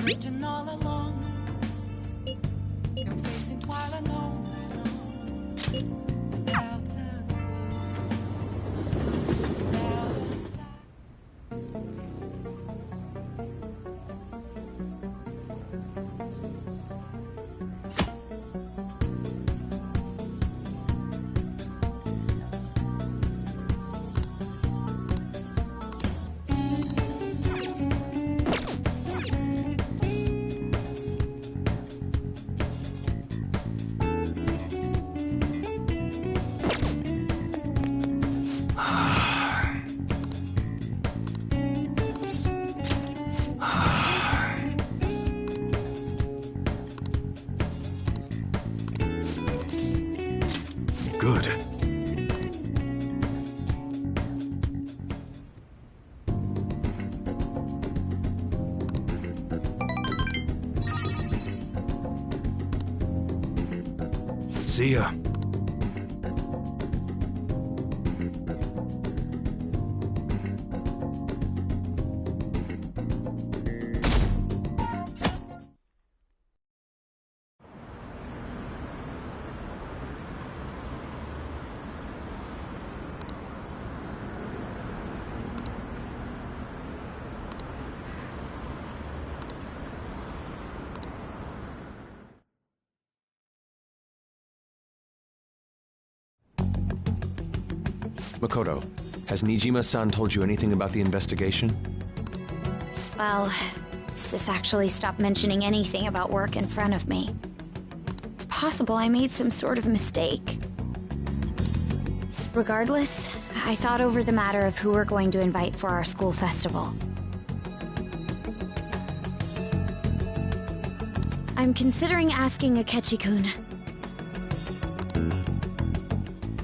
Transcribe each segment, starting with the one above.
written all along. I'm facing while alone without a clue, without a sign. Good. See ya. Makoto, has Nijima-san told you anything about the investigation? Well, Sis actually stopped mentioning anything about work in front of me. It's possible I made some sort of mistake. Regardless, I thought over the matter of who we're going to invite for our school festival. I'm considering asking Akechi-kun.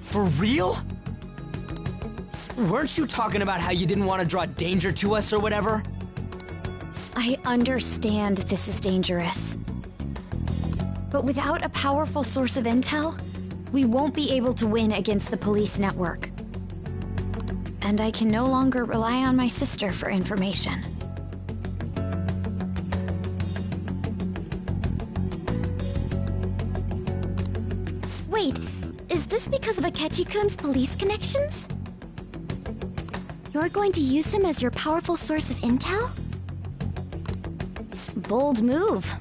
For real? Weren't you talking about how you didn't want to draw danger to us or whatever? I understand this is dangerous. But without a powerful source of intel, we won't be able to win against the police network. And I can no longer rely on my sister for information. Wait, is this because of Akechi-kun's police connections? You're going to use him as your powerful source of intel? Bold move.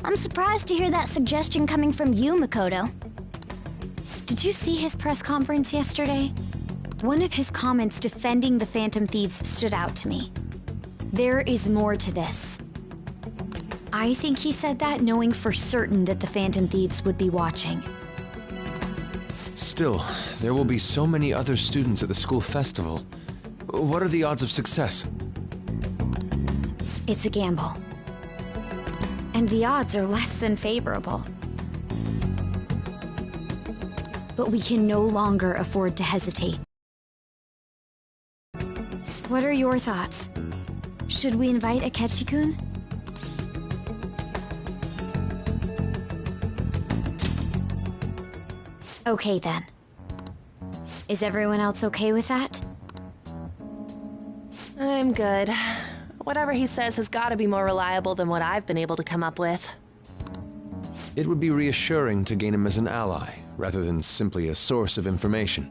I'm surprised to hear that suggestion coming from you, Makoto. Did you see his press conference yesterday? One of his comments defending the Phantom Thieves stood out to me. There is more to this. I think he said that knowing for certain that the Phantom Thieves would be watching. Still, there will be so many other students at the school festival. What are the odds of success? It's a gamble. And the odds are less than favorable. But we can no longer afford to hesitate. What are your thoughts? Should we invite Akechi-kun? Okay then. Is everyone else okay with that? I'm good. Whatever he says has got to be more reliable than what I've been able to come up with. It would be reassuring to gain him as an ally, rather than simply a source of information.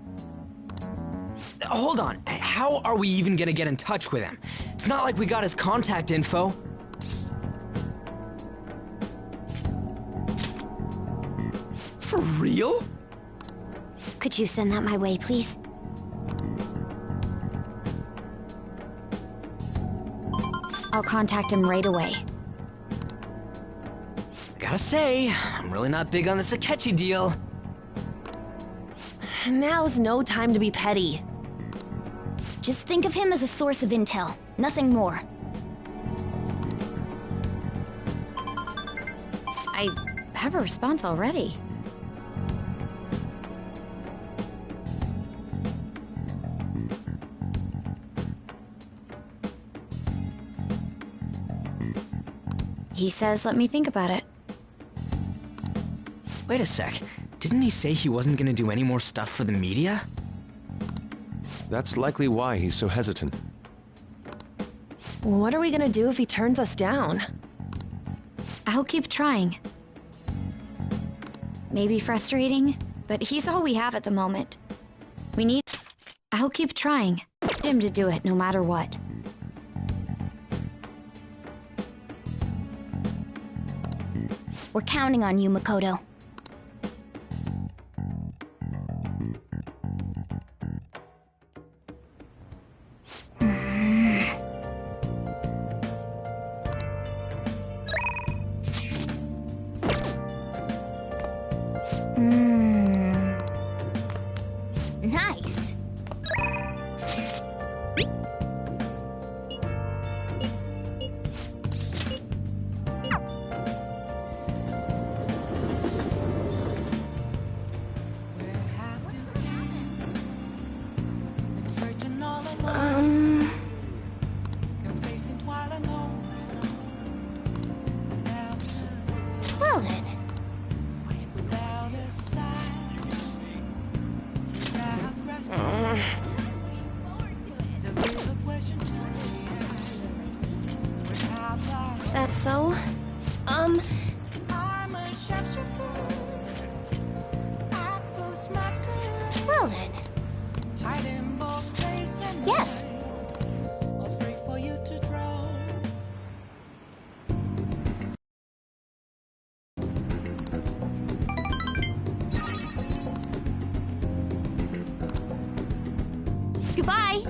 Hold on, how are we even gonna get in touch with him? It's not like we got his contact info. For real? Could you send that my way, please? I'll contact him right away. I gotta say, I'm really not big on this Akechi deal. Now's no time to be petty. Just think of him as a source of intel, nothing more. I have a response already. He says, let me think about it. Wait a sec, didn't he say he wasn't gonna do any more stuff for the media? That's likely why he's so hesitant. What are we gonna do if he turns us down? I'll keep trying. Maybe frustrating, but he's all we have at the moment. We need... I'll keep trying. Need him to do it no matter what. We're counting on you, Makoto. Nice. Where have you been searching all alone? Confessing while alone, Well then, without a sign, without grasping. The real question to me is, where have I? Is that so? I'm a sharpshooter. I post my skirt, well then. hiding both face and Yes. mind, afraid for you to draw. Goodbye.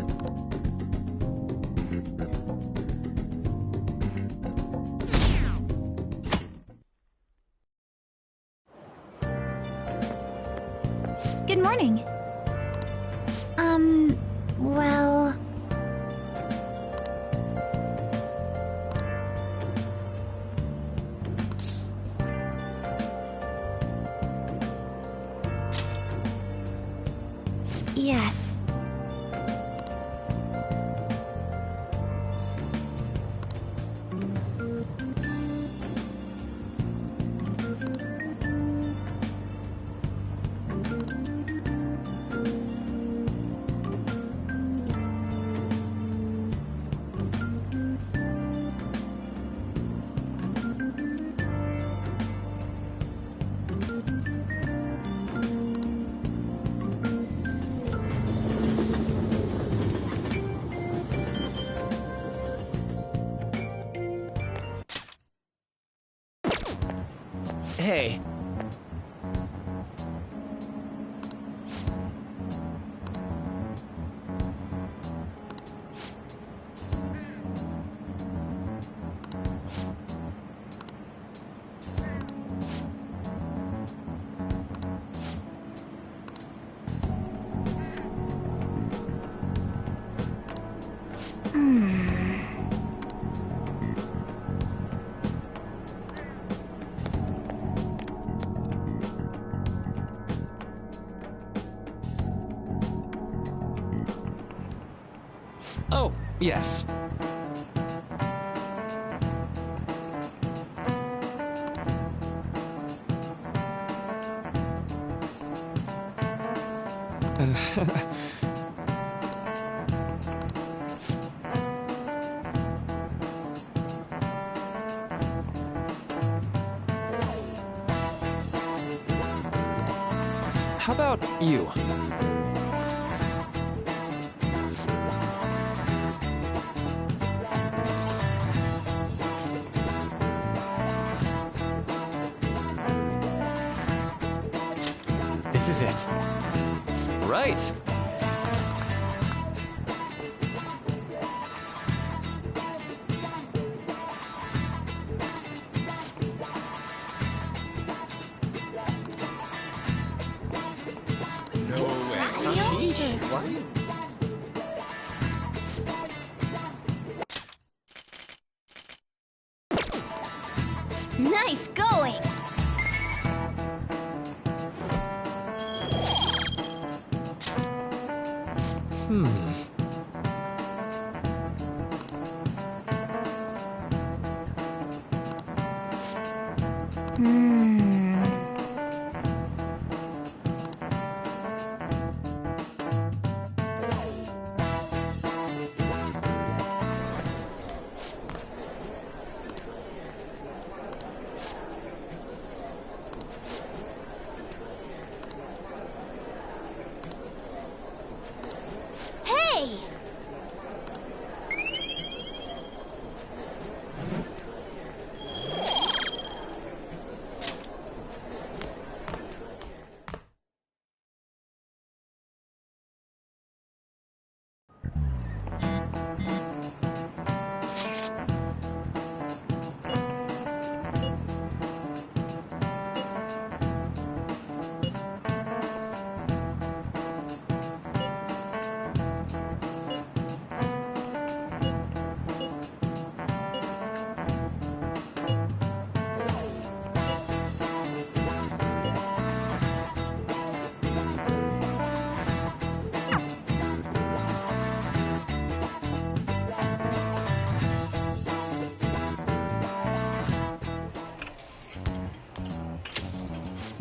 Good morning. Well... Yes. Hey. Oh, yes. How about you? This is it. Right. No way. Nice going!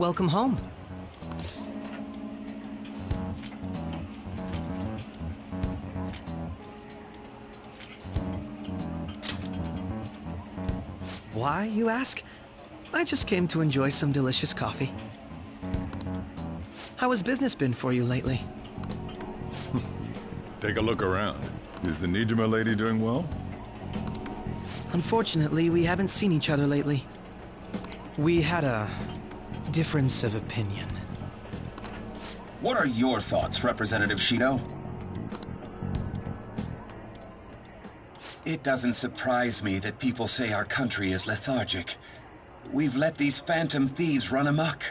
welcome home. Why, you ask? I just came to enjoy some delicious coffee. How has business been for you lately? Take a look around. Is the Nijima lady doing well? Unfortunately, we haven't seen each other lately. We had a difference of opinion. What are your thoughts, Representative Shido? It doesn't surprise me that people say our country is lethargic. We've let these phantom thieves run amok.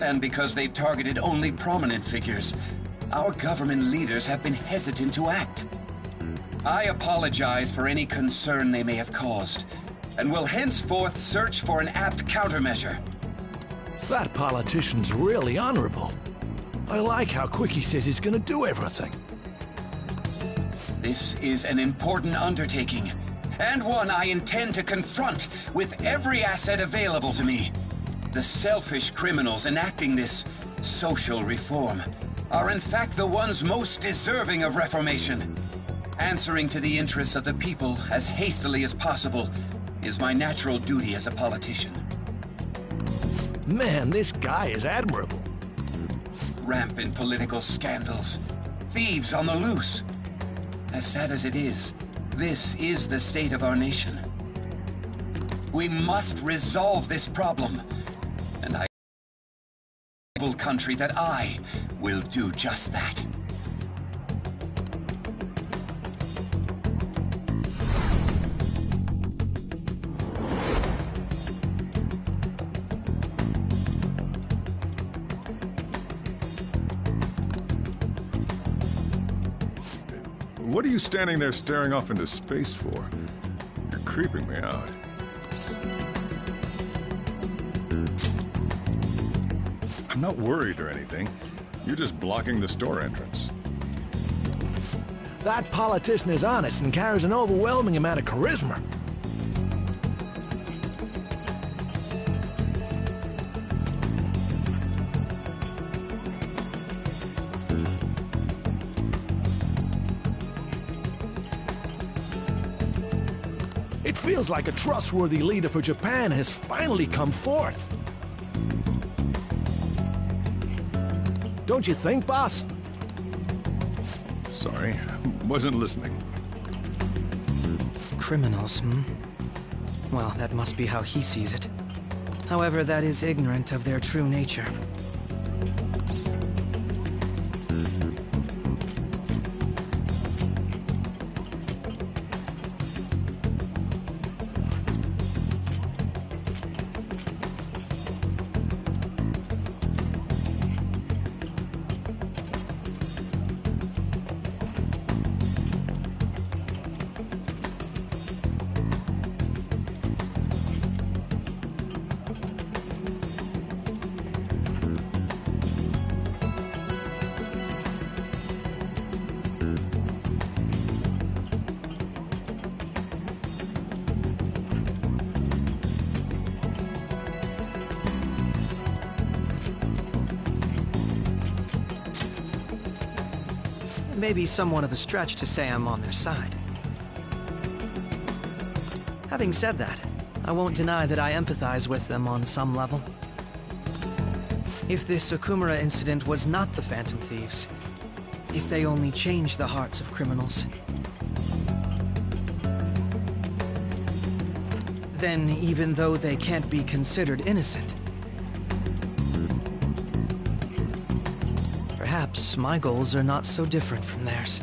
And because they've targeted only prominent figures, our government leaders have been hesitant to act. I apologize for any concern they may have caused, and will henceforth search for an apt countermeasure. That politician's really honorable. I like how quick he says he's gonna do everything. This is an important undertaking, and one I intend to confront with every asset available to me. The selfish criminals enacting this social reform are in fact the ones most deserving of reformation. Answering to the interests of the people as hastily as possible is my natural duty as a politician. Man, this guy is admirable. Rampant political scandals, thieves on the loose. As sad as it is, this is the state of our nation. We must resolve this problem, and I will country that I will do just that. What are you standing there staring off into space for? You're creeping me out. I'm not worried or anything. You're just blocking the store entrance. That politician is honest and carries an overwhelming amount of charisma. It feels like a trustworthy leader for Japan has finally come forth. Don't you think, boss? Sorry, wasn't listening. Criminals, hmm? Well, that must be how he sees it. However, that is ignorant of their true nature. It may be somewhat of a stretch to say I'm on their side. Having said that, I won't deny that I empathize with them on some level. If this Okumura incident was not the Phantom Thieves, if they only changed the hearts of criminals, then even though they can't be considered innocent, perhaps my goals are not so different from theirs.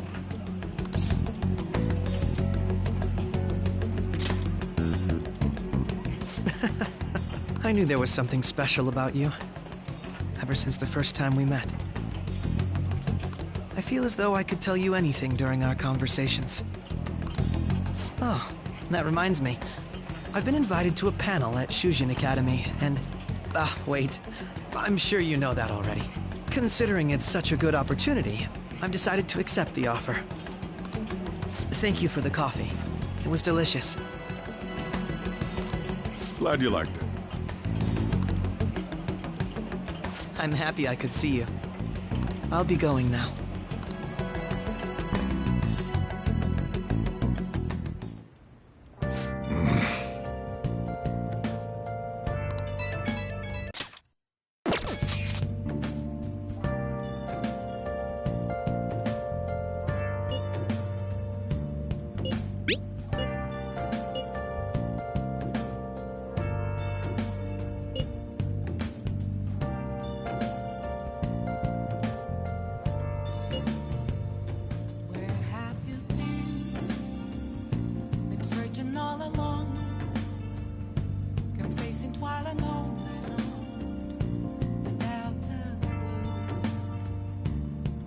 I knew there was something special about you, ever since the first time we met. I feel as though I could tell you anything during our conversations. Oh, that reminds me. I've been invited to a panel at Shujin Academy, and... wait. I'm sure you know that already. Considering it's such a good opportunity, I've decided to accept the offer. Thank you for the coffee. It was delicious. Glad you liked it. I'm happy I could see you. I'll be going now. Where have you been? Been searching all along, confessing while alone and on, without a clue,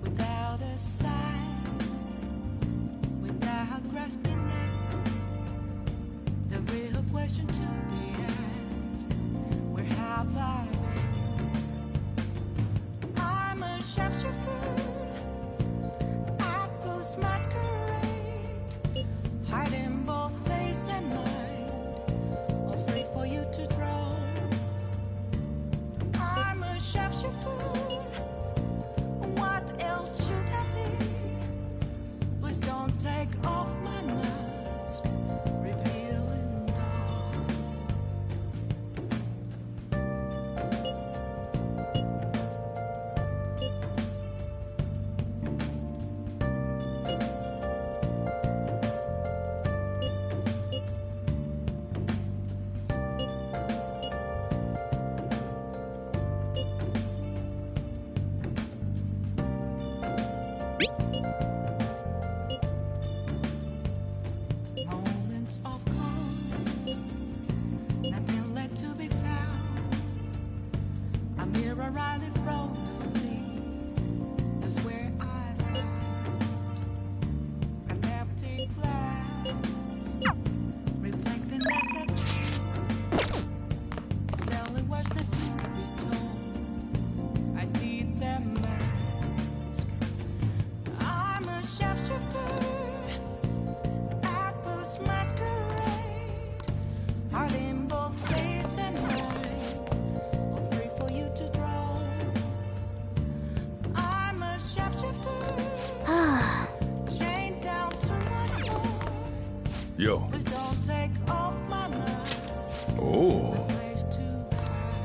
without a sign, without grasping it. The real question to be asked: where have I been? I'm a sharpshooter. Apples masquerade, hiding both face and mind, afraid for you to draw. I'm a sharpshooter. What else should I be? Please don't take off my mask, revealing dawn. Moments of calm, nothing left to be found. A mirror right in front of me, that's where I found an empty glass, reflecting as a tree. It's telling words that to be told. I need that mask. I'm a sharpshooter. Apples masquerade, hiding both face and mind, afraid for you to draw. I'm a sharpshooter, chained down to my door. Yo. Please don't take off my mask. Oh. Place to hide.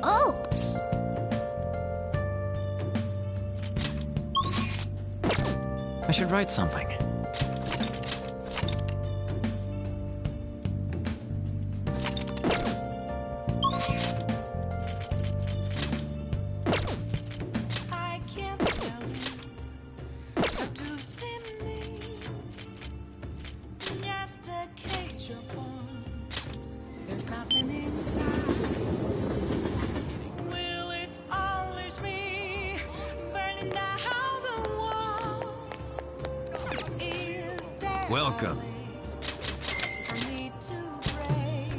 Oh! I should write something. I can't tell you how to see me. Just a cage of fun. There's nothing inside. Will it unleash me, burning down the walls? Is there Welcome. a way for me to break?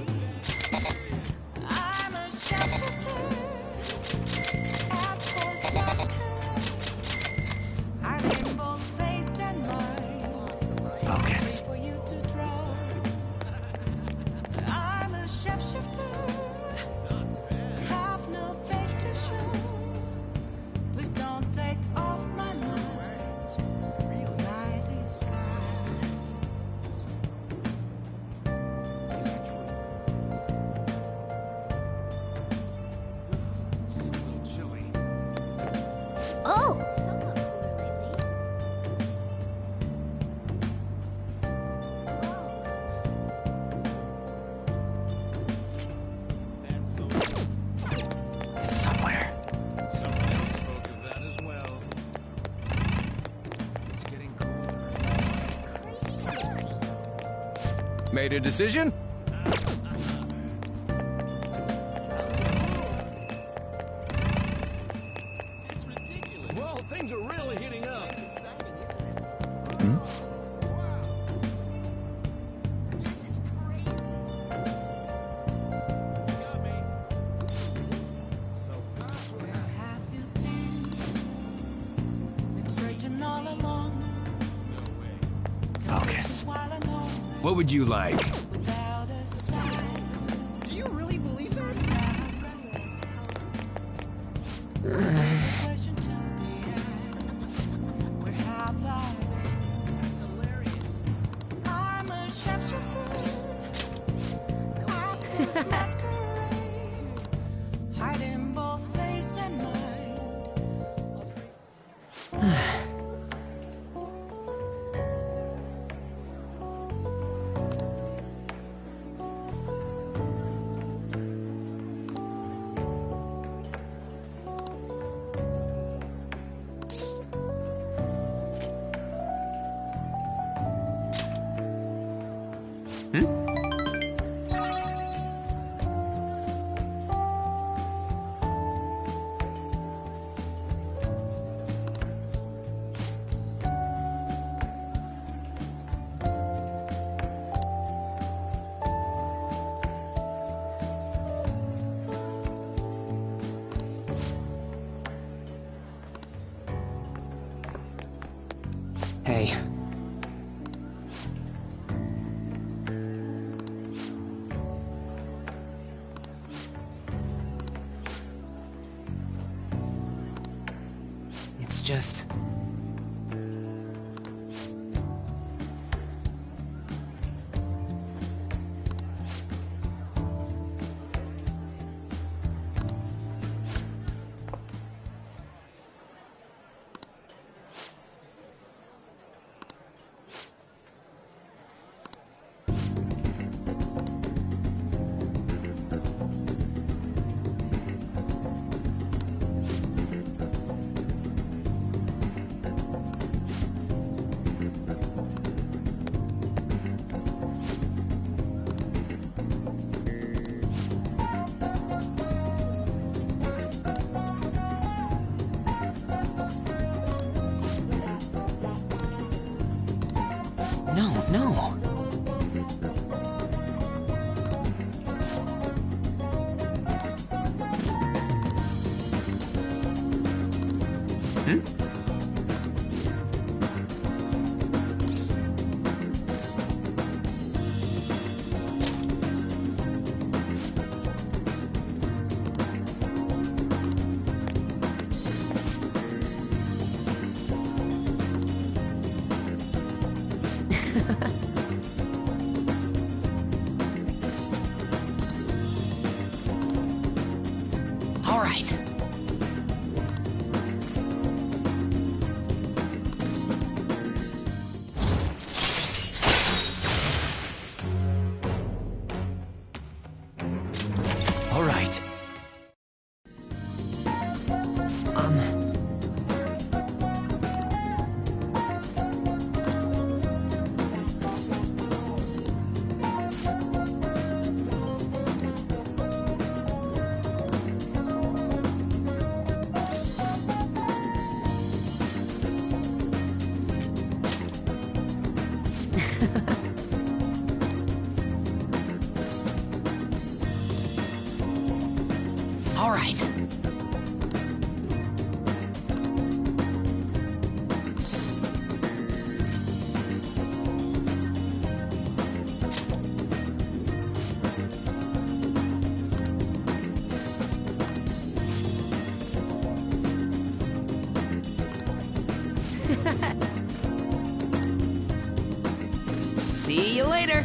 I'm a sharpshooter. Apples masquerade, hiding both face and mind. Focus. For you to draw. I'm a sharpshooter. Have no face to show. Please don't take off my mask. My disguise. Oh! It's somewhere. Made a decision? Well, things are really heating up. Where have you been? What would you like? without a sign. Do you really believe that? Question to be asked. Where have I been? That's hilarious. I'm a shapeshifter. Actors masquerade. Hiding both face and mind. Hey. It's just... No. All right. All right. All right. See you later.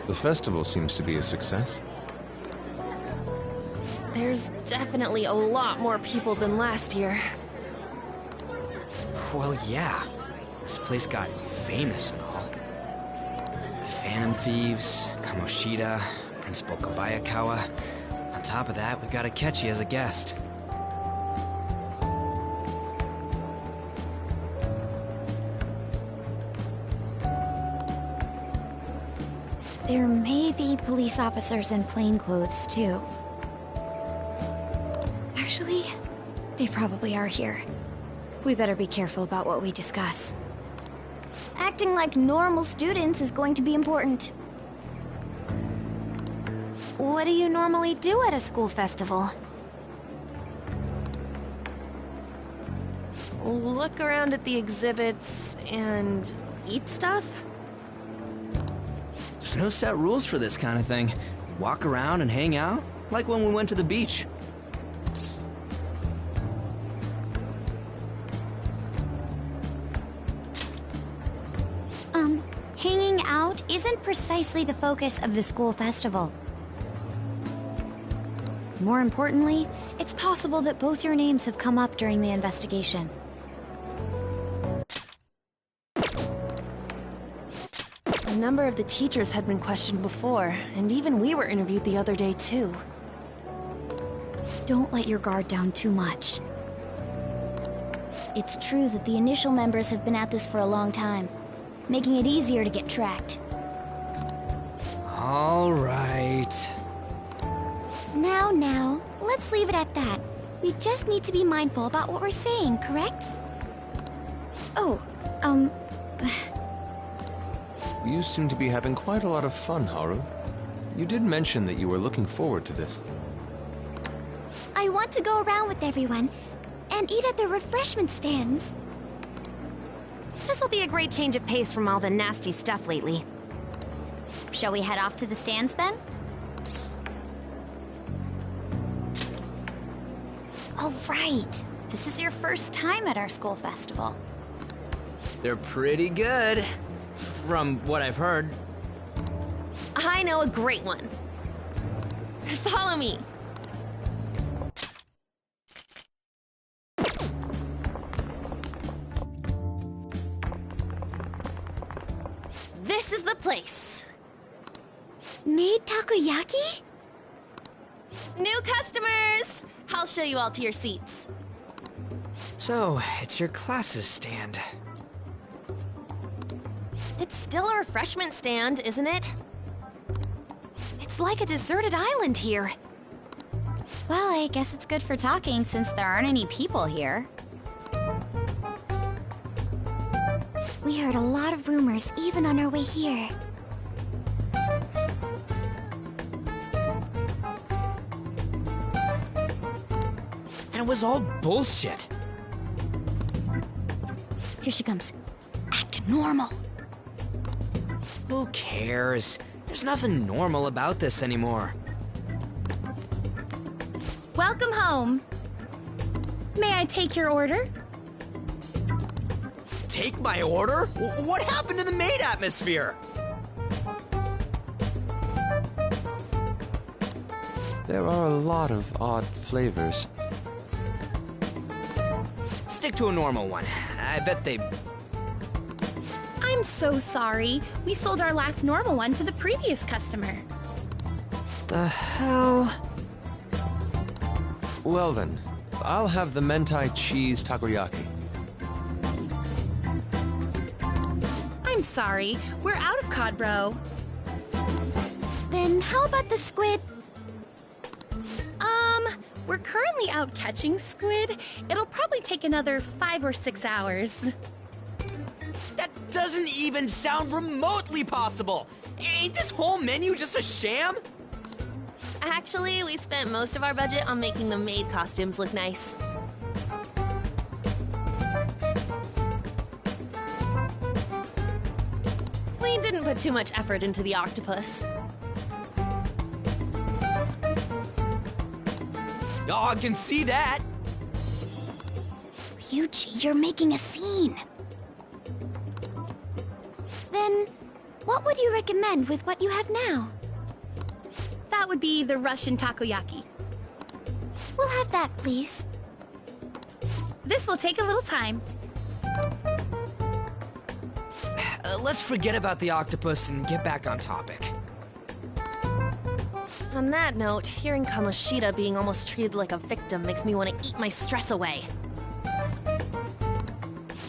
The festival seems to be a success. There's definitely a lot more people than last year. Well, yeah. This place got famous and all. Phantom Thieves, Kamoshida, Principal Kobayakawa. On top of that, we got Akechi as a guest. There may be police officers in plainclothes, too. Actually, they probably are here. We better be careful about what we discuss. Acting like normal students is going to be important. What do you normally do at a school festival? Look around at the exhibits and eat stuff? There's no set rules for this kind of thing. Walk around and hang out, like when we went to the beach. Hanging out isn't precisely the focus of the school festival. More importantly, it's possible that both your names have come up during the investigation. A number of the teachers had been questioned before, and even we were interviewed the other day, too. Don't let your guard down too much. It's true that the initial members have been at this for a long time, making it easier to get tracked. All right. Now, let's leave it at that. We just need to be mindful about what we're saying, correct? Oh, You seem to be having quite a lot of fun, Haru. You did mention that you were looking forward to this. I want to go around with everyone and eat at the refreshment stands. This'll be a great change of pace from all the nasty stuff lately. Shall we head off to the stands then? Oh, right. This is your first time at our school festival. They're pretty good, from what I've heard. I know a great one. Follow me. This is the place. Made takoyaki? New customers! I'll show you all to your seats. So, it's your class's stand. It's still a refreshment stand, isn't it? It's like a deserted island here. Well, I guess it's good for talking since there aren't any people here. We heard a lot of rumors even on our way here. And it was all bullshit. Here she comes. Act normal. Who cares? There's nothing normal about this anymore. Welcome home. May I take your order? Take my order? What happened to the maid atmosphere? There are a lot of odd flavors. Stick to a normal one. I bet they... I'm so sorry. We sold our last normal one to the previous customer. The hell? Well then, I'll have the mentai cheese takoyaki. I'm sorry. We're out of cod, bro. Then how about the squid? We're currently out catching squid. It'll probably take another 5 or 6 hours. That doesn't even sound remotely possible! Ain't this whole menu just a sham? Actually, we spent most of our budget on making the maid costumes look nice. We didn't put too much effort into the octopus. Oh, I can see that! Ryuji, you're making a scene. Then, What would you recommend with what you have now? That would be the Russian takoyaki. We'll have that, please. This will take a little time. Let's forget about the octopus and get back on topic. On that note, hearing Kamoshida being almost treated like a victim makes me want to eat my stress away.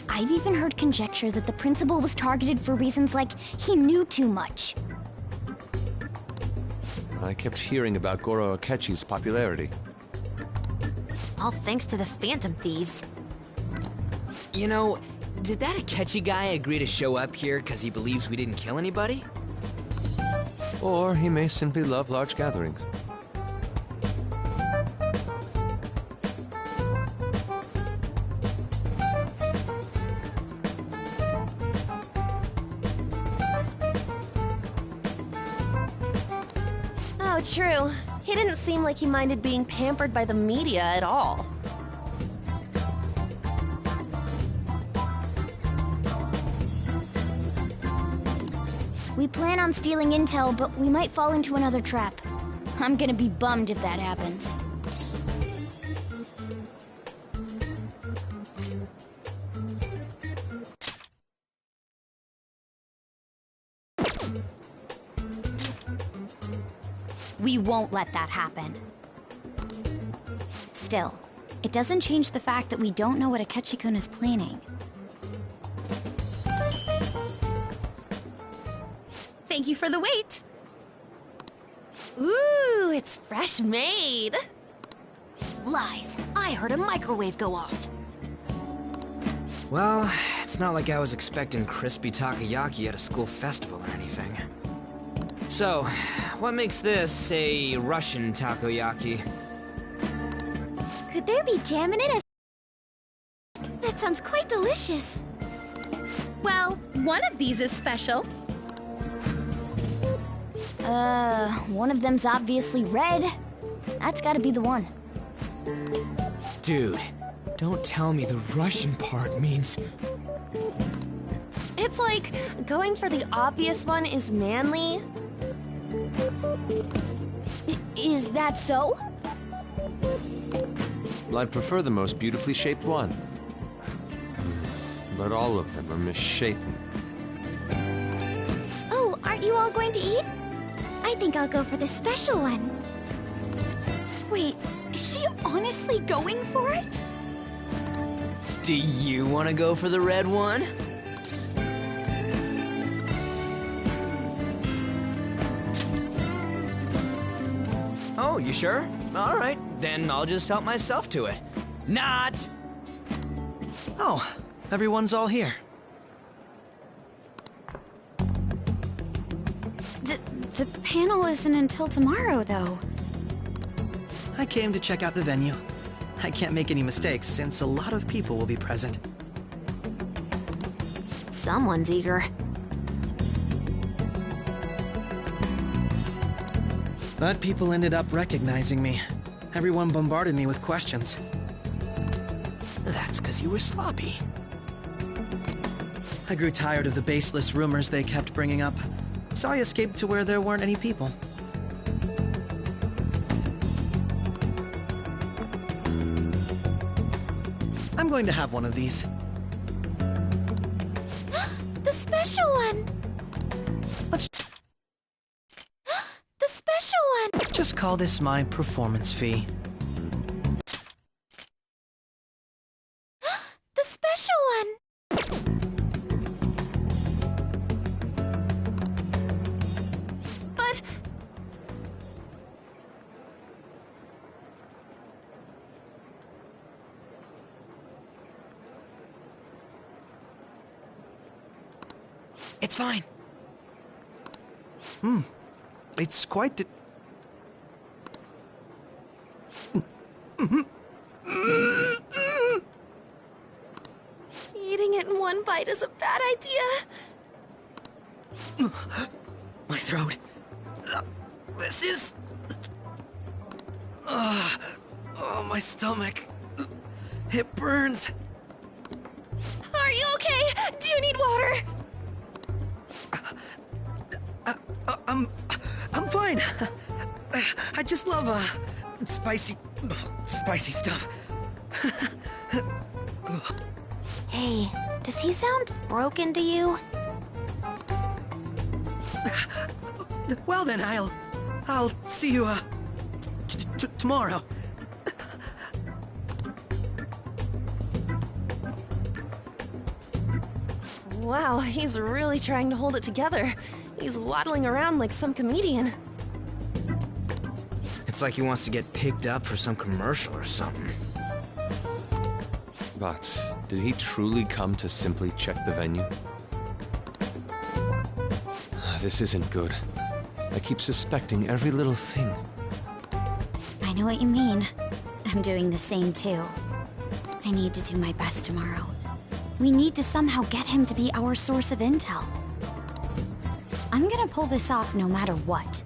I've even heard conjecture that the principal was targeted for reasons like he knew too much. I kept hearing about Goro Akechi's popularity. All thanks to the Phantom Thieves. You know, did that Akechi guy agree to show up here because he believes we didn't kill anybody? Or he may simply love large gatherings. Oh, true. He didn't seem like he minded being pampered by the media at all. We plan on stealing intel, but we might fall into another trap. I'm gonna be bummed if that happens. We won't let that happen. Still, it doesn't change the fact that we don't know what Akechi-kun is planning. Thank you for the wait. Ooh, it's fresh made. Lies. I heard a microwave go off. Well, it's not like I was expecting crispy takoyaki at a school festival or anything. So, what makes this a Russian takoyaki? Could there be jam in it? That sounds quite delicious. Well, one of these is special. One of them's obviously red. That's gotta be the one. Dude, don't tell me the Russian part means... It's like going for the obvious one is manly. Is that so? Well, I'd prefer the most beautifully shaped one. But all of them are misshapen. Oh, aren't you all going to eat? I think I'll go for the special one. Wait, is she honestly going for it? Do you want to go for the red one? Oh, you sure? All right, then I'll just help myself to it. Not! Oh, everyone's all here. The panel isn't until tomorrow, though. I came to check out the venue. I can't make any mistakes since a lot of people will be present. Someone's eager. But people ended up recognizing me. Everyone bombarded me with questions. That's because you were sloppy. I grew tired of the baseless rumors they kept bringing up, so I escaped to where there weren't any people. I'm going to have one of these. The special one! Let's The special one! just call this my performance fee. The special one! But... It's fine. It's quite the... Eating it in one bite is a bad idea. My throat. This is... oh, my stomach. It burns. Are you okay? Do you need water? I'm fine. I just love, spicy stuff. Hey, does he sound broken to you? Well then, I'll see you, tomorrow. Wow, he's really trying to hold it together. He's waddling around like some comedian. It's like he wants to get picked up for some commercial or something. But did he truly come to simply check the venue? This isn't good. I keep suspecting every little thing. I know what you mean. I'm doing the same too. I need to do my best tomorrow. We need to somehow get him to be our source of intel. I'm gonna pull this off no matter what.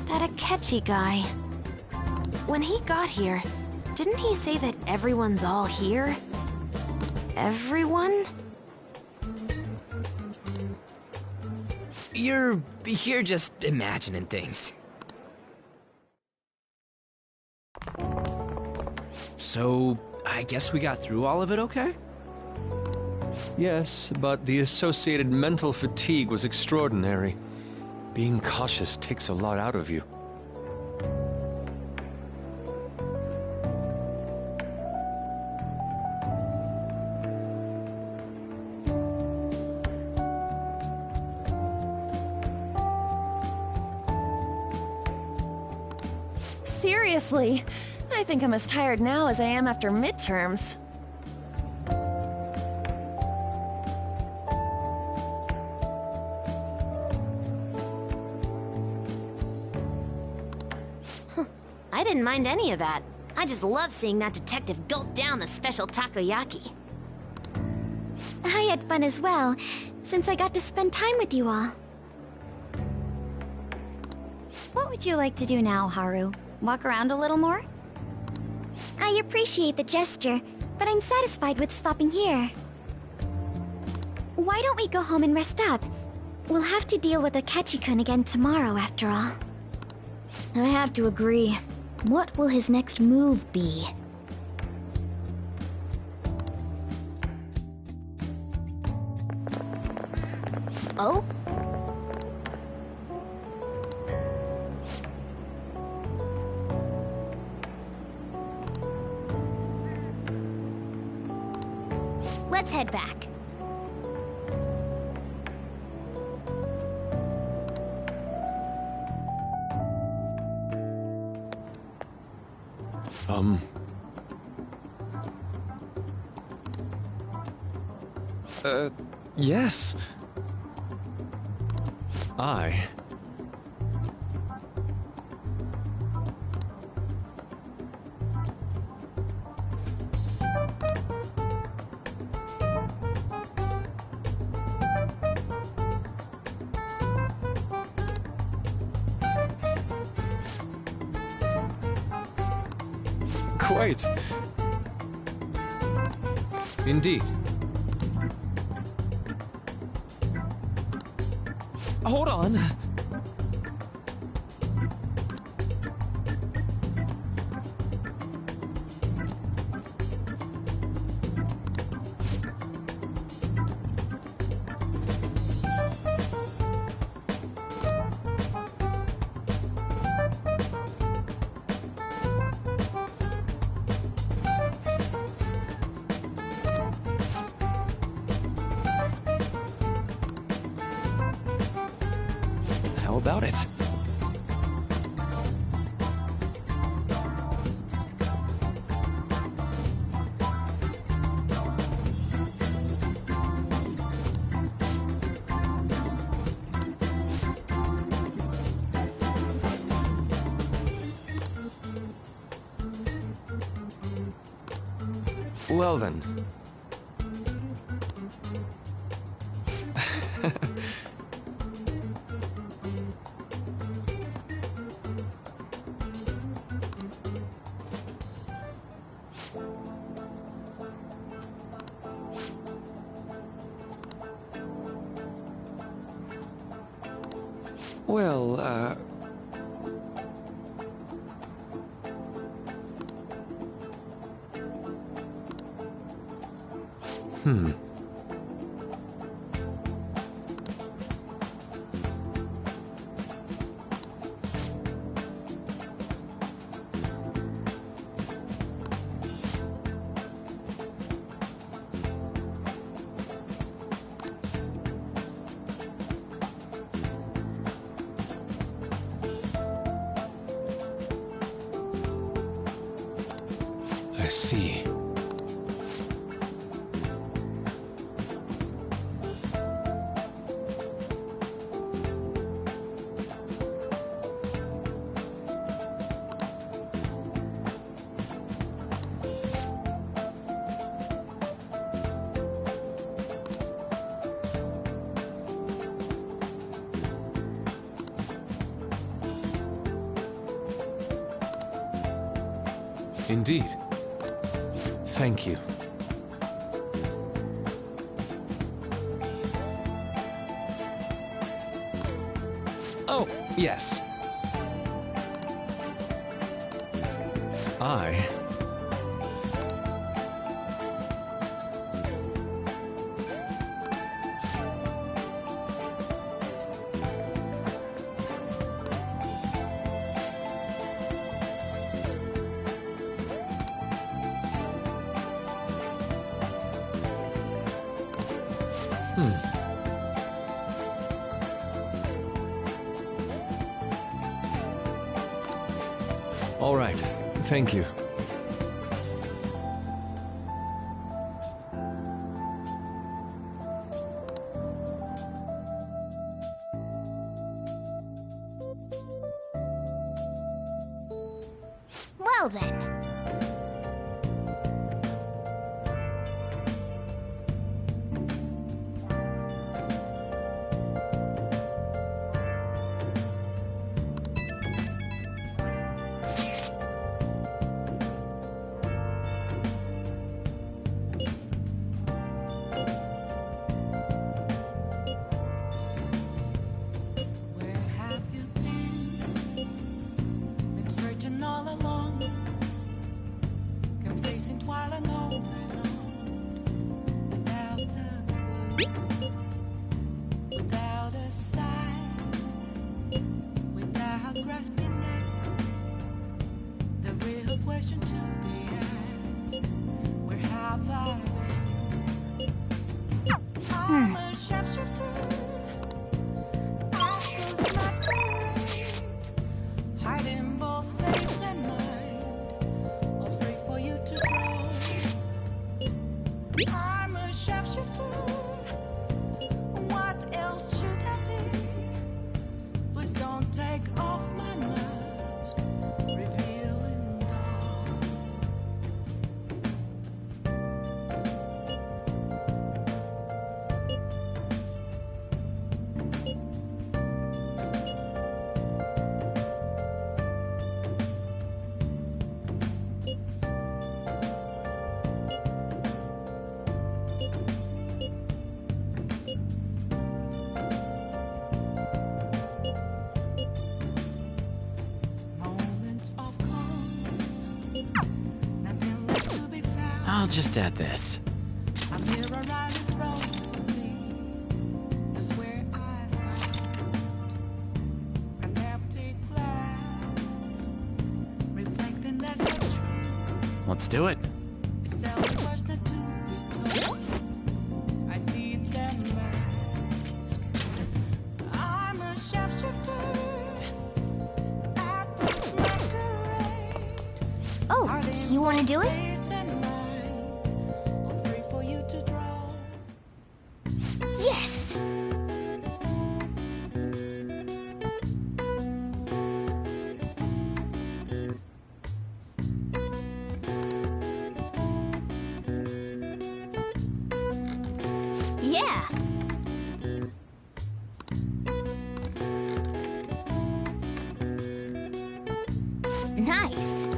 That Akechi guy. When he got here, didn't he say that everyone's all here? Everyone? You're just imagining things. So, I guess we got through all of it okay? Yes, but the associated mental fatigue was extraordinary. Being cautious takes a lot out of you. Seriously, I think I'm as tired now as I am after midterms. I didn't mind any of that. I just love seeing that detective gulp down the special takoyaki. I had fun as well, since I got to spend time with you all. What would you like to do now, Haru? Walk around a little more? I appreciate the gesture, but I'm satisfied with stopping here. Why don't we go home and rest up? We'll have to deal with Akechi-kun again tomorrow, after all. I have to agree. What will his next move be? Oh? Let's head back. Yes. Quite. Indeed. Hold on. How about it? Well then. Well, I see. Indeed. Thank you. Oh, yes. I... All right. Thank you. Well then. Where have you been? Been searching all along, confessing while alone without a clue, without a sign, without grasping it. The real question to be asked: where have I been? I'm a shapeshifter. Hiding both face and mind, all free for you to draw. I'm a shapeshifter. What else should I be? Please don't take off my mask, revealing dawn. Moments of calm, nothing left to be found. I'll just add this. A mirror right in front of me. That's where I found an empty glass, reflecting that's the truth. Let's do it. It's telling words not to be told. I need that mask. I'm a shapeshifter at this masquerade. Oh, you want to do it? Face and mind, all free for you to draw. Yes! Yeah! Nice!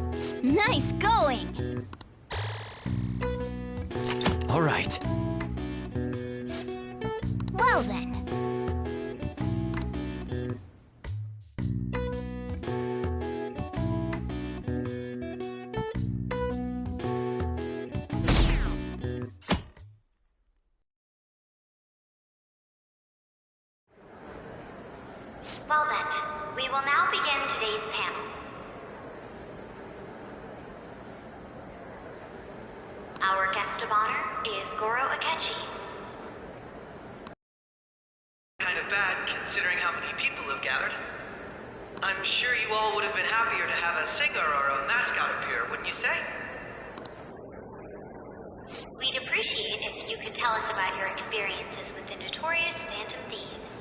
Nice going! All right. Well then. Well then, we will now begin today's panel. Our guest of honor is Goro Akechi. Kind of bad, considering how many people have gathered. I'm sure you all would have been happier to have a singer or a mascot appear, wouldn't you say? We'd appreciate if you could tell us about your experiences with the notorious Phantom Thieves.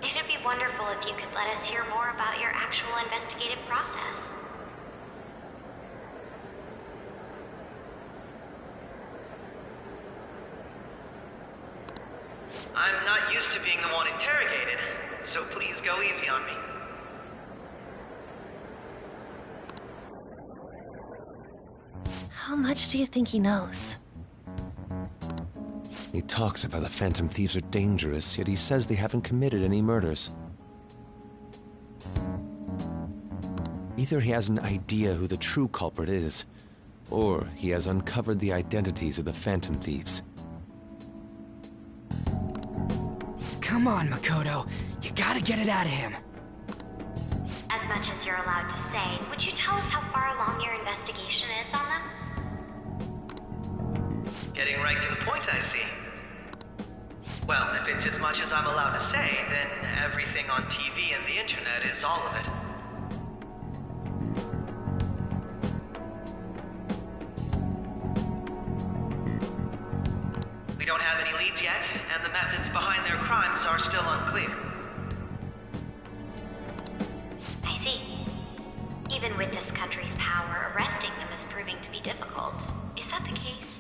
It'd be wonderful if you could let us hear more about your actual investigative process. I'm not used to being the one interrogated, so please go easy on me. How much do you think he knows? He talks about the Phantom Thieves are dangerous, yet he says they haven't committed any murders. Either he has an idea who the true culprit is, or he has uncovered the identities of the Phantom Thieves. Come on, Makoto. You gotta get it out of him. As much as you're allowed to say, would you tell us how far along your investigation is on them? Getting right to the point, I see. Well, if it's as much as I'm allowed to say, then everything on TV and the internet is all of it. We don't have any leads yet, and the methods behind their crimes are still unclear. I see. Even with this country's power, arresting them is proving to be difficult. Is that the case?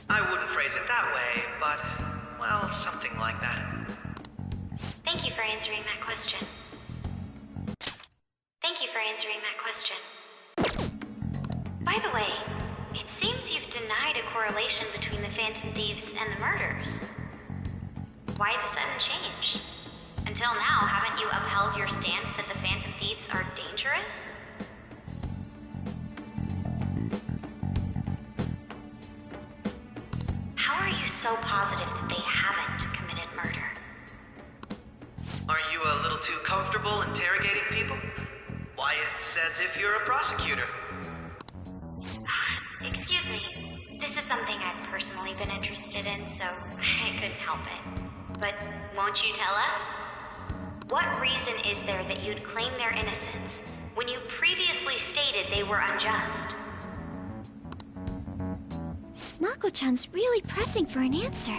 I wouldn't phrase it that way, but, well, something like that. Thank you for answering that question. Thank you for answering that question. By the way, it seems you've denied a correlation between the Phantom Thieves and the murders. Why the sudden change? Until now, haven't you upheld your stance that the Phantom Thieves are dangerous? How are you so positive that they haven't committed murder. Aren't you a little too comfortable interrogating people? Why, it's as if you're a prosecutor. Excuse me. This is something I've personally been interested in, so I couldn't help it. But won't you tell us? What reason is there that you'd claim their innocence when you previously stated they were unjust? Mako-chan's really pressing for an answer.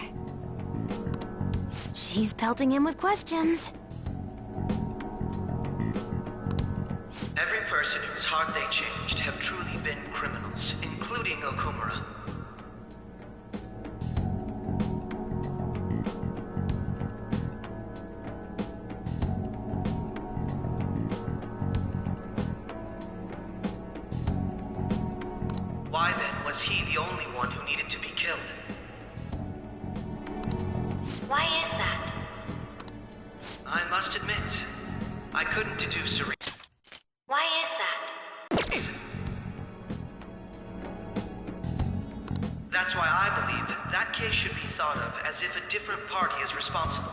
She's pelting him with questions. Every person whose heart they changed have truly been criminals, including Okumura. Why then was he the only one who needed to be killed? Why is that? I must admit, I couldn't deduce a reason. Why is that? That's why I believe that case should be thought of as if a different party is responsible.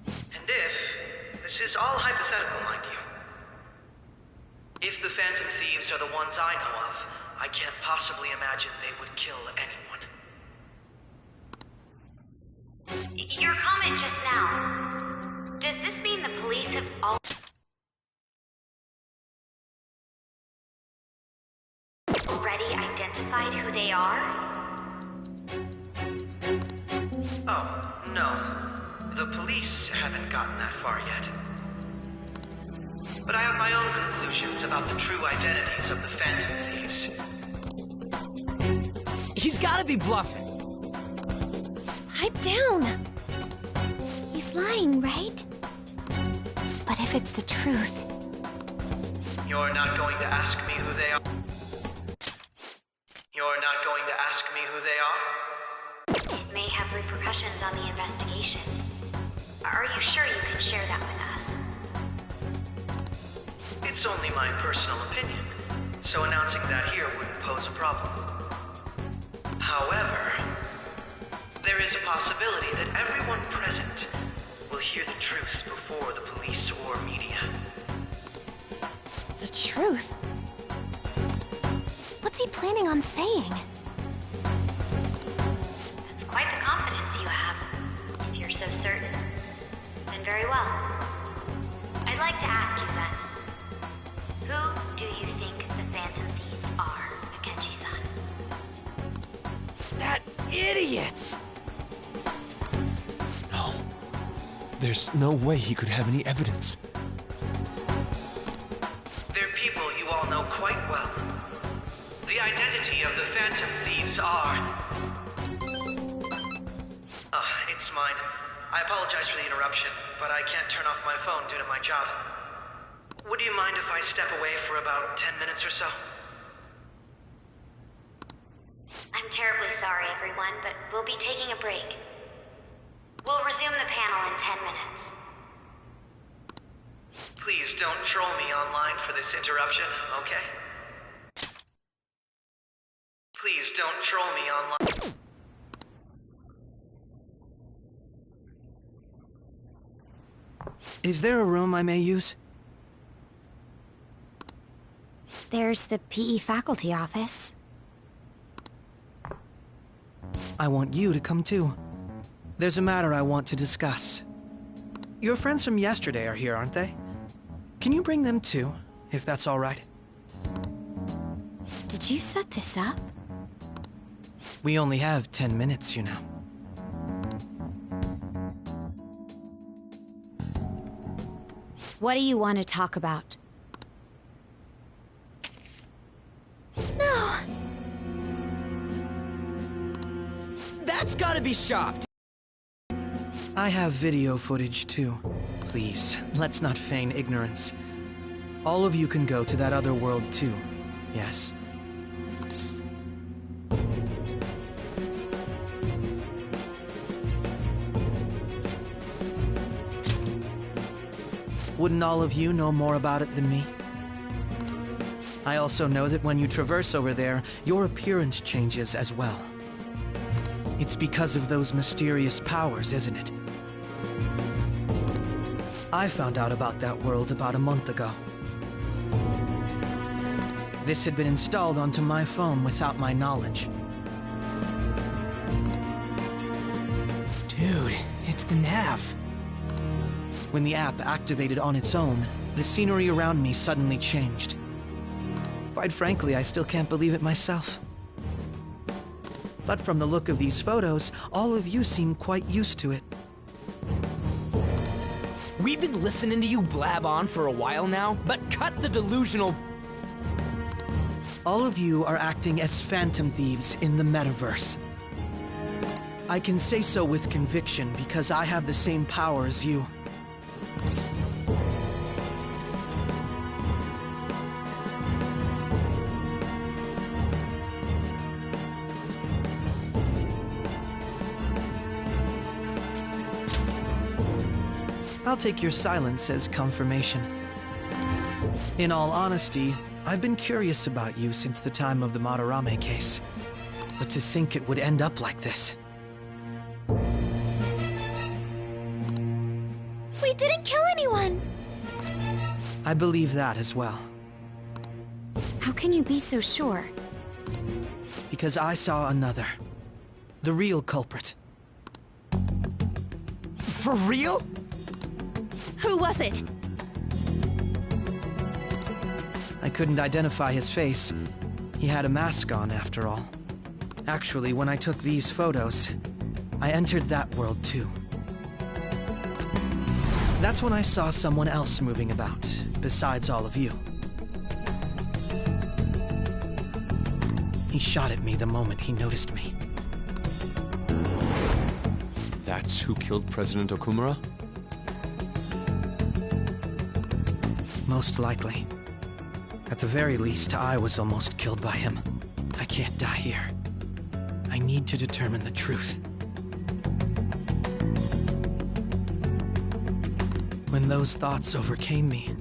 And if, this is all hypothetical, mind you, if the Phantom Thieves are the ones I know of, I can't possibly imagine they would kill anyone. Your comment just now, does this mean the police have already identified who they are? Oh, no. The police haven't gotten that far yet. But I have my own conclusions about the true identities of the Phantom Thieves. He's gotta be bluffing. Pipe down. He's lying, right? But if it's the truth... You're not going to ask me who they are? You're not going to ask me who they are? It may have repercussions on the investigation. Are you sure you can share that with us? It's only my personal opinion, so announcing that here wouldn't pose a problem. However, there is a possibility that everyone present will hear the truth before the police or media. The truth? What's he planning on saying? That's quite the confidence you have. If you're so certain, then very well. I'd like to ask you then. Who do you think the Phantom Thieves are, Akechi-san? That idiot! No. There's no way he could have any evidence. They're people you all know quite well. The identity of the Phantom Thieves are... it's mine. I apologize for the interruption, but I can't turn off my phone due to my job. Would you mind if I step away for about 10 minutes or so? I'm terribly sorry, everyone, but we'll be taking a break. We'll resume the panel in 10 minutes. Please don't troll me online for this interruption, okay? Please don't troll me online. Is there a room I may use? There's the PE faculty office. I want you to come too. There's a matter I want to discuss. Your friends from yesterday are here, aren't they? Can you bring them too, if that's all right? Did you set this up? We only have 10 minutes, you know. What do you want to talk about? No! That's gotta be shopped! I have video footage too. Please, let's not feign ignorance. All of you can go to that other world too, yes? Wouldn't all of you know more about it than me? I also know that when you traverse over there, your appearance changes as well. It's because of those mysterious powers, isn't it? I found out about that world about a month ago. This had been installed onto my phone without my knowledge. Dude, it's the nav. When the app activated on its own, the scenery around me suddenly changed. Quite frankly, I still can't believe it myself. But from the look of these photos, all of you seem quite used to it. We've been listening to you blab on for a while now, but cut the delusional... All of you are acting as phantom thieves in the metaverse. I can say so with conviction because I have the same power as you. I'll take your silence as confirmation. In all honesty, I've been curious about you since the time of the Madarame case. But to think it would end up like this. We didn't kill anyone! I believe that as well. How can you be so sure? Because I saw another. The real culprit. For real? Who was it? I couldn't identify his face. He had a mask on, after all. Actually, when I took these photos, I entered that world too. That's when I saw someone else moving about, besides all of you. He shot at me the moment he noticed me. That's who killed President Okumura? Most likely. At the very least, I was almost killed by him. I can't die here. I need to determine the truth. When those thoughts overcame me,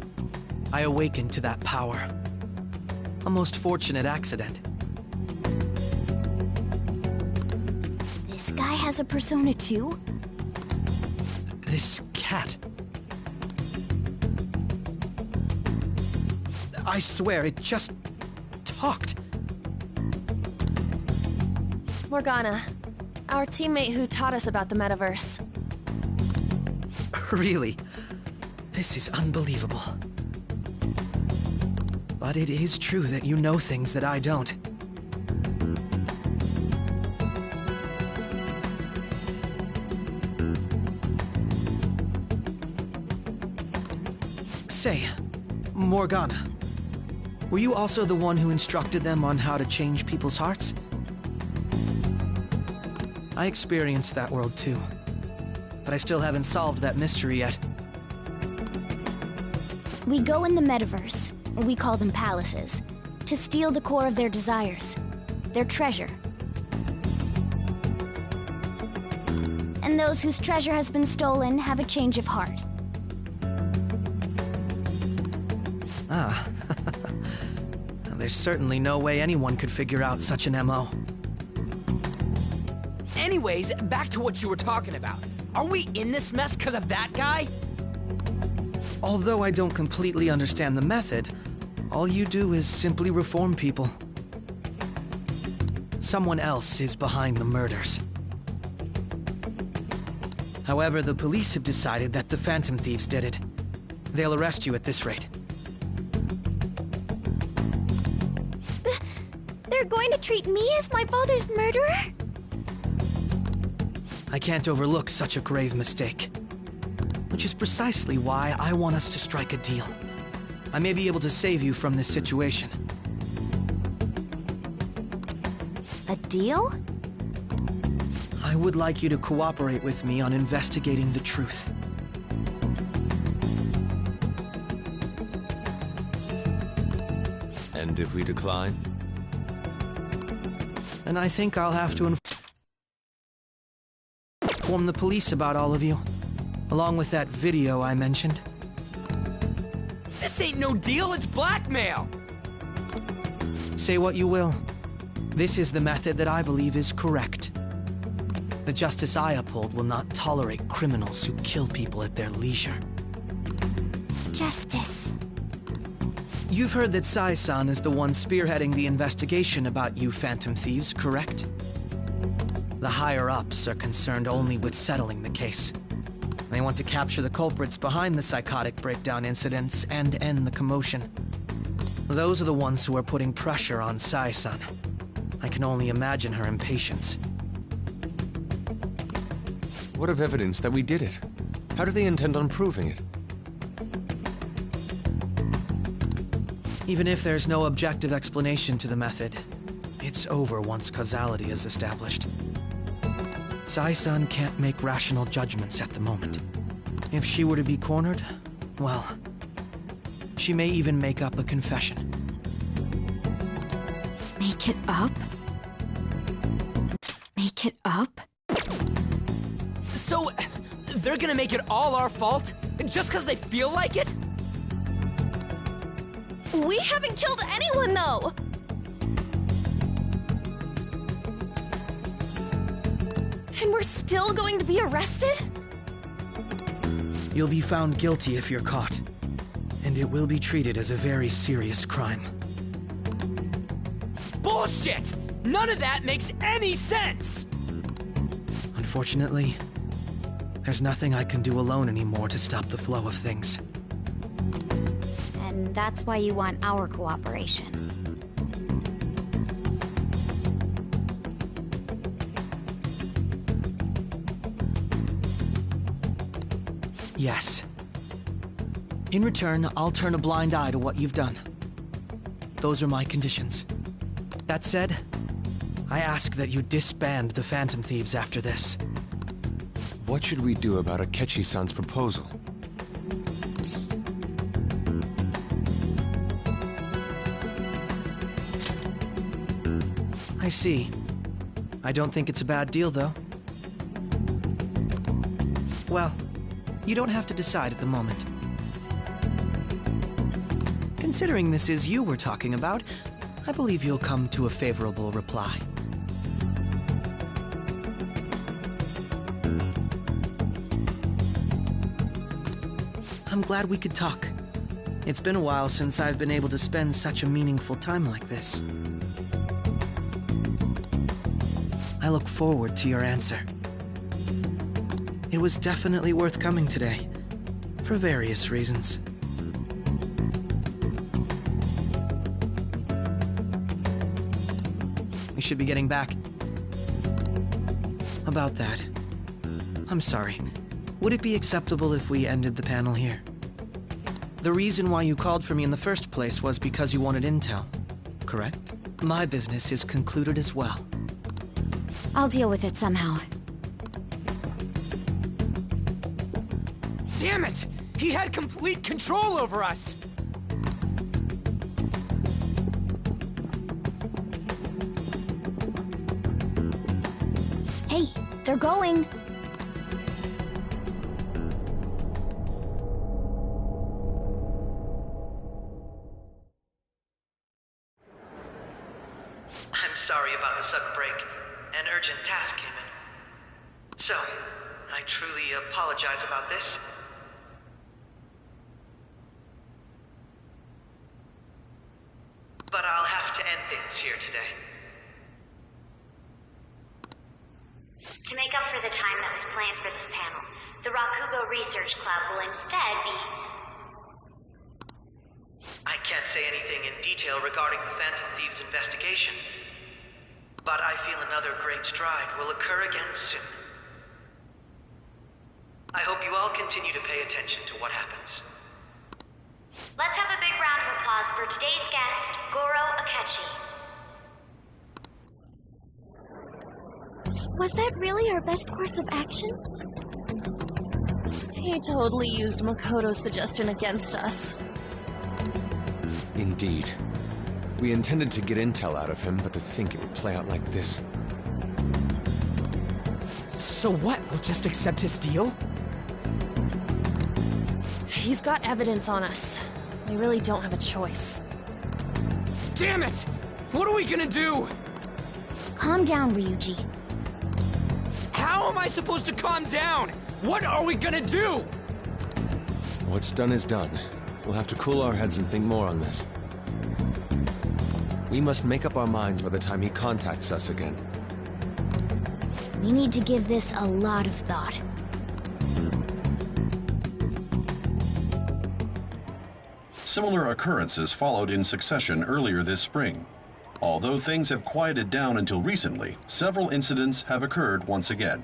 I awakened to that power. A most fortunate accident. This guy has a persona too? This cat. I swear, it just talked. Morgana, our teammate who taught us about the metaverse. Really? This is unbelievable. But it is true that you know things that I don't. Say, Morgana, were you also the one who instructed them on how to change people's hearts? I experienced that world too, but I still haven't solved that mystery yet. We go in the metaverse, or we call them palaces, to steal the core of their desires, their treasure. And those whose treasure has been stolen have a change of heart. Ah. There's certainly no way anyone could figure out such an MO. Anyways, back to what you were talking about. Are we in this mess because of that guy? Although I don't completely understand the method, all you do is simply reform people. Someone else is behind the murders. However, the police have decided that the Phantom Thieves did it. They'll arrest you at this rate. They're going to treat me as my father's murderer? I can't overlook such a grave mistake. Which is precisely why I want us to strike a deal. I may be able to save you from this situation. A deal? I would like you to cooperate with me on investigating the truth. And if we decline? Then I think I'll have to inform the police about all of you. Along with that video I mentioned. This ain't no deal, it's blackmail! Say what you will. This is the method that I believe is correct. The justice I uphold will not tolerate criminals who kill people at their leisure. Justice. You've heard that Sai-san is the one spearheading the investigation about you Phantom Thieves, correct? The higher-ups are concerned only with settling the case. They want to capture the culprits behind the psychotic breakdown incidents and end the commotion. Those are the ones who are putting pressure on Sai-san. I can only imagine her impatience. What of evidence that we did it? How do they intend on proving it? Even if there's no objective explanation to the method, it's over once causality is established. Sai-san can't make rational judgments at the moment. If she were to be cornered, well, she may even make up a confession. Make it up? Make it up? So, they're gonna make it all our fault? Just because they feel like it? We haven't killed anyone, though! And we're still going to be arrested? You'll be found guilty if you're caught, and it will be treated as a very serious crime. Bullshit! None of that makes any sense! Unfortunately, there's nothing I can do alone anymore to stop the flow of things. And that's why you want our cooperation. Yes. In return, I'll turn a blind eye to what you've done. Those are my conditions. That said, I ask that you disband the Phantom Thieves after this. What should we do about Akechi-san's proposal? I see. I don't think it's a bad deal, though. Well, you don't have to decide at the moment. Considering this is you we're talking about, I believe you'll come to a favorable reply. I'm glad we could talk. It's been a while since I've been able to spend such a meaningful time like this. I look forward to your answer. It was definitely worth coming today, for various reasons. We should be getting back. About that, I'm sorry. Would it be acceptable if we ended the panel here? The reason why you called for me in the first place was because you wanted intel, correct? My business is concluded as well. I'll deal with it somehow. Damn it! He had complete control over us! Hey, they're going! I'm sorry about the sudden break. An urgent task came in. So, I truly apologize about this. But I'll have to end things here today. To make up for the time that was planned for this panel, the Rakugo Research Club will instead be... I can't say anything in detail regarding the Phantom Thieves investigation, but I feel another great stride will occur again soon. I hope you all continue to pay attention to what happens. Let's have a big round of applause for today's guest, Goro Akechi. Was that really our best course of action? He totally used Makoto's suggestion against us. Indeed. We intended to get intel out of him, but to think it would play out like this. So what? We'll just accept his deal? He's got evidence on us. We really don't have a choice. Damn it! What are we gonna do? Calm down, Ryuji. How How am I supposed to calm down? What are we gonna do? What's done is done. We'll have to cool our heads and think more on this. We must make up our minds by the time he contacts us again. We need to give this a lot of thought. Similar occurrences followed in succession earlier this spring. Although things have quieted down until recently, several incidents have occurred once again.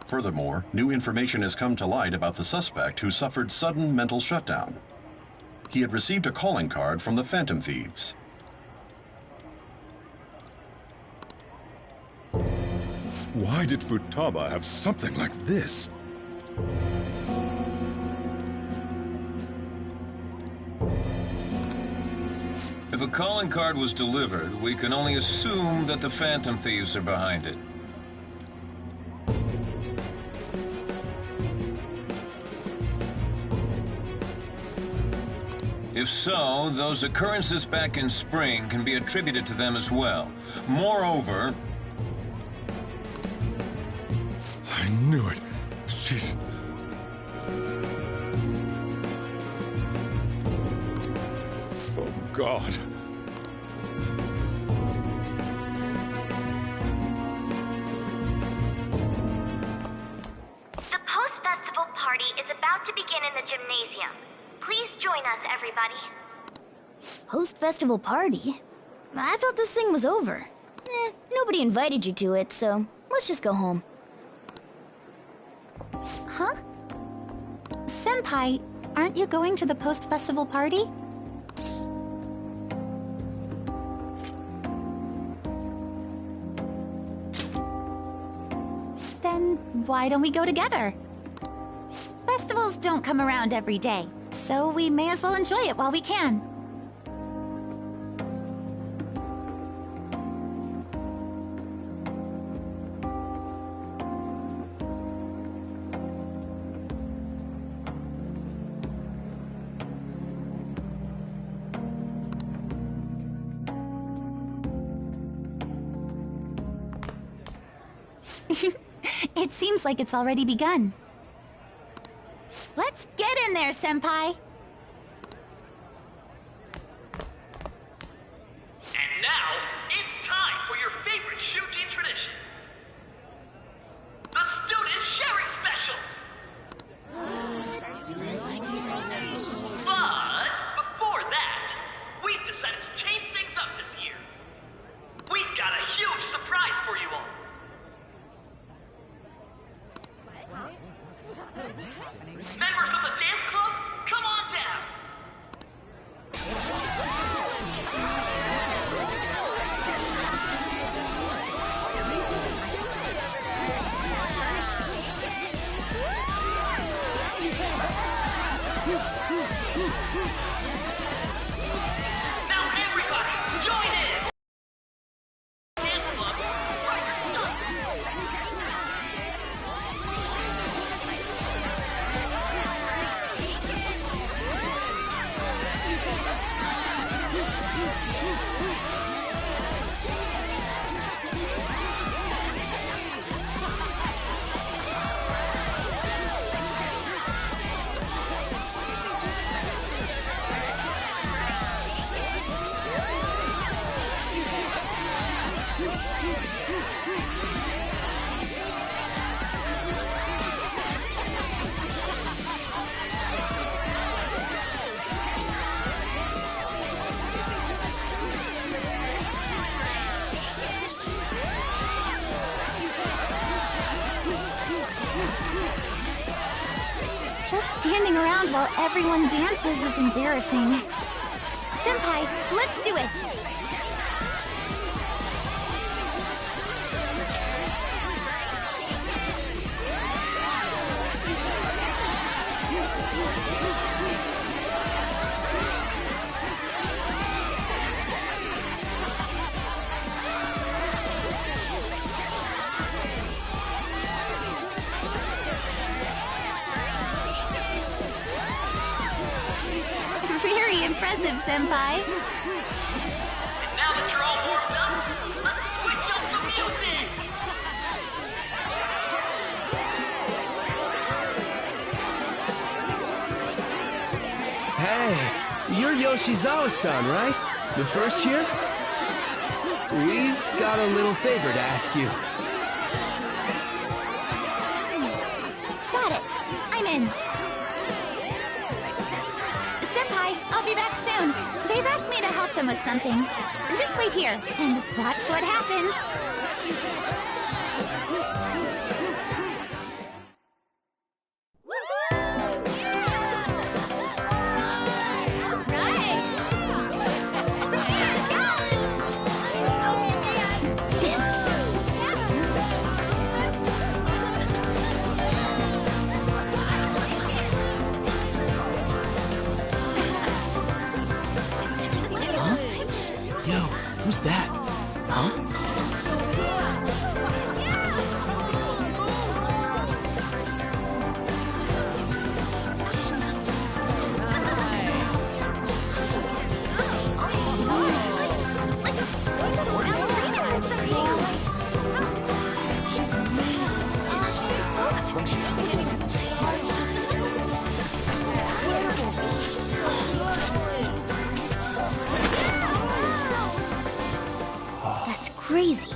Furthermore, new information has come to light about the suspect who suffered sudden mental shutdown. He had received a calling card from the Phantom Thieves. Why did Futaba have something like this? If a calling card was delivered, we can only assume that the Phantom Thieves are behind it. If so, those occurrences back in spring can be attributed to them as well. Moreover... I knew it. She's... Oh, God. The post-festival party is about to begin in the gymnasium. Please join us, everybody. Post-festival party? I thought this thing was over. Nobody invited you to it, so let's just go home. Huh? Senpai, aren't you going to the post-festival party? Then why don't we go together? Festivals don't come around every day, so we may as well enjoy it while we can. It seems like it's already begun. Let's get in there, Senpai! And now, it's time for your favorite Shujin tradition. The Student Sharing Special! But, before that, we've decided to change things up this year. We've got a huge surprise for you all. Members of the dance club, come on down! Now everybody, join in! Dance club, Just standing around while everyone dances is embarrassing. Senpai, let's do it! Very impressive, Senpai. And now that you're all warmed up, let's switch up the music! Yoshizawa-san, right? The first year? We've got a little favor to ask you. Got it. I'm in. Senpai, I'll be back soon. They've asked me to help them with something. Just wait here and watch what happens. Who's that? Huh? That's crazy.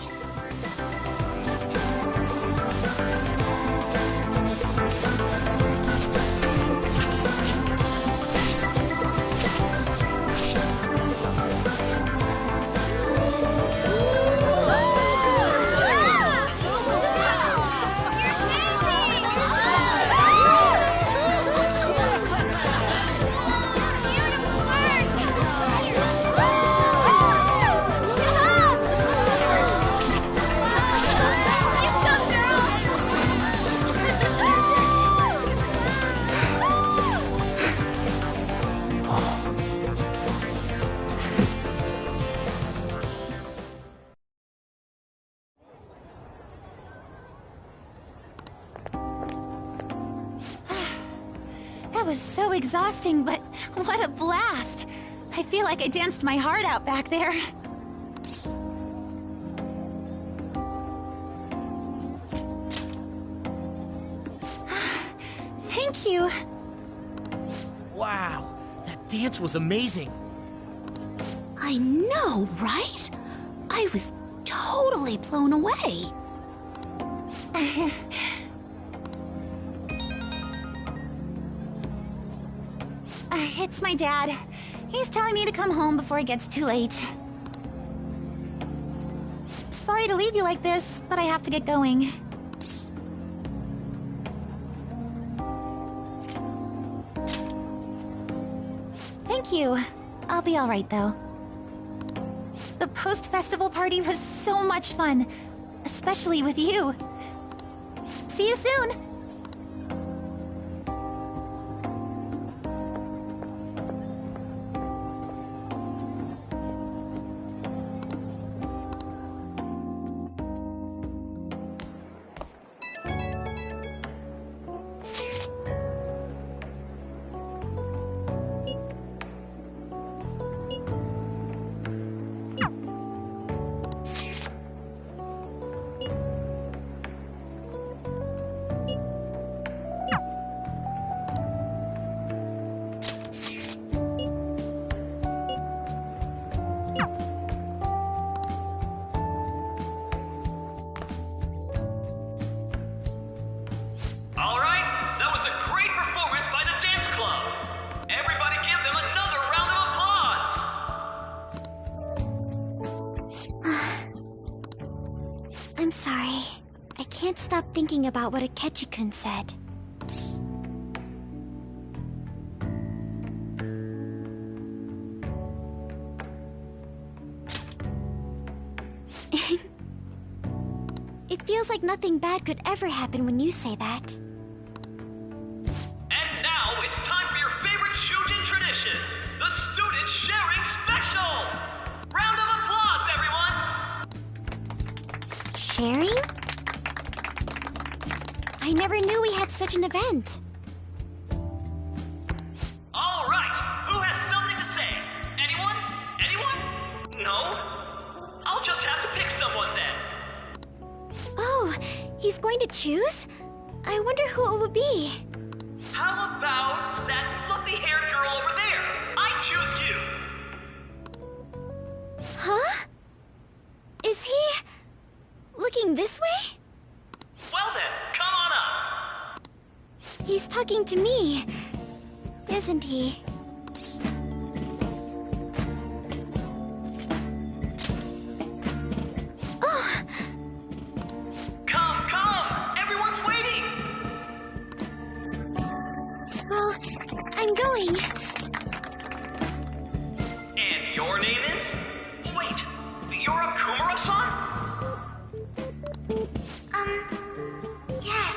That was so exhausting, but what a blast! I feel like I danced my heart out back there. Thank you. Wow, that dance was amazing. I know, right? I was totally blown away. It's my dad. He's telling me to come home before it gets too late. Sorry to leave you like this, but I have to get going. Thank you. I'll be all right, though. The post-festival party was so much fun, especially with you. See you soon! I'm sorry. I can't stop thinking about what Akechi-kun said. It feels like nothing bad could ever happen when you say that. And now it's time for your favorite Shujin tradition, the Student Sharing Special! Round of applause, everyone! Sharing? I never knew we had such an event. All right, who has something to say? Anyone? Anyone? No? I'll just have to pick someone then. Oh, he's going to choose? I wonder who it would be. How about that fluffy-haired girl over there? I choose you. heading this way? Well then, come on up. He's talking to me, isn't he? Oh! Come! Everyone's waiting! Well, I'm going. And your name is? Wait, you're Okumura-san? Yes.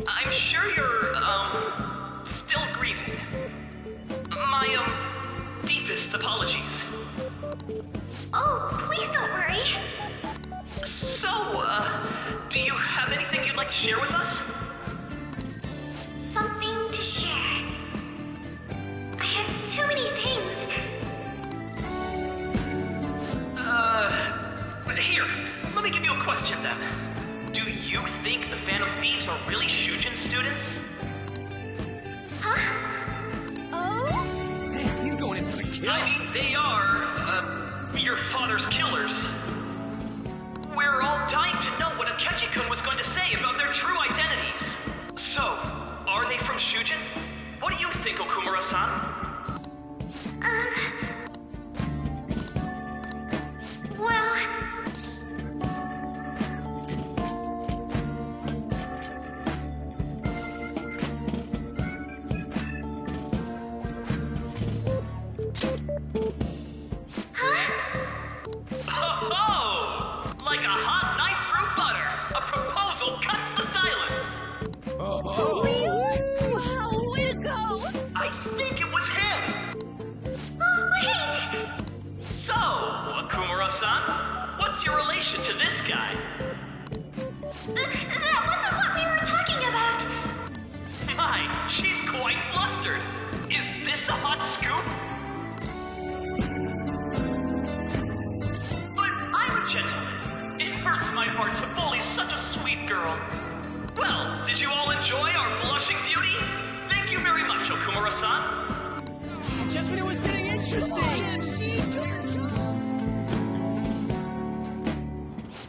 I'm sure you're, still grieving. My, deepest apologies. Oh, please don't worry. So, do you have anything you'd like to share with us? Something to share. I have too many things. Here, let me give you a question then. Do you think the Phantom Thieves are really Shujin students? Huh? Oh? Man, he's going in for the kill. I mean, they are, your father's killers. We're all dying to know what Akechi-kun was going to say about their true identities. So, are they from Shujin? What do you think, Okumura-san? Well... Oh, like a hot knife through butter. A proposal cuts the silence. For real? Wow, way to go! I think it was him. Oh, wait! So, Okumura-san, what's your relation to this guy? That wasn't what we were talking about! My, she's quite flustered. Is this a hot scoop? But I'm a gentleman. It hurts my heart to bully such a sweet girl. Well, did you all enjoy our blushing beauty? Thank you very much, Okumura-san. Just when it was getting interesting. MC, do your job.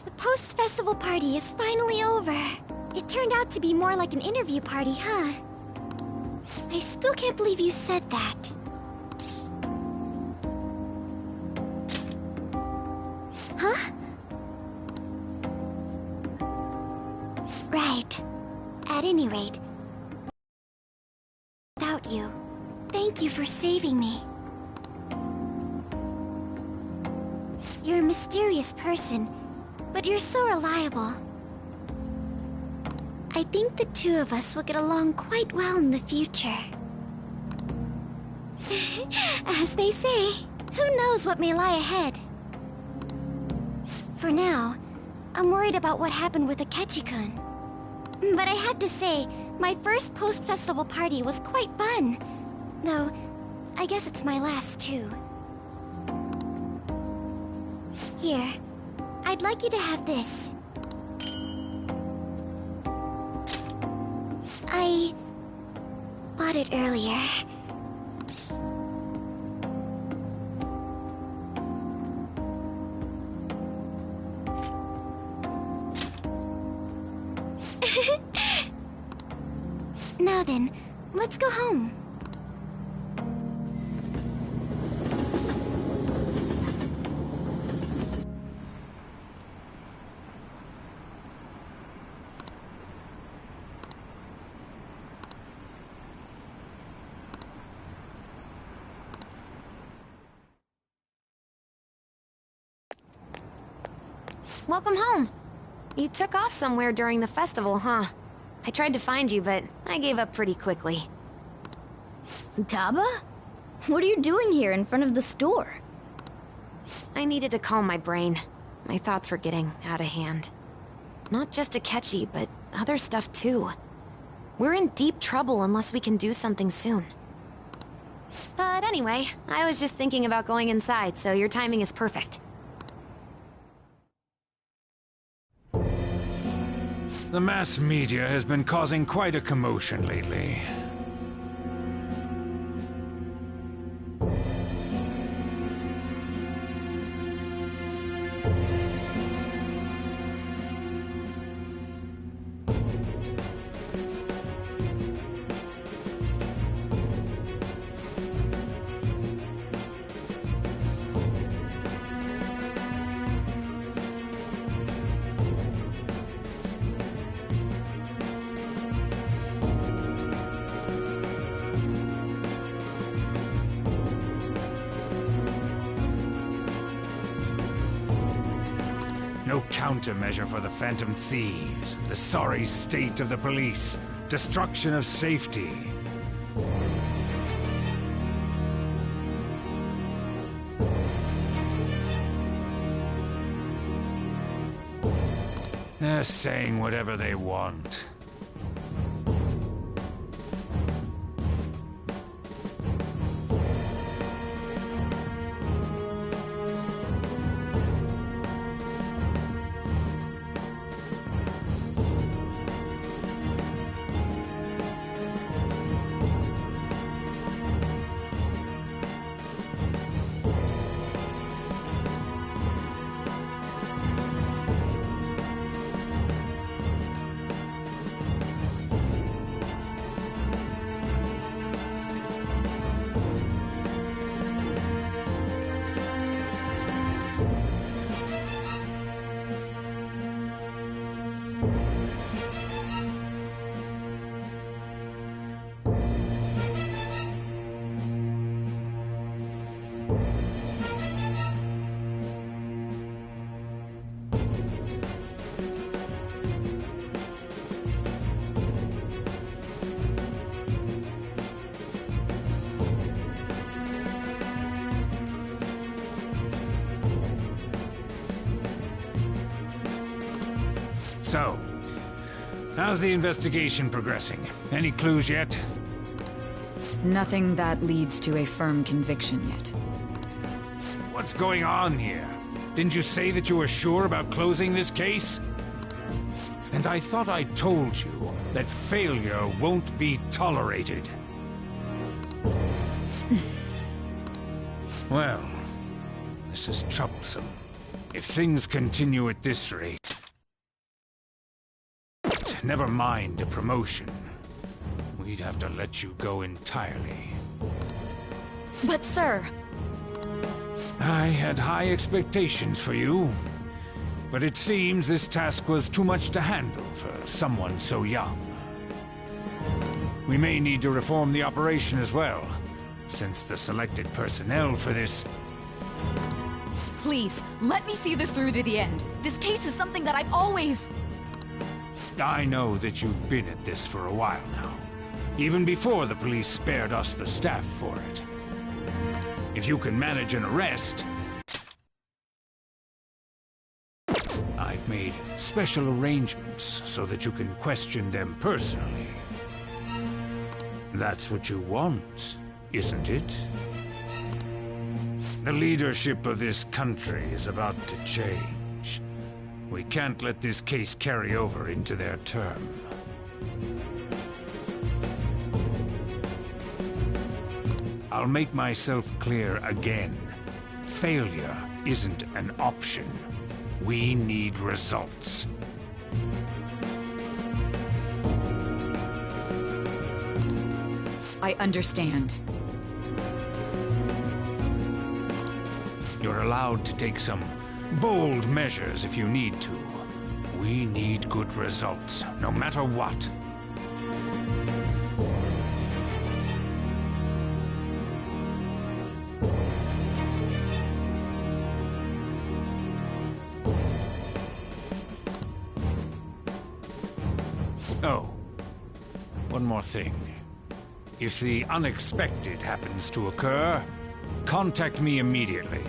The post-festival party is finally over. It turned out to be more like an interview party, huh? I still can't believe you said that. Huh? Right. At any rate, without you, thank you for saving me. You're a mysterious person, but you're so reliable. I think the two of us will get along quite well in the future. As they say, who knows what may lie ahead? For now, I'm worried about what happened with Akechi-kun. But I have to say, my first post-festival party was quite fun. Though, I guess it's my last too. Here, I'd like you to have this. I bought it earlier. Now then, let's go home. Welcome home. You took off somewhere during the festival, huh? I tried to find you, but I gave up pretty quickly. Futaba? What are you doing here in front of the store? I needed to calm my brain. My thoughts were getting out of hand. Not just Akechi, but other stuff too. We're in deep trouble unless we can do something soon. But anyway, I was just thinking about going inside, so your timing is perfect. The mass media has been causing quite a commotion lately. No countermeasure for the Phantom Thieves, the sorry state of the police, destruction of safety. They're saying whatever they want. So, how's the investigation progressing? Any clues yet? Nothing that leads to a firm conviction yet. What's going on here? Didn't you say that you were sure about closing this case? And I thought I told you that failure won't be tolerated. Well, this is troublesome. If things continue at this rate... Never mind a promotion. We'd have to let you go entirely. But sir... I had high expectations for you. But it seems this task was too much to handle for someone so young. We may need to reform the operation as well, since the selected personnel for this... Please, let me see this through to the end. This case is something that I've always... I know that you've been at this for a while now. Even before the police spared us the staff for it. If you can manage an arrest... I've made special arrangements so that you can question them personally. That's what you want, isn't it? The leadership of this country is about to change. We can't let this case carry over into their term. I'll make myself clear again. Failure isn't an option. We need results. I understand. You're allowed to take some bold measures if you need to. We need good results, no matter what. Oh, one more thing. If the unexpected happens to occur, contact me immediately.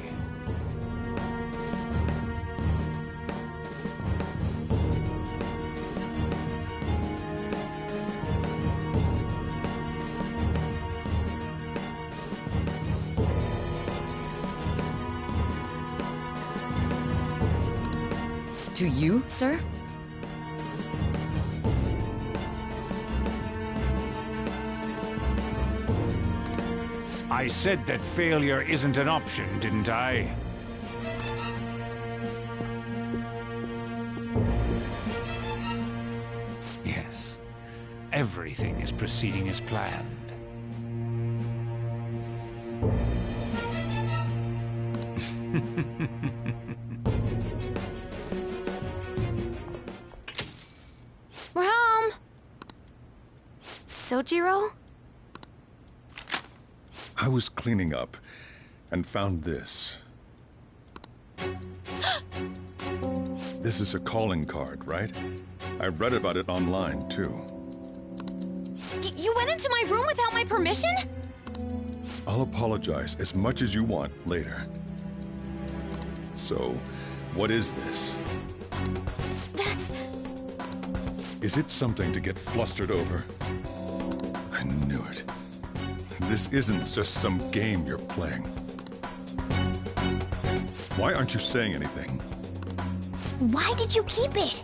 To you, sir? I said that failure isn't an option, didn't I? Yes. Everything is proceeding as planned. We're home! Sojiro? I was cleaning up and found this. This is a calling card, right? I read about it online, too. You went into my room without my permission? I'll apologize as much as you want later. So, what is this? That's... Is it something to get flustered over? I knew it. This isn't just some game you're playing. Why aren't you saying anything? Why did you keep it?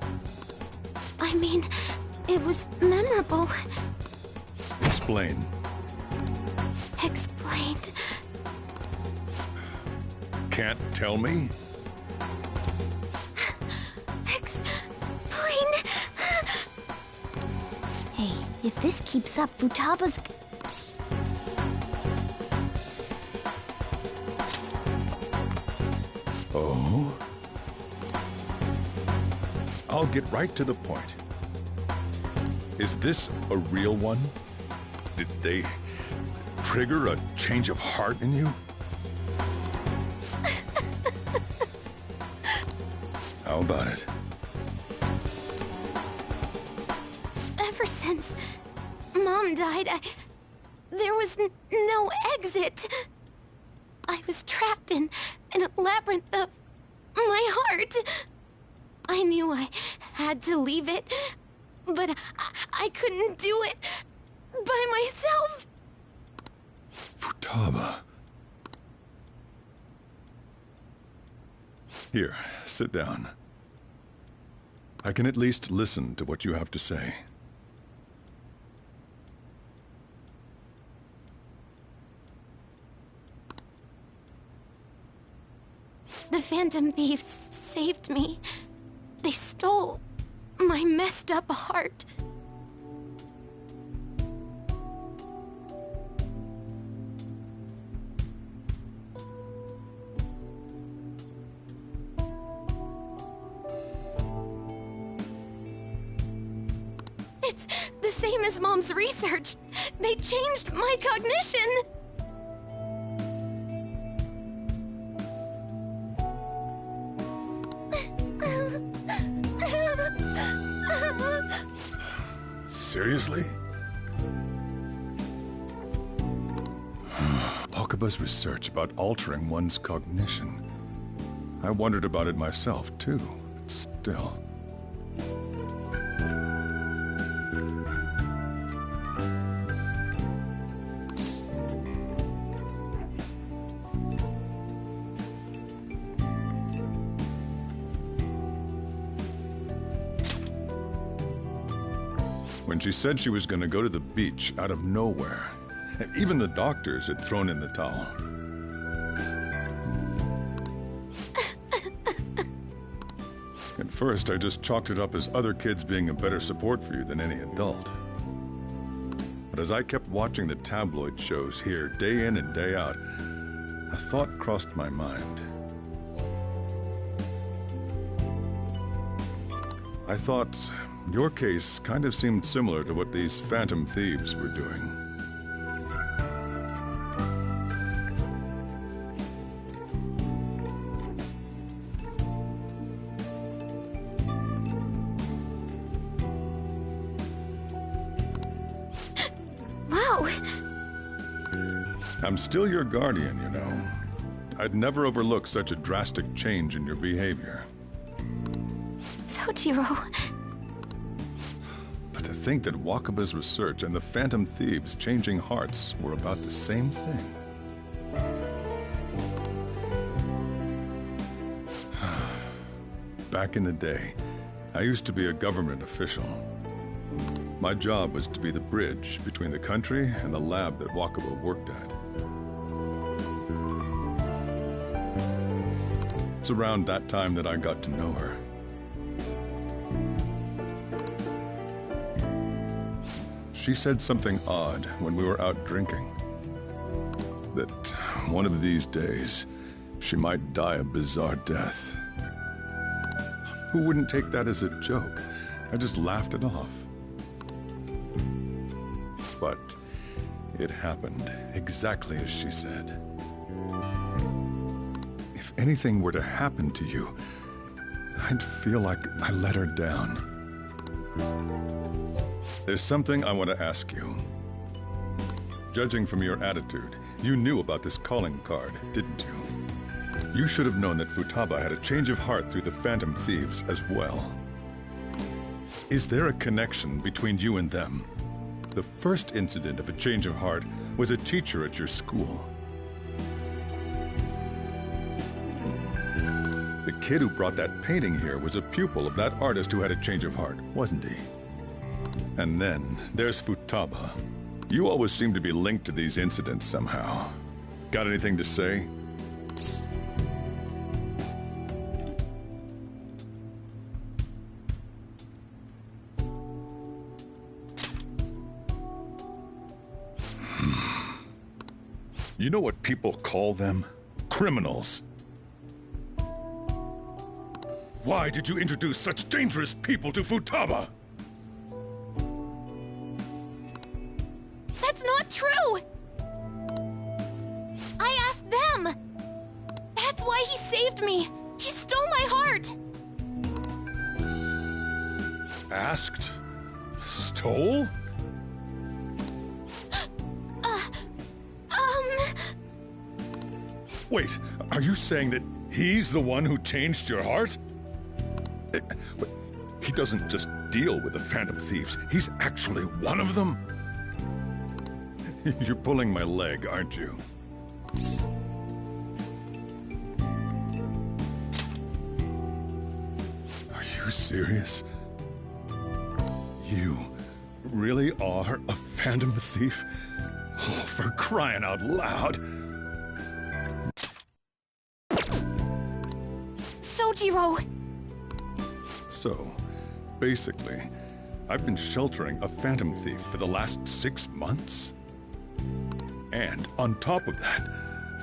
I mean, it was memorable. Explain. Explain. Can't tell me? Explain. Hey, if this keeps up, Futaba's... Oh? I'll get right to the point. Is this a real one? Did they trigger a change of heart in you? How about it? Ever since Mom died, there was no exit. I was trapped in a labyrinth of my heart. I knew I had to leave it, but I couldn't do it by myself. Futaba. Here, sit down. I can at least listen to what you have to say. The Phantom Thieves saved me. They stole my messed up heart. It's the same as Mom's research. They changed my cognition. Seriously? Wakaba's research about altering one's cognition. I wondered about it myself, too. But still. When she said she was going to go to the beach out of nowhere, even the doctors had thrown in the towel. At first, I just chalked it up as other kids being a better support for you than any adult. But as I kept watching the tabloid shows here, day in and day out, a thought crossed my mind. I thought your case kind of seemed similar to what these Phantom Thieves were doing. Wow. I'm still your guardian, you know. I'd never overlook such a drastic change in your behavior. Sojiro. But to think that Wakaba's research and the Phantom Thieves changing hearts were about the same thing. Back in the day, I used to be a government official. My job was to be the bridge between the country and the lab that Wakaba worked at. It's around that time that I got to know her. She said something odd when we were out drinking. That one of these days, she might die a bizarre death. Who wouldn't take that as a joke? I just laughed it off. But it happened exactly as she said. If anything were to happen to you, I'd feel like I let her down. There's something I want to ask you. Judging from your attitude, you knew about this calling card, didn't you? You should have known that Futaba had a change of heart through the Phantom Thieves as well. Is there a connection between you and them? The first incident of a change of heart was a teacher at your school. The kid who brought that painting here was a pupil of that artist who had a change of heart, wasn't he? And then there's Futaba. You always seem to be linked to these incidents somehow. Got anything to say? You know what people call them? Criminals. Why did you introduce such dangerous people to Futaba? That's not true! I asked them! That's why he saved me! He stole my heart! Asked? Stole? Wait, are you saying that he's the one who changed your heart? He doesn't just deal with the Phantom Thieves, he's actually one of them? You're pulling my leg, aren't you? Are you serious? You really are a Phantom Thief? Oh, for crying out loud! Sojiro! So, basically, I've been sheltering a Phantom Thief for the last 6 months? And on top of that,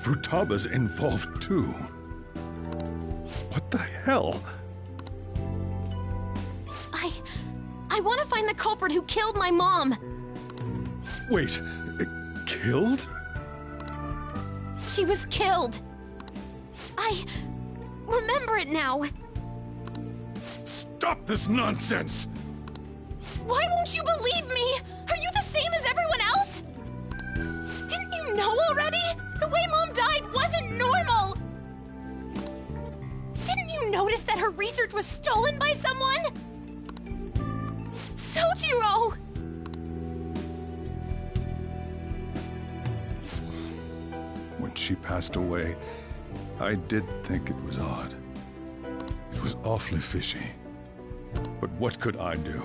Futaba's involved too. What the hell? I want to find the culprit who killed my mom! Wait, killed? She was killed! I remember it now! Stop this nonsense! Why won't you believe me? Are you the same as everyone else? Didn't you know already? The way Mom died wasn't normal! Didn't you notice that her research was stolen by someone? Sojiro! When she passed away, I did think it was odd. It was awfully fishy. But what could I do?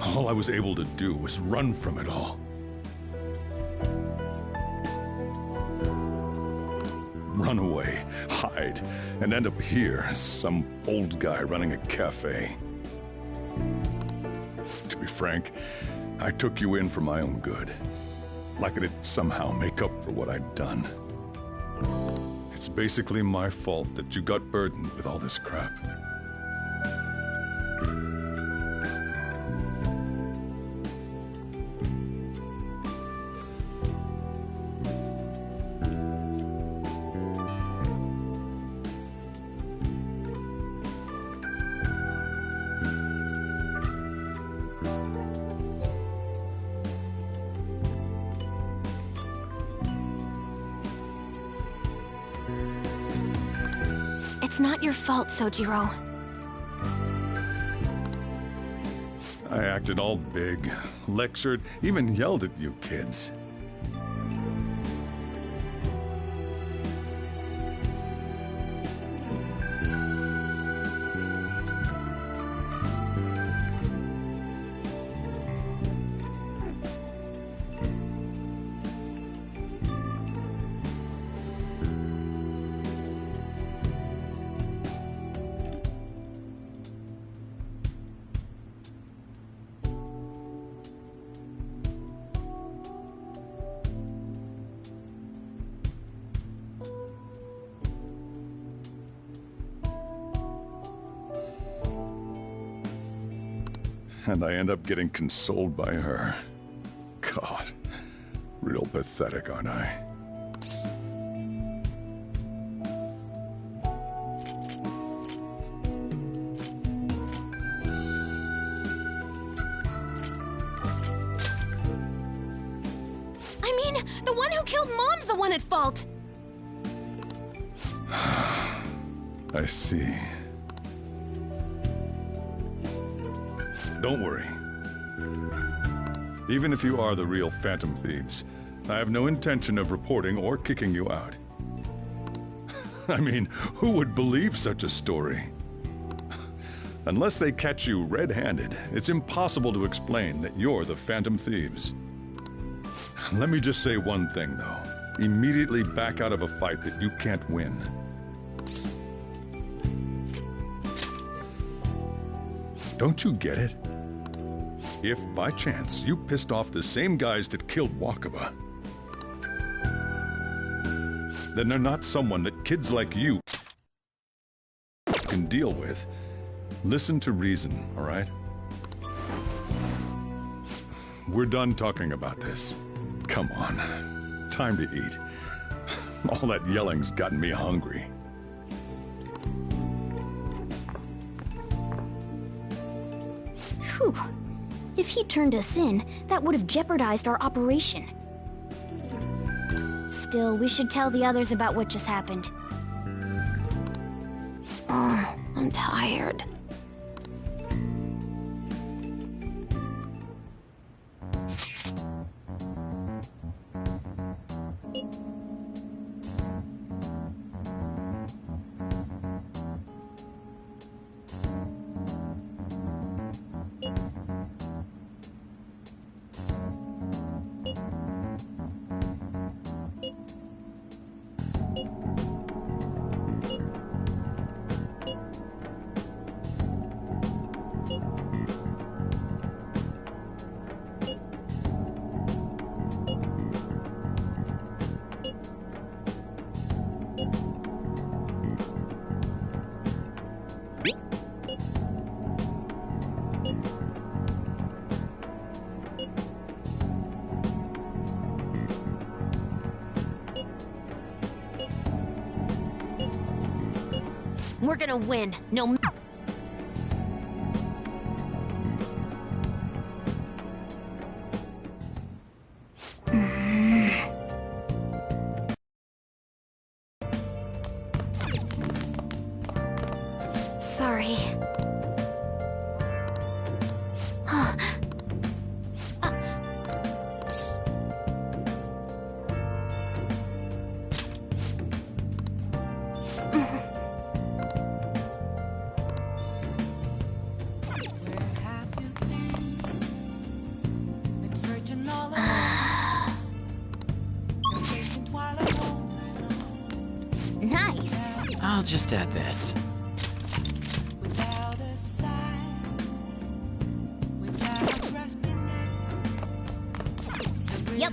All I was able to do was run from it all. Run away, hide, and end up here as some old guy running a cafe. To be frank, I took you in for my own good. Like it'd somehow make up for what I'd done. It's basically my fault that you got burdened with all this crap. It's not your fault, Sojiro. I acted all big, lectured, even yelled at you kids. And I end up getting consoled by her. God, real pathetic, aren't I? mean, the one who killed Mom's the one at fault. I see. Don't worry. Even if you are the real Phantom Thieves, I have no intention of reporting or kicking you out. I mean, who would believe such a story? Unless they catch you red-handed, it's impossible to explain that you're the Phantom Thieves. Let me just say one thing, though. Immediately back out of a fight that you can't win. Don't you get it? If, by chance, you pissed off the same guys that killed Wakaba, then they're not someone that kids like you can deal with. Listen to reason, all right? We're done talking about this. Come on. Time to eat. All that yelling's gotten me hungry. Whew. If he turned us in, that would have jeopardized our operation. Still, we should tell the others about what just happened. Oh, I'm tired. We're gonna win, no. Sorry. Nice. I'll just add this. Yep.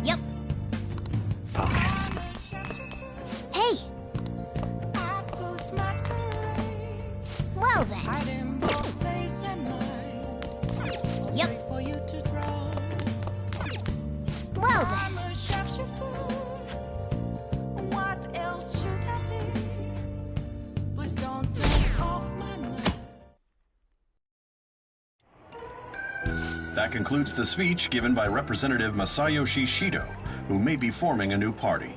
Yep. Focus. Hey. Well then. Yep. Well then. That concludes the speech given by Representative Masayoshi Shido, who may be forming a new party.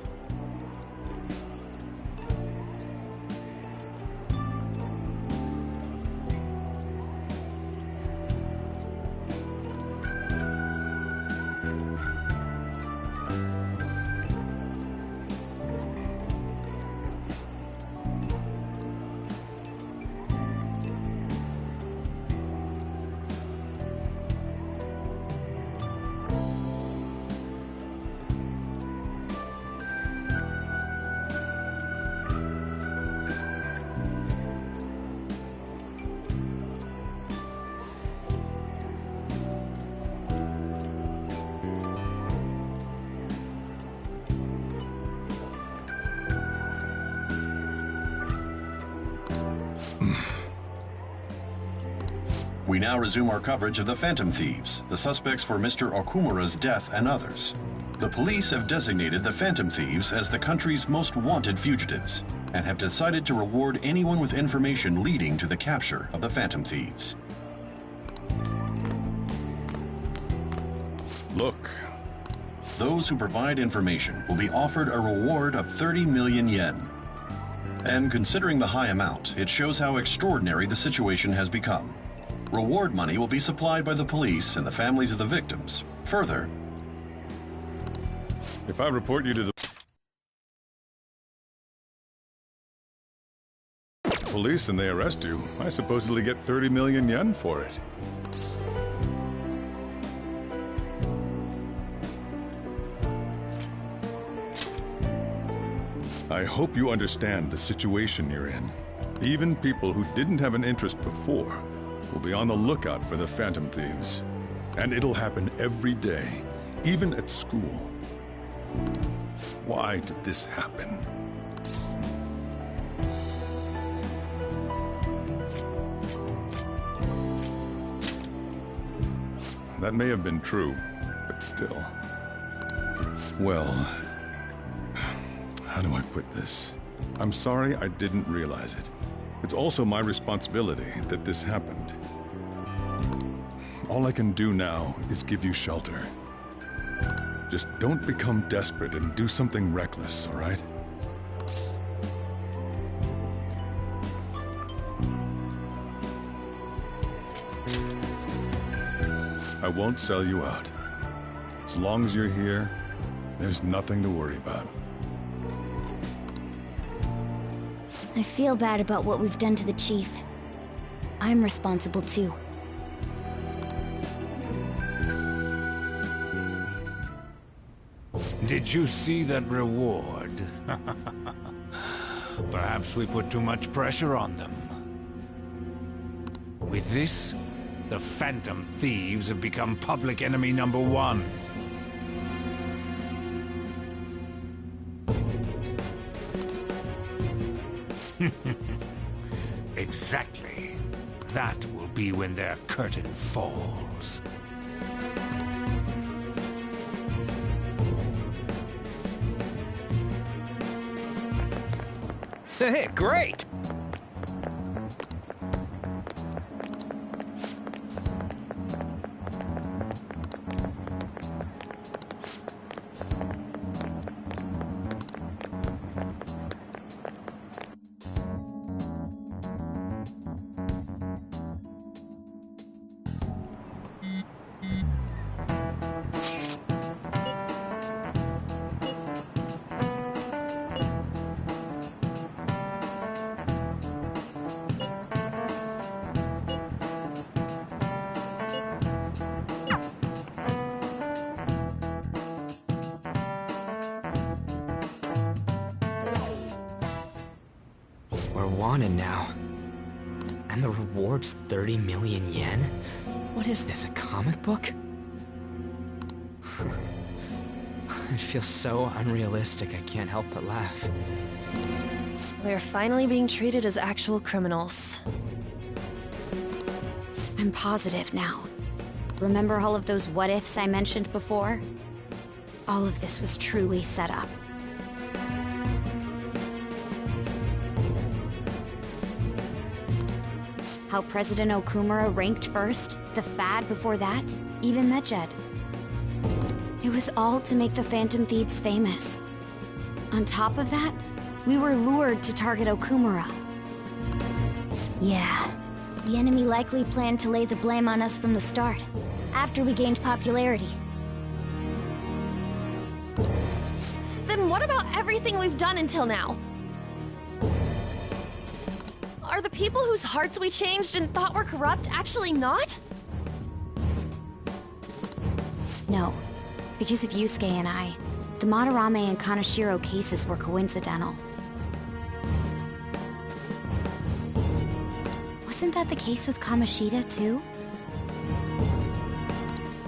We now resume our coverage of the Phantom Thieves, the suspects for Mr. Okumura's death and others. The police have designated the Phantom Thieves as the country's most wanted fugitives, and have decided to reward anyone with information leading to the capture of the Phantom Thieves. Look. Those who provide information will be offered a reward of 30 million yen. And considering the high amount, it shows how extraordinary the situation has become. Reward money will be supplied by the police and the families of the victims. Further, if I report you to the police and they arrest you, I supposedly get 30 million yen for it. I hope you understand the situation you're in. Even people who didn't have an interest before will be on the lookout for the Phantom Thieves. And it'll happen every day, even at school. Why did this happen? That may have been true, but still. Well, how do I put this? I'm sorry I didn't realize it. It's also my responsibility that this happened. All I can do now is give you shelter. Just don't become desperate and do something reckless, all right? I won't sell you out. As long as you're here, there's nothing to worry about. I feel bad about what we've done to the chief. I'm responsible too. Did you see that reward? Perhaps we put too much pressure on them. With this, the Phantom Thieves have become public enemy number one. Exactly. That will be when their curtain falls. Hey, great! We're wanted now. And the reward's 30 million yen? What is this, a comic book? It feels so unrealistic I can't help but laugh. We're finally being treated as actual criminals. I'm positive now. Remember all of those what-ifs I mentioned before? All of this was truly set up. How President Okumura ranked first, the Fad before that, even Medjed. It was all to make the Phantom Thieves famous. On top of that, we were lured to target Okumura. Yeah, the enemy likely planned to lay the blame on us from the start, after we gained popularity. Then what about everything we've done until now? Are the people whose hearts we changed and thought were corrupt actually not? No. Because of Yusuke and I, the Madarame and Kaneshiro cases were coincidental. Wasn't that the case with Kamoshida, too?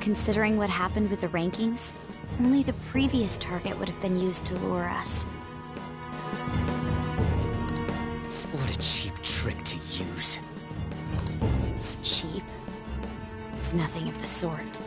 Considering what happened with the rankings, only the previous target would have been used to lure us. What a cheap trick to use. Cheap? It's nothing of the sort.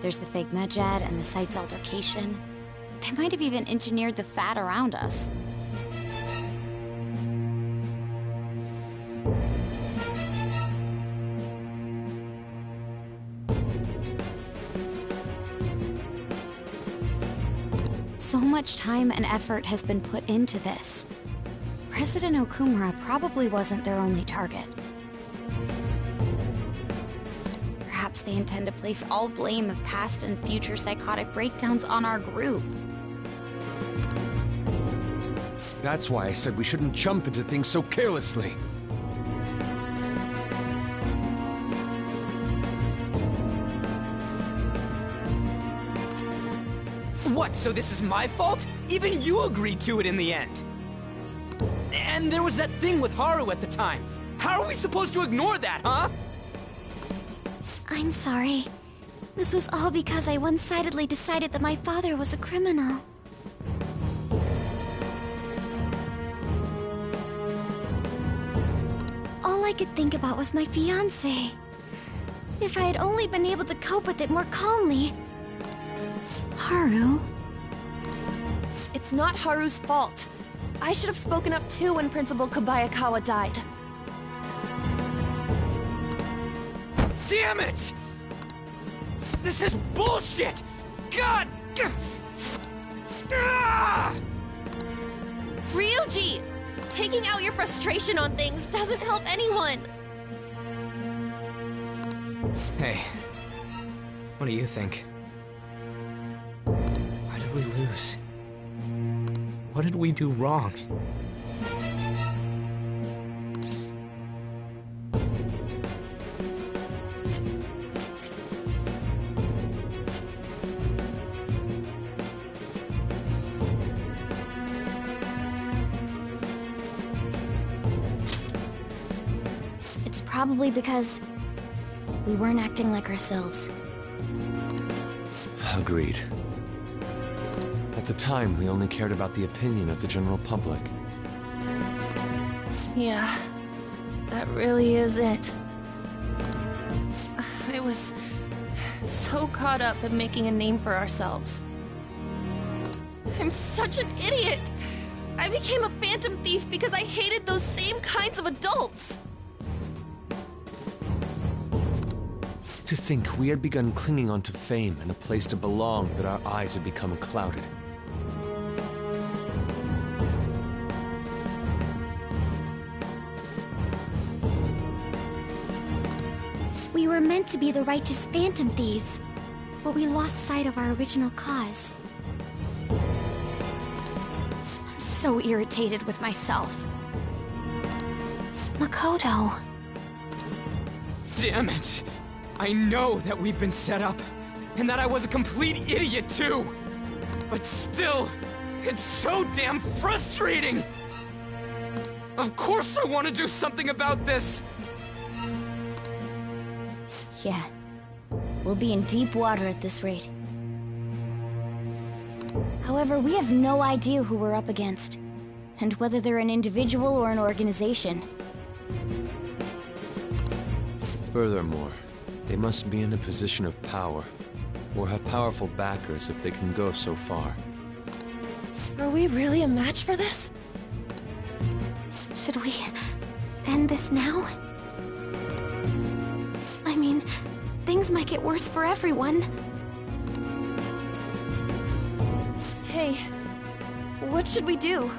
There's the fake Medjed and the site's altercation. They might have even engineered the fat around us. So much time and effort has been put into this. President Okumura probably wasn't their only target. Perhaps they intend to place all blame of past and future psychotic breakdowns on our group. That's why I said we shouldn't jump into things so carelessly. What, so this is my fault? Even you agreed to it in the end. And there was that thing with Haru at the time. How are we supposed to ignore that, huh? I'm sorry. This was all because I one-sidedly decided that my father was a criminal. All I could think about was my fiancé. If I had only been able to cope with it more calmly. Haru? It's not Haru's fault. I should have spoken up too when Principal Kobayakawa died. Damn it! This is bullshit! God! Ryuji! Taking out your frustration on things doesn't help anyone! Hey, what do you think? Why did we lose? What did we do wrong? It's probably because we weren't acting like ourselves. Agreed. At the time, we only cared about the opinion of the general public. Yeah, that really is it. I was so caught up in making a name for ourselves. I'm such an idiot! I became a phantom thief because I hated those same kinds of adults! To think we had begun clinging onto fame and a place to belong, that our eyes had become clouded. We were meant to be the righteous phantom thieves, but we lost sight of our original cause. I'm so irritated with myself. Makoto. Damn it! I know that we've been set up, and that I was a complete idiot too! But still, it's so damn frustrating! Of course I want to do something about this! Yeah. We'll be in deep water at this rate. However, we have no idea who we're up against, and whether they're an individual or an organization. Furthermore, they must be in a position of power, or have powerful backers if they can go so far. Are we really a match for this? Should we end this now? I mean, things might get worse for everyone. Hey, what should we do?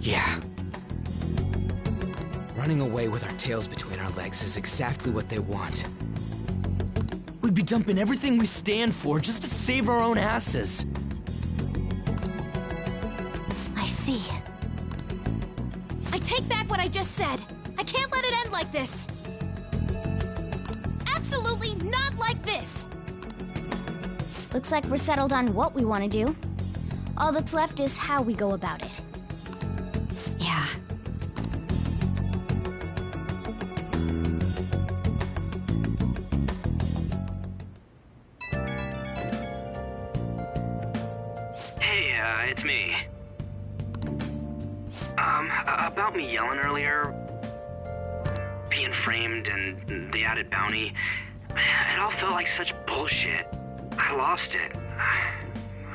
Yeah. Running away with our tails between our legs is exactly what they want. We'd be dumping everything we stand for just to save our own asses. I see. I take back what I just said. I can't let it end like this. Absolutely not like this. Looks like we're settled on what we want to do. All that's left is how we go about it. Yeah. Hey, it's me. About me yelling earlier, being framed and the added bounty, it all felt like such bullshit. I lost it.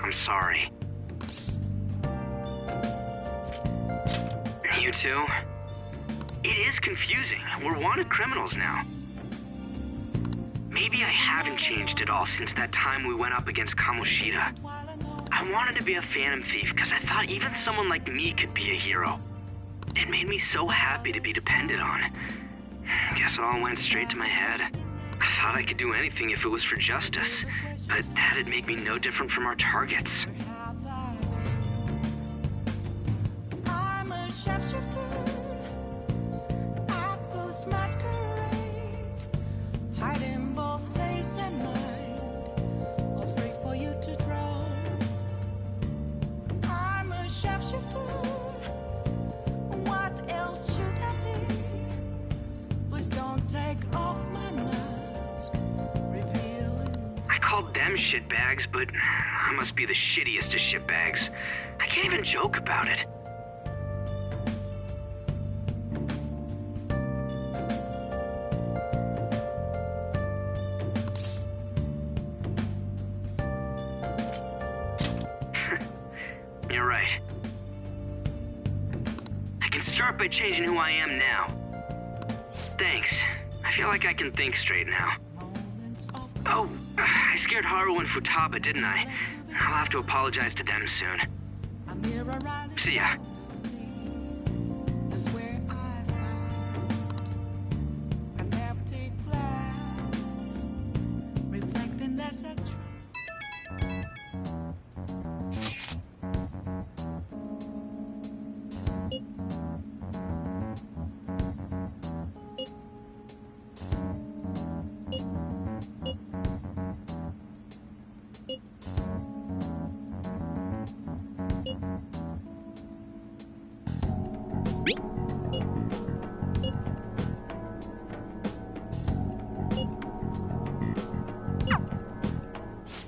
I'm sorry. You too? It is confusing. We're wanted criminals now. Maybe I haven't changed at all since that time we went up against Kamoshida. I wanted to be a Phantom Thief because I thought even someone like me could be a hero. It made me so happy to be depended on. Guess it all went straight to my head. I thought I could do anything if it was for justice, but that'd make me no different from our targets. I'm a sharpshooter at this masquerade, hiding both face and mind, afraid for you to draw. I'm a sharpshooter. What else should I be? Please don't take off my mask, revealing. I called them shitbags, but I must be the shittiest of shitbags. I can't even joke about it. You're right. I can start by changing who I am now. Thanks. I feel like I can think straight now. Oh, I scared Haru and Futaba, didn't I? I'll have to apologize to them soon. See ya.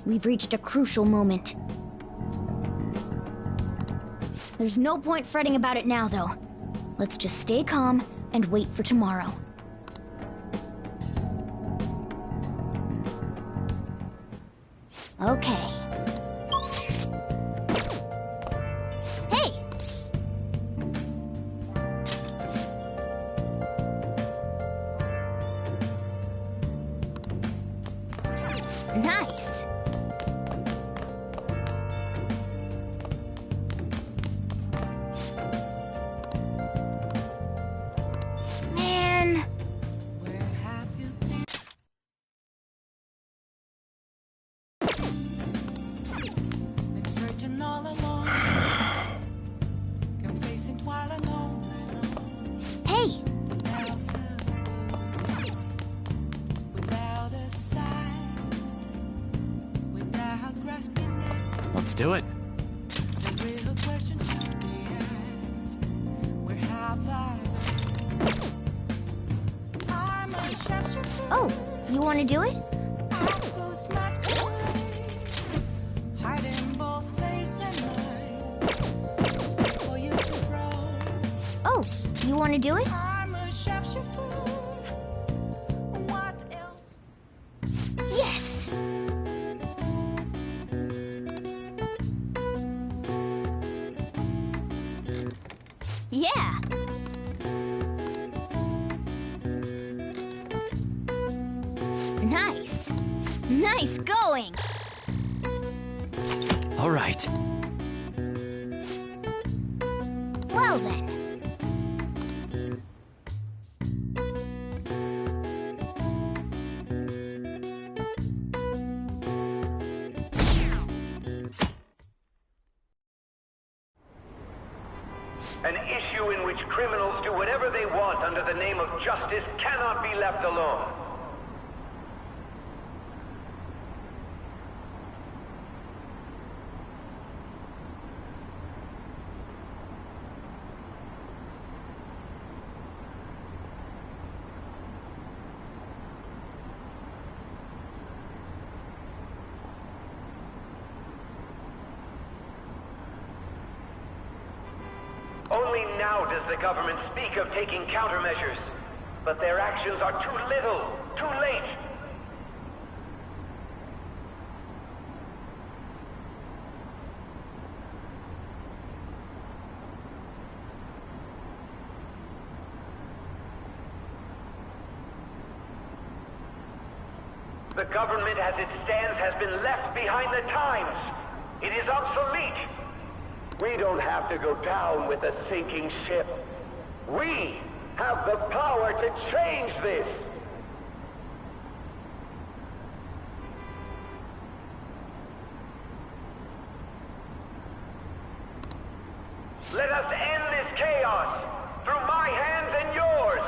We've reached a crucial moment. There's no point fretting about it now, though. Let's just stay calm and wait for tomorrow. Okay. Hey! Nice. Man. Been searching all along. Confessing while alone. Hey! Without a sign, without grasping it. Let's do it. The real question to be asked, where have I been? I'm a sharpshooter. Oh, you want to do it? Those masquerades, hiding both face and mind, for you to draw. Oh, you want to do it? I'm a sharpshooter. What else? Yes! Yeah! Nice! Nice going! All right. Well then. An issue in which criminals do whatever they want under the name of justice cannot be left alone. Only now does the government speak of taking countermeasures. But their actions are too little, too late. The government as it stands has been left behind the times. It is obsolete. We don't have to go down with a sinking ship. We have the power to change this. Let us end this chaos through my hands and yours.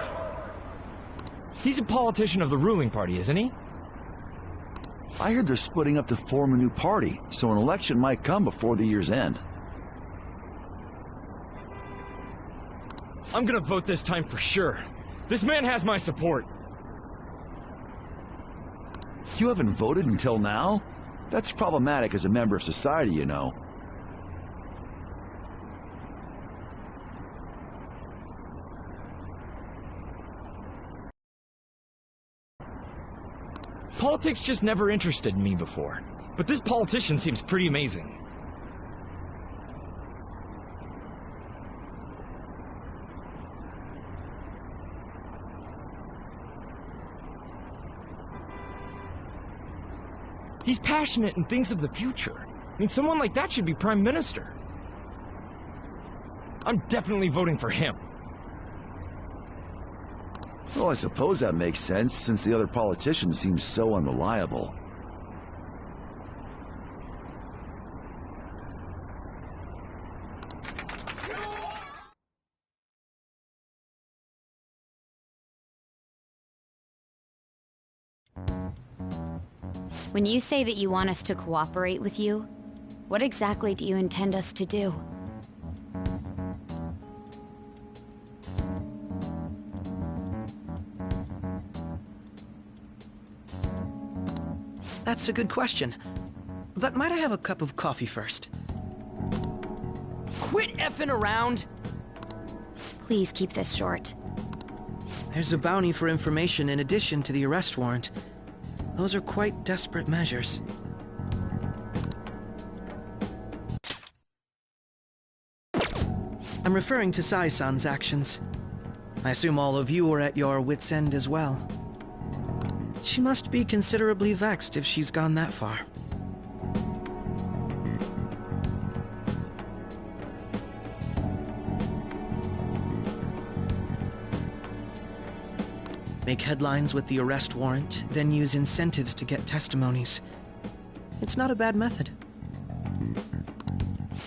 He's a politician of the ruling party, isn't he? I heard they're splitting up to form a new party, so an election might come before the year's end. I'm gonna vote this time for sure. This man has my support. You haven't voted until now? That's problematic as a member of society, you know. Politics just never interested me before. But this politician seems pretty amazing. He's passionate and thinks of the future. I mean, someone like that should be Prime Minister. I'm definitely voting for him. Well, I suppose that makes sense, since the other politician seems so unreliable. When you say that you want us to cooperate with you, what exactly do you intend us to do? That's a good question. But might I have a cup of coffee first? Quit effing around! Please keep this short. There's a bounty for information in addition to the arrest warrant. Those are quite desperate measures. I'm referring to Sai-san's actions. I assume all of you are at your wits' end as well. She must be considerably vexed if she's gone that far. Make headlines with the arrest warrant, then use incentives to get testimonies. It's not a bad method.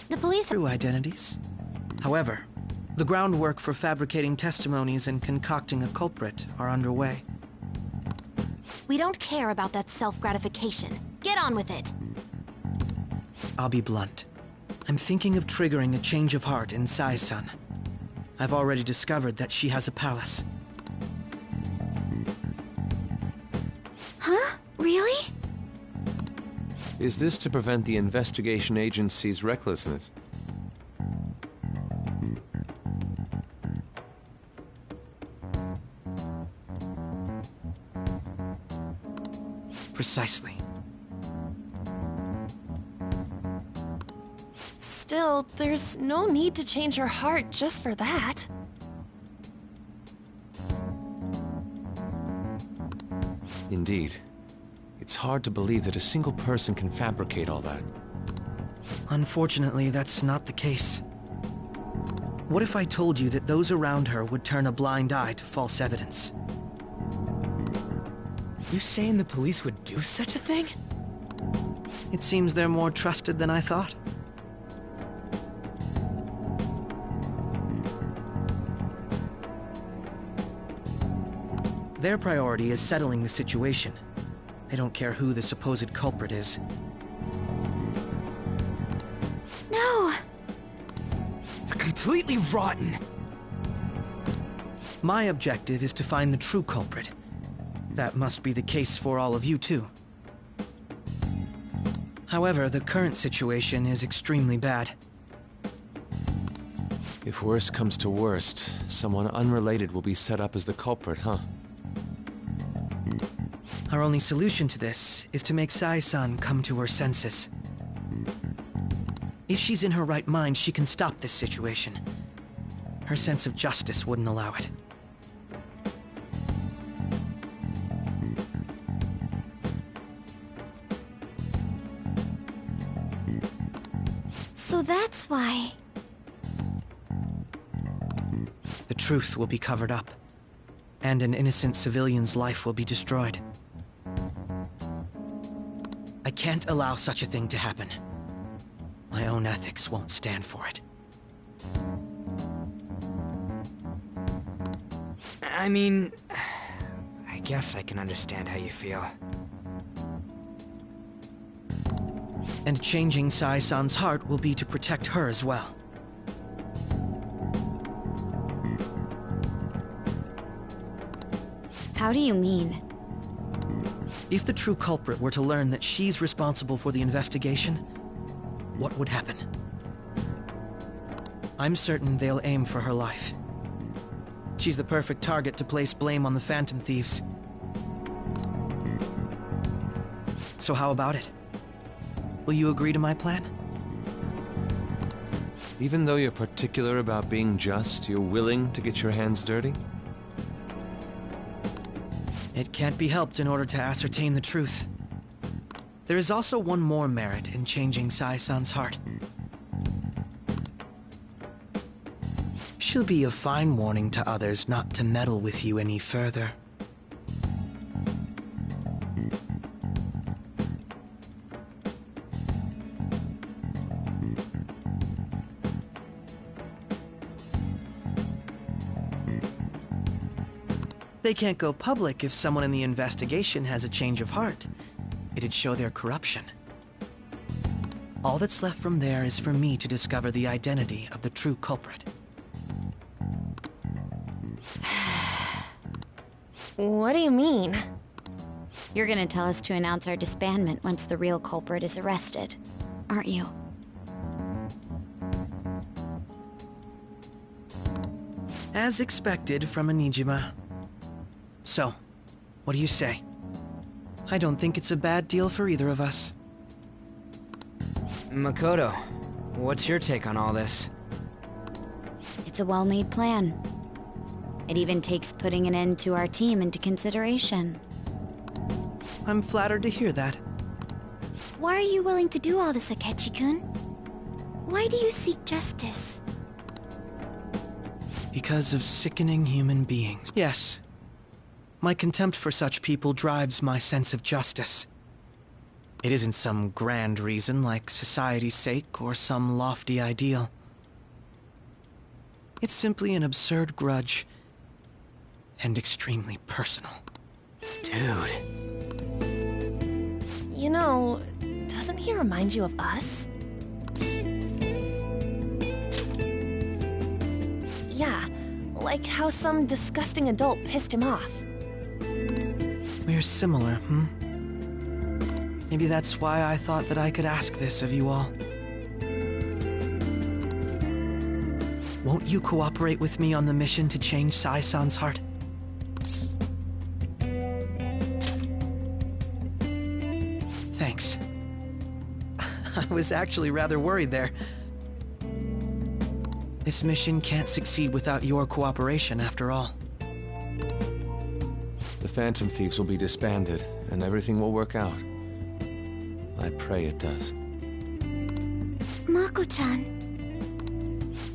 The police through identities. However, the groundwork for fabricating testimonies and concocting a culprit are underway. We don't care about that self-gratification. Get on with it. I'll be blunt. I'm thinking of triggering a change of heart in Sai-san. I've already discovered that she has a palace. Huh? Really? Is this to prevent the investigation agency's recklessness? Precisely. Still, there's no need to change her heart just for that. Indeed. It's hard to believe that a single person can fabricate all that. Unfortunately, that's not the case. What if I told you that those around her would turn a blind eye to false evidence? You saying the police would do such a thing? It seems they're more trusted than I thought. Their priority is settling the situation. They don't care who the supposed culprit is. No! They're completely rotten! My objective is to find the true culprit. That must be the case for all of you, too. However, the current situation is extremely bad. If worst comes to worst, someone unrelated will be set up as the culprit, huh? Our only solution to this is to make Sai-san come to her senses. If she's in her right mind, she can stop this situation. Her sense of justice wouldn't allow it. So that's why... The truth will be covered up, and an innocent civilian's life will be destroyed. I can't allow such a thing to happen. My own ethics won't stand for it. I mean, I guess I can understand how you feel. And changing Sai-san's heart will be to protect her as well. How do you mean? If the true culprit were to learn that she's responsible for the investigation, what would happen? I'm certain they'll aim for her life. She's the perfect target to place blame on the Phantom Thieves. So how about it? Will you agree to my plan? Even though you're particular about being just, you're willing to get your hands dirty? It can't be helped in order to ascertain the truth. There is also one more merit in changing Sai-san's heart. She'll be a fine warning to others not to meddle with you any further. They can't go public if someone in the investigation has a change of heart. It'd show their corruption. All that's left from there is for me to discover the identity of the true culprit. What do you mean? You're gonna tell us to announce our disbandment once the real culprit is arrested, aren't you? As expected from Onijima. So, what do you say? I don't think it's a bad deal for either of us. Makoto, what's your take on all this? It's a well-made plan. It even takes putting an end to our team into consideration. I'm flattered to hear that. Why are you willing to do all this, Akechi-kun? Why do you seek justice? Because of sickening human beings. Yes. My contempt for such people drives my sense of justice. It isn't some grand reason like society's sake or some lofty ideal. It's simply an absurd grudge and extremely personal. Dude. You know, doesn't he remind you of us? Yeah, like how some disgusting adult pissed him off. We're similar, hmm? Maybe that's why I thought that I could ask this of you all. Won't you cooperate with me on the mission to change Sai-san's heart? Thanks. I was actually rather worried there. This mission can't succeed without your cooperation, after all. The Phantom Thieves will be disbanded, and everything will work out. I pray it does. Mako-chan.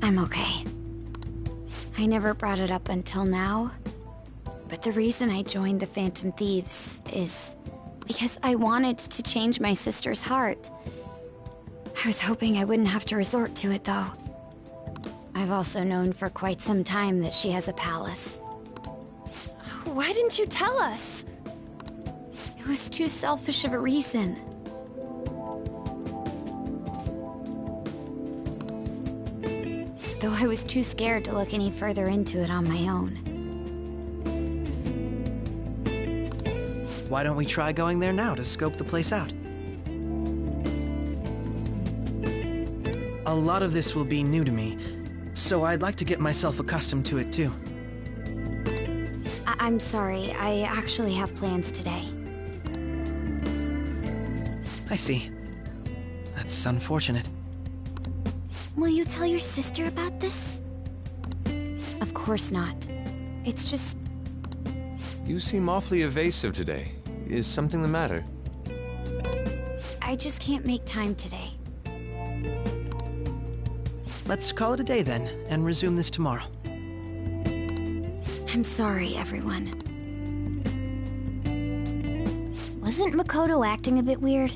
I'm okay. I never brought it up until now, but the reason I joined the Phantom Thieves is because I wanted to change my sister's heart. I was hoping I wouldn't have to resort to it, though. I've also known for quite some time that she has a palace. Why didn't you tell us? It was too selfish of a reason. Though I was too scared to look any further into it on my own. Why don't we try going there now to scope the place out? A lot of this will be new to me, so I'd like to get myself accustomed to it too. I'm sorry, I actually have plans today. I see. That's unfortunate. Will you tell your sister about this? Of course not. It's just... You seem awfully evasive today. Is something the matter? I just can't make time today. Let's call it a day then, and resume this tomorrow. I'm sorry, everyone. Wasn't Makoto acting a bit weird?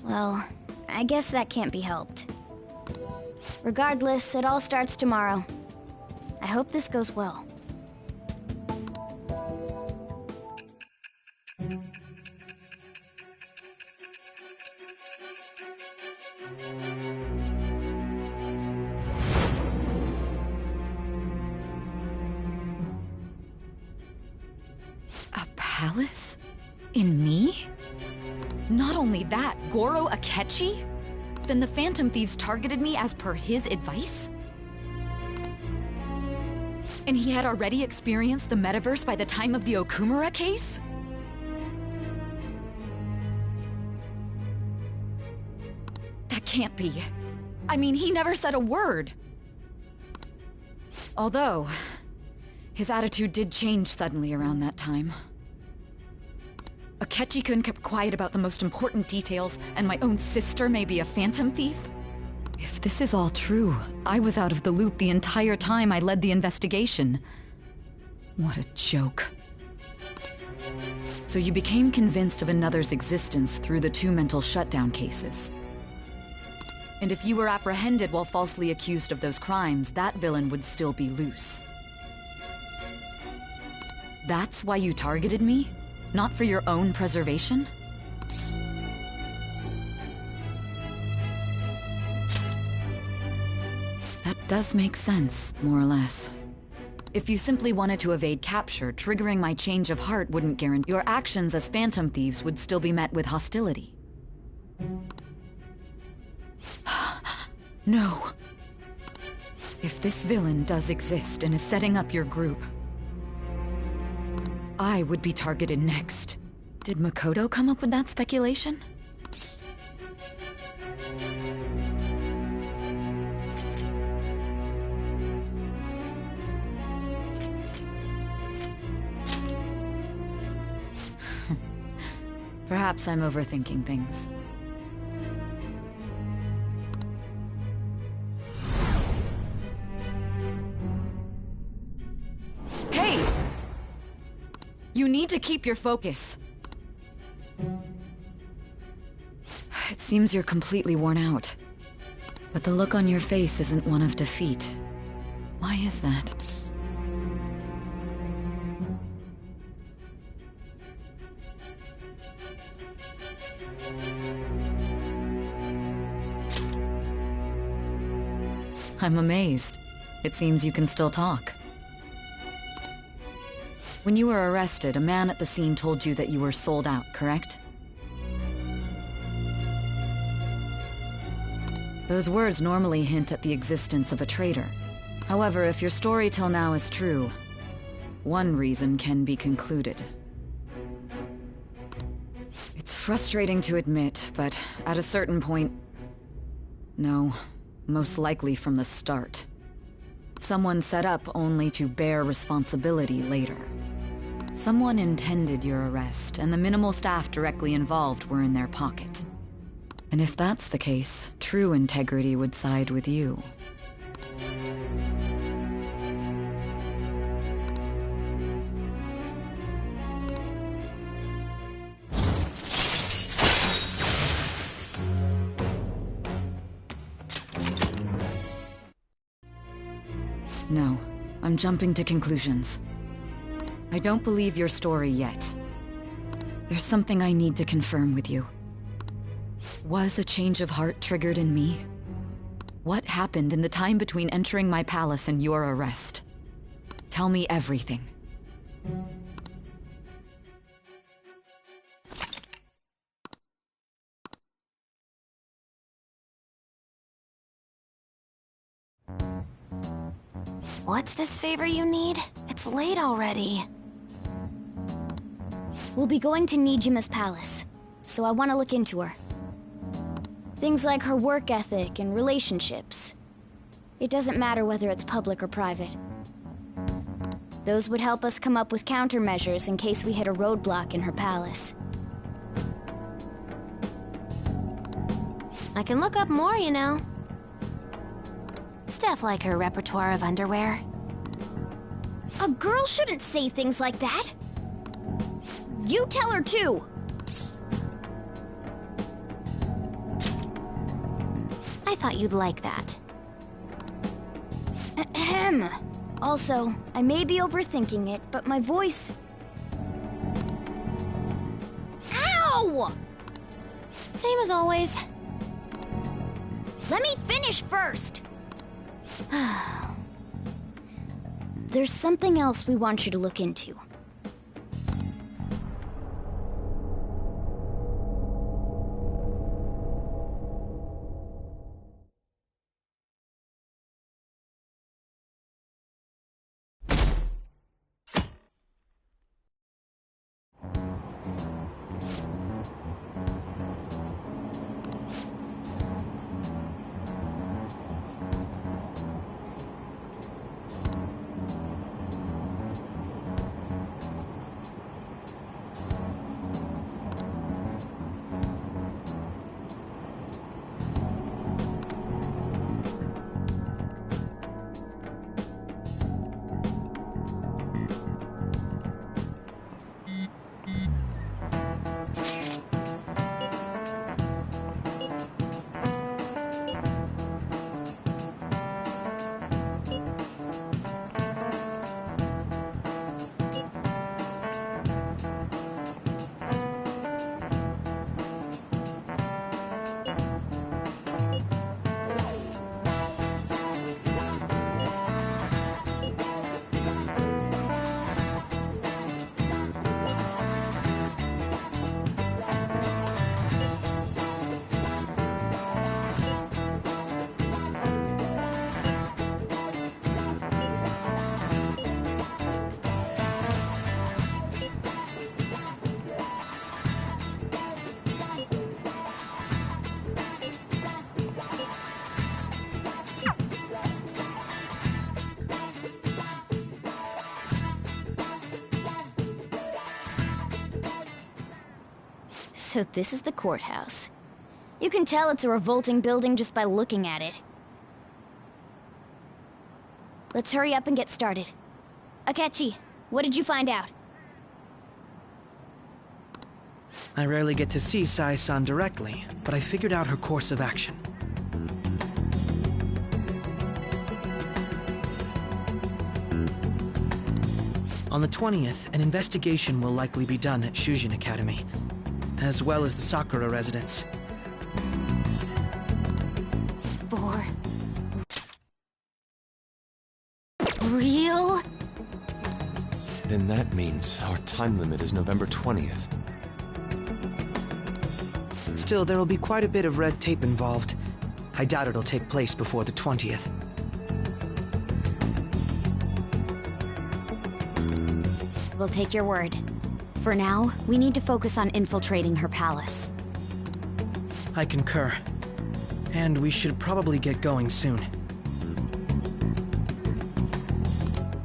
Well, I guess that can't be helped. Regardless, it all starts tomorrow. I hope this goes well. A palace? In me? Not only that, Goro Akechi? Then the Phantom Thieves targeted me as per his advice? And he had already experienced the metaverse by the time of the Okumura case? That can't be. I mean, he never said a word. Although, his attitude did change suddenly around that time. Akechi-kun kept quiet about the most important details, and my own sister may be a phantom thief? If this is all true, I was out of the loop the entire time I led the investigation. What a joke. So you became convinced of another's existence through the 2 mental shutdown cases. And if you were apprehended while falsely accused of those crimes, that villain would still be loose. That's why you targeted me? Not for your own preservation? That does make sense, more or less. If you simply wanted to evade capture, triggering my change of heart wouldn't guarantee your actions as phantom thieves would still be met with hostility. No. If this villain does exist and is setting up your group, I would be targeted next. Did Makoto come up with that speculation? Perhaps I'm overthinking things. Hey! You need to keep your focus. It seems you're completely worn out. But the look on your face isn't one of defeat. Why is that? I'm amazed. It seems you can still talk. When you were arrested, a man at the scene told you that you were sold out, correct? Those words normally hint at the existence of a traitor. However, if your story till now is true, one reason can be concluded. It's frustrating to admit, but at a certain point... No, most likely from the start. Someone set up only to bear responsibility later. Someone intended your arrest, and the minimal staff directly involved were in their pocket. And if that's the case, true integrity would side with you. No, I'm jumping to conclusions. I don't believe your story yet. There's something I need to confirm with you. Was a change of heart triggered in me? What happened in the time between entering my palace and your arrest? Tell me everything. What's this favor you need? It's late already. We'll be going to Nijima's palace, so I want to look into her. Things like her work ethic and relationships. It doesn't matter whether it's public or private. Those would help us come up with countermeasures in case we hit a roadblock in her palace. I can look up more, you know. Stuff like her repertoire of underwear. A girl shouldn't say things like that. You tell her too. I thought you'd like that. Ahem. Also, I may be overthinking it, but my voice... Ow! Same as always. Let me finish first! There's something else we want you to look into. So this is the courthouse. You can tell it's a revolting building just by looking at it. Let's hurry up and get started. Akechi, what did you find out? I rarely get to see Sae-san directly, but I figured out her course of action. On the 20th, an investigation will likely be done at Shujin Academy, as well as the Sakura residence. For real? Then that means our time limit is November 20th. Still, there will be quite a bit of red tape involved. I doubt it'll take place before the 20th. We'll take your word. For now, we need to focus on infiltrating her palace. I concur. And we should probably get going soon.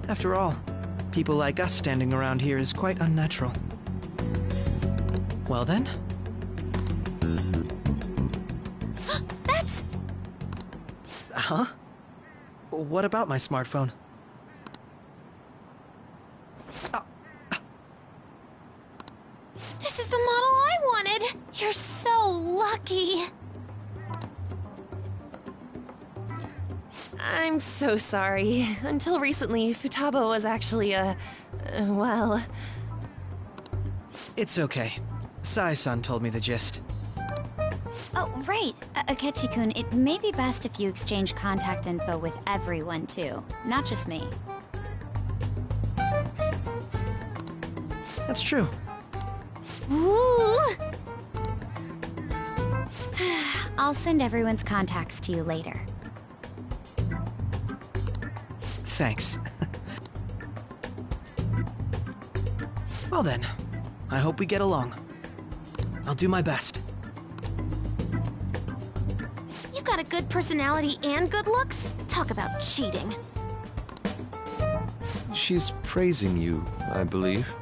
After all, people like us standing around here is quite unnatural. Well then? That's... Huh? What about my smartphone? This is the model I wanted! You're so lucky! I'm so sorry. Until recently, Futaba was actually well... It's okay. Sae-san told me the gist. Oh, right. Akechi-kun, it may be best if you exchange contact info with everyone, too. Not just me. That's true. Ooh! I'll send everyone's contacts to you later. thanks. Well then, I hope we get along. I'll do my best. You've got a good personality and good looks? Talk about cheating. She's praising you, I believe.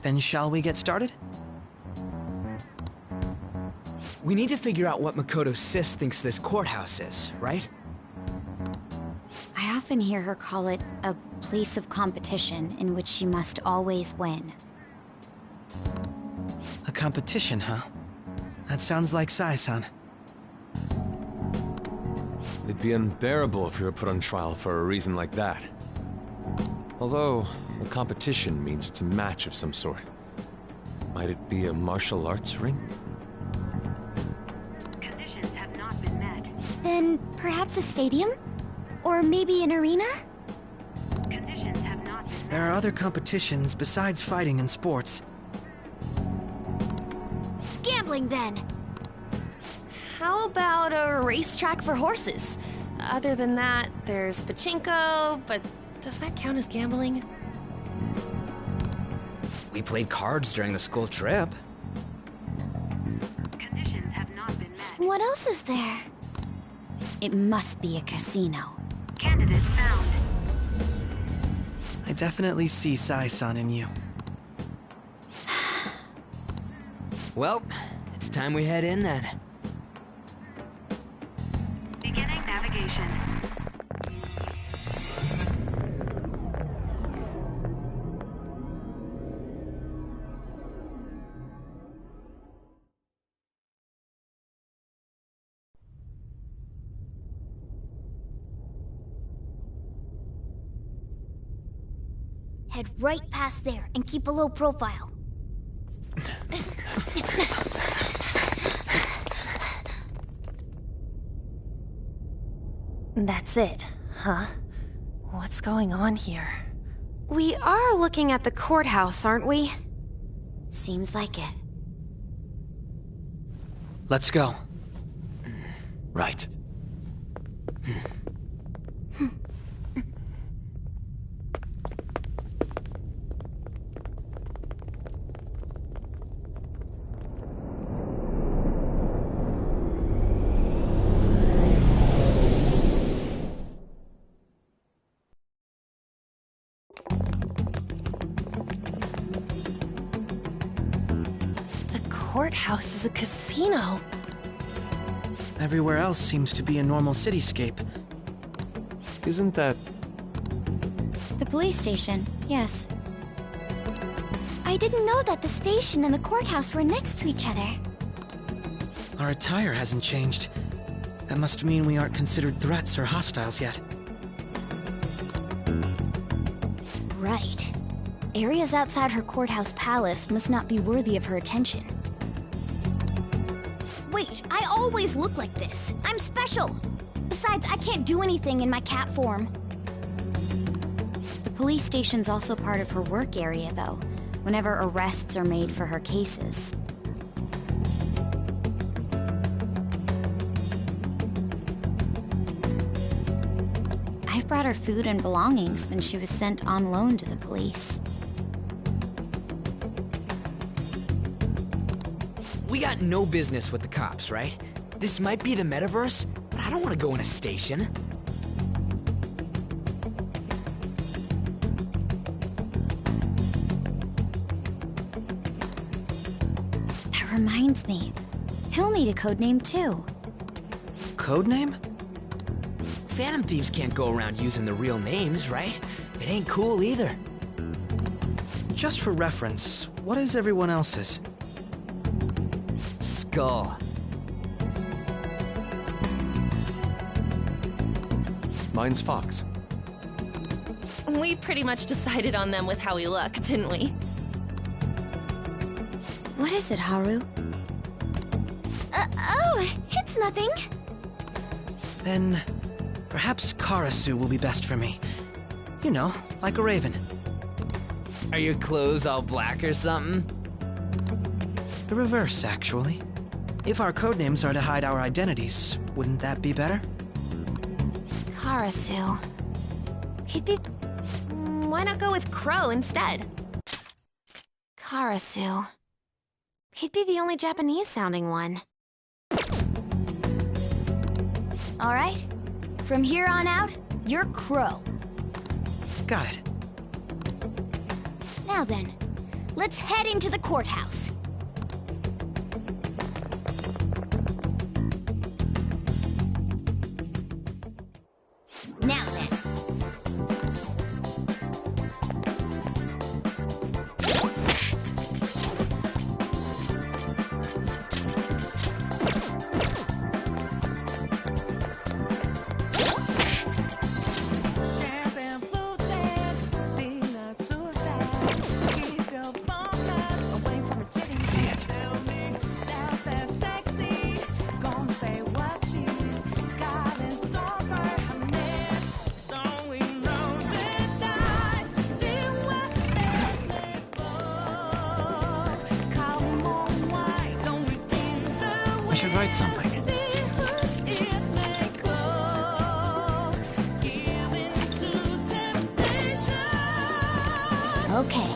Then shall we get started? We need to figure out what Makoto's sis thinks this courthouse is, right? I often hear her call it a place of competition in which she must always win. A competition, huh? That sounds like Sai-san. It'd be unbearable if you were put on trial for a reason like that. Although, a competition means it's a match of some sort. Might it be a martial arts ring? Conditions have not been met. Then perhaps a stadium? Or maybe an arena? Conditions have not been met. There are other competitions besides fighting and sports. Gambling, then. How about a racetrack for horses? Other than that, there's pachinko, but does that count as gambling? We played cards during the school trip. Conditions have not been met. What else is there? It must be a casino. Candidate found. I definitely see Sai-san in you. Well, it's time we head in then. Beginning navigation. Head right past there and keep a low profile. That's it, huh? What's going on here? We are looking at the courthouse, aren't we? Seems like it. Let's go. Right. Courthouse is a casino. Everywhere else seems to be a normal cityscape. Isn't that... The police station, yes. I didn't know that the station and the courthouse were next to each other. Our attire hasn't changed. That must mean we aren't considered threats or hostiles yet. Right. Areas outside her courthouse palace must not be worthy of her attention. Wait, I always look like this. I'm special. Besides, I can't do anything in my cat form. The police station's also part of her work area, though, whenever arrests are made for her cases. I've brought her food and belongings when she was sent on loan to the police. We got no business with the cops, right? This might be the metaverse, but I don't want to go in a station. That reminds me. He'll need a codename too. Codename? Phantom thieves can't go around using the real names, right? It ain't cool either. Just for reference, what is everyone else's? Skull. Mine's Fox. We pretty much decided on them with how we look, didn't we? What is it, Haru? Oh, it's nothing. Then, perhaps Karasu will be best for me. You know, like a raven. Are your clothes all black or something? The reverse, actually. If our codenames are to hide our identities, wouldn't that be better? Karasu. He'd be... Why not go with Crow instead? Karasu. He'd be the only Japanese-sounding one. All right. From here on out, you're Crow. Got it. Now then, let's head into the courthouse. Now then. See it. We should write something. Okay.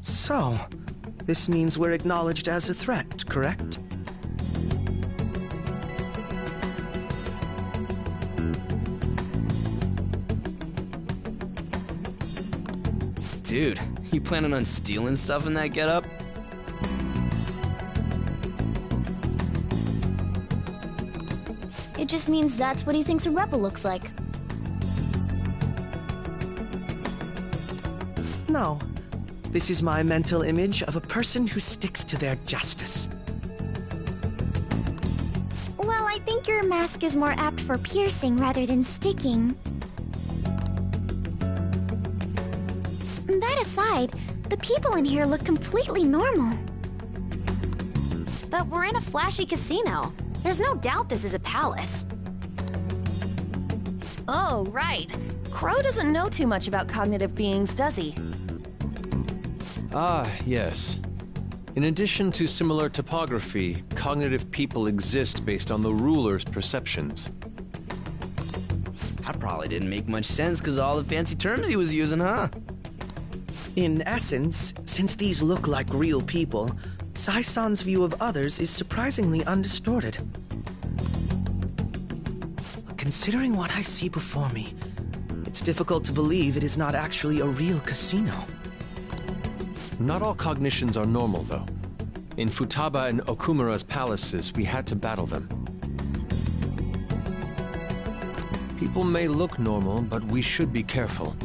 So, this means we're acknowledged as a threat, correct? Dude, you planning on stealing stuff in that getup? It just means that's what he thinks a rebel looks like. No. This is my mental image of a person who sticks to their justice. Well, I think your mask is more apt for piercing rather than sticking. That aside, the people in here look completely normal. But we're in a flashy casino. There's no doubt this is a palace. Oh, right. Crow doesn't know too much about cognitive beings, does he? Ah, yes. In addition to similar topography, cognitive people exist based on the ruler's perceptions. That probably didn't make much sense because of all the fancy terms he was using, huh? In essence, since these look like real people, Sai-san's view of others is surprisingly undistorted. Considering what I see before me, it's difficult to believe it is not actually a real casino. Not all cognitions are normal, though. In Futaba and Okumura's palaces, we had to battle them. People may look normal, but we should be careful.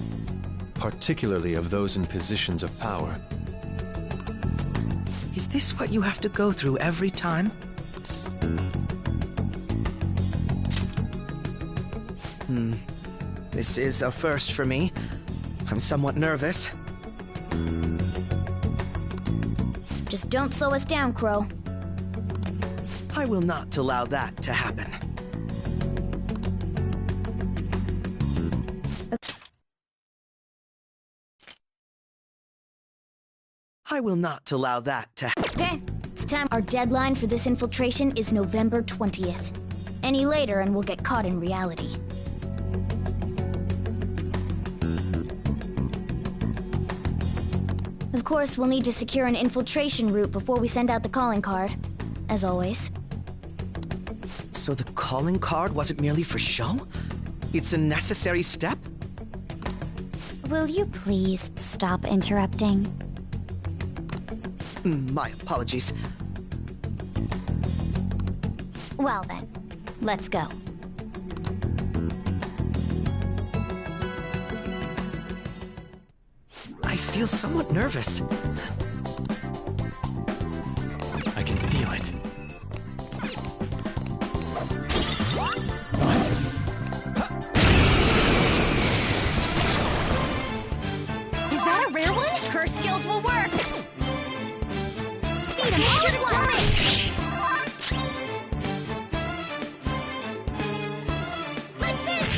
Particularly of those in positions of power. Is this what you have to go through every time? This is a first for me. I'm somewhat nervous. Just don't slow us down, Crow. I will not allow that to happen. I will not allow that to happen. Okay, it's time. Our deadline for this infiltration is November 20th. Any later and we'll get caught in reality. Of course, we'll need to secure an infiltration route before we send out the calling card. As always. So the calling card wasn't merely for show? It's a necessary step? Will you please stop interrupting? My apologies. Well then, let's go. I feel somewhat nervous. I can feel it. Is that a rare one? Her skills will work! Beat him all at once! Like this!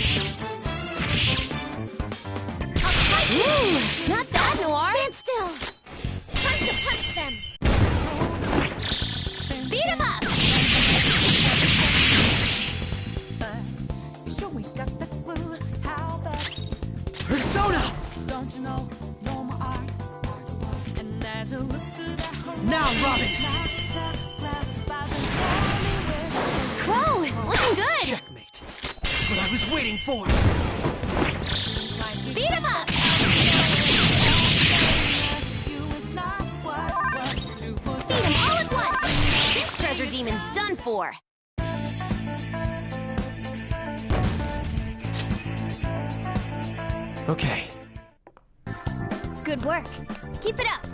Ooh, not bad, Noir! Stand still! Time to punch them! Beat him up! no more art. And as I look to the horizon, now, Robin! Crow, looking good! Checkmate. That's what I was waiting for! Beat him up! Beat him all at once! This treasure demon's done for. Okay. Good work. Keep it up.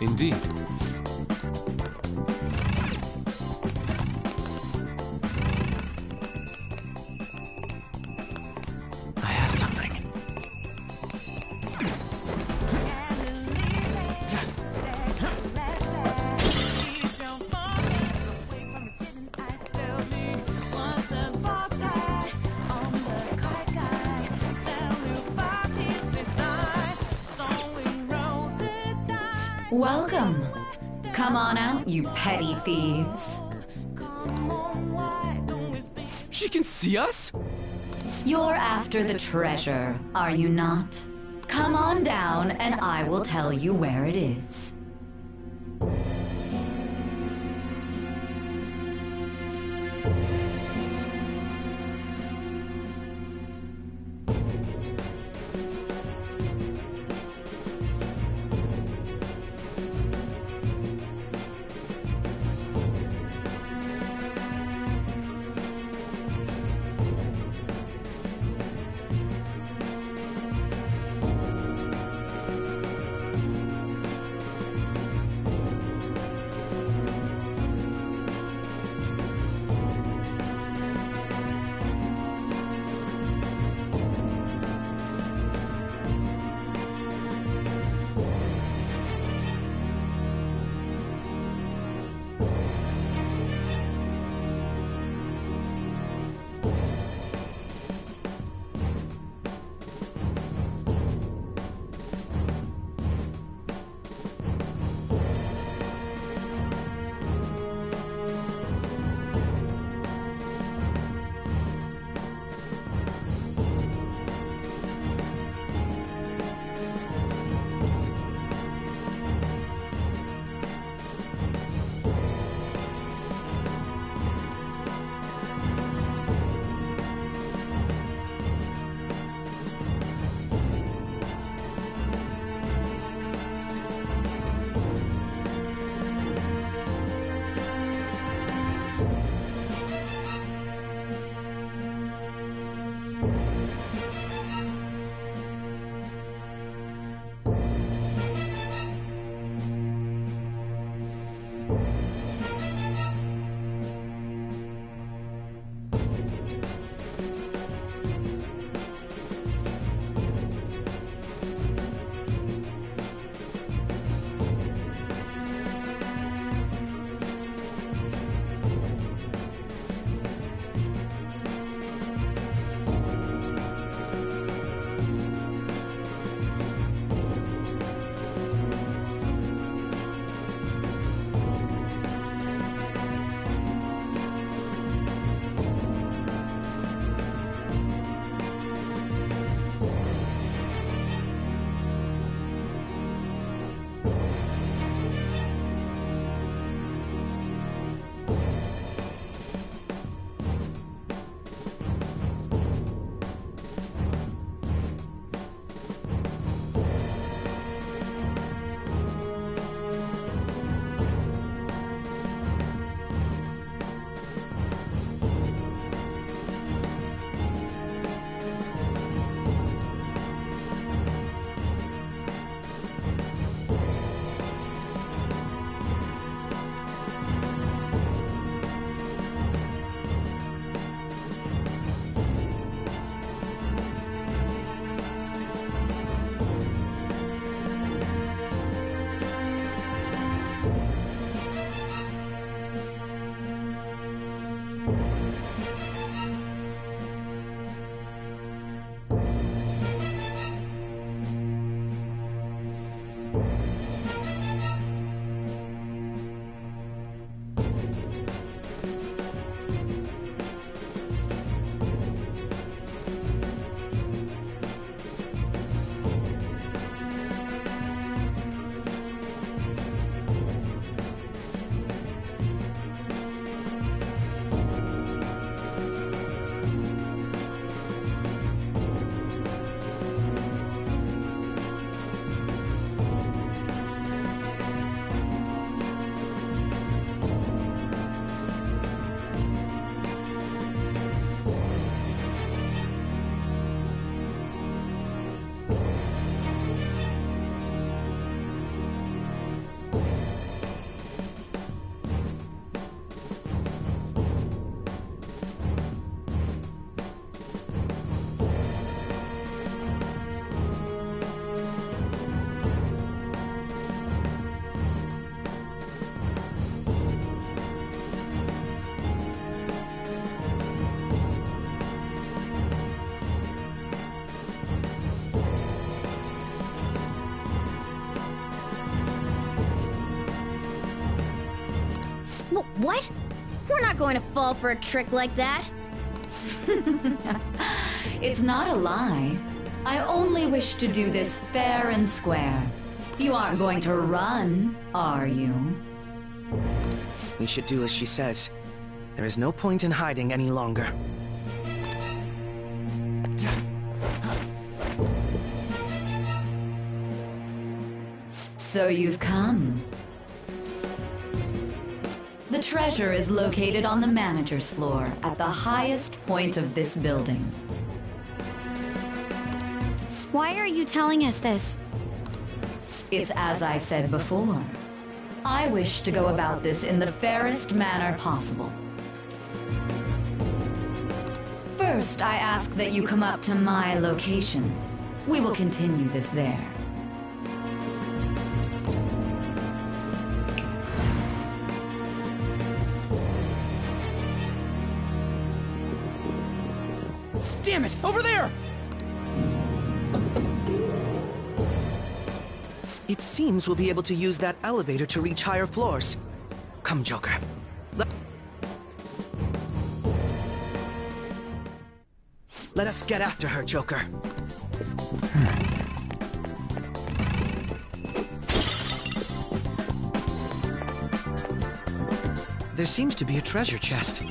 Indeed. I have something. Welcome. Come on out, you petty thieves. She can see us? You're after the treasure, are you not? Come on down and I will tell you where it is. What? We're not going to fall for a trick like that. It's not a lie. I only wish to do this fair and square. You aren't going to run, are you? We should do as she says. There is no point in hiding any longer. So you've come. The treasure is located on the manager's floor at the highest point of this building. Why are you telling us this? It's as I said before. I wish to go about this in the fairest manner possible. First, I ask that you come up to my location. We will continue this there. Damn it! Over there! It seems we'll be able to use that elevator to reach higher floors. Come, Joker. Let us get after her, Joker. There seems to be a treasure chest.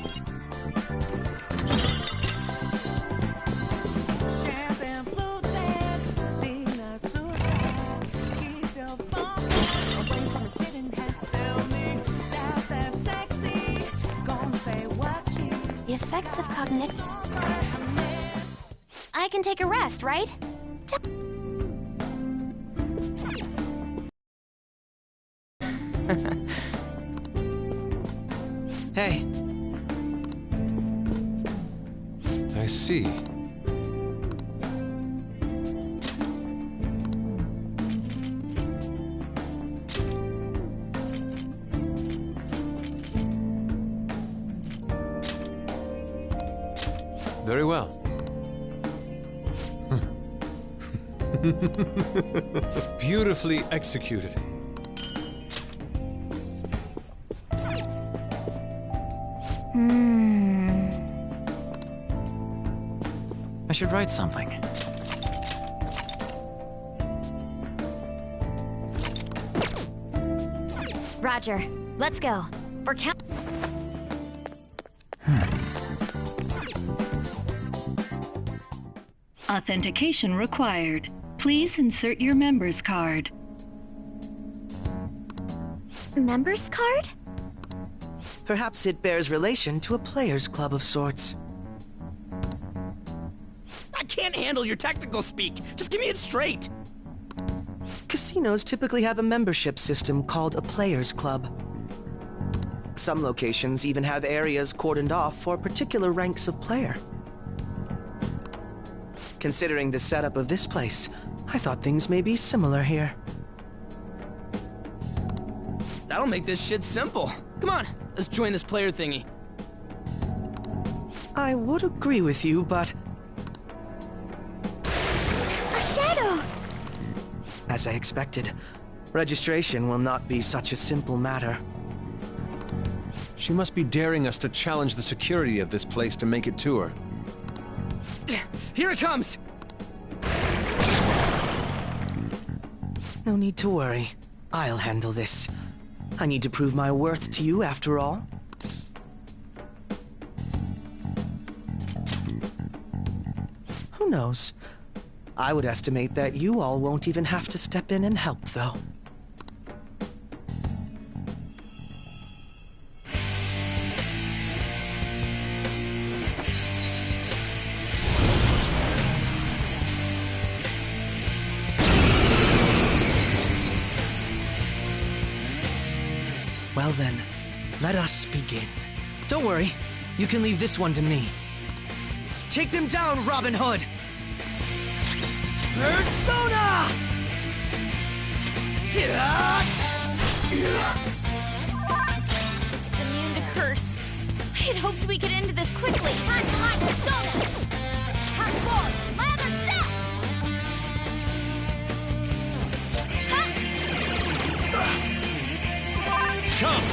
The effects of cognition. I can take a rest, right? Hey. I see. Very well. Beautifully executed. I should write something. Roger. Let's go. We're count. Authentication required. Please insert your member's card. Member's card? Perhaps it bears relation to a players' club of sorts. I can't handle your technical speak. Just give me it straight. Casinos typically have a membership system called a players' club. Some locations even have areas cordoned off for particular ranks of player. Considering the setup of this place, I thought things may be similar here. That'll make this shit simple. Come on, let's join this player thingy. I would agree with you, but... A shadow! As I expected, registration will not be such a simple matter. She must be daring us to challenge the security of this place to make it to her. Here it comes! No need to worry. I'll handle this. I need to prove my worth to you, after all. Who knows? I would estimate that you all won't even have to step in and help, though. Well then, let us begin. Don't worry, you can leave this one to me. Take them down, Robin Hood! Persona! It's immune to curse. I had hoped we could end this quickly. Time for my persona! Time for my other self! Come!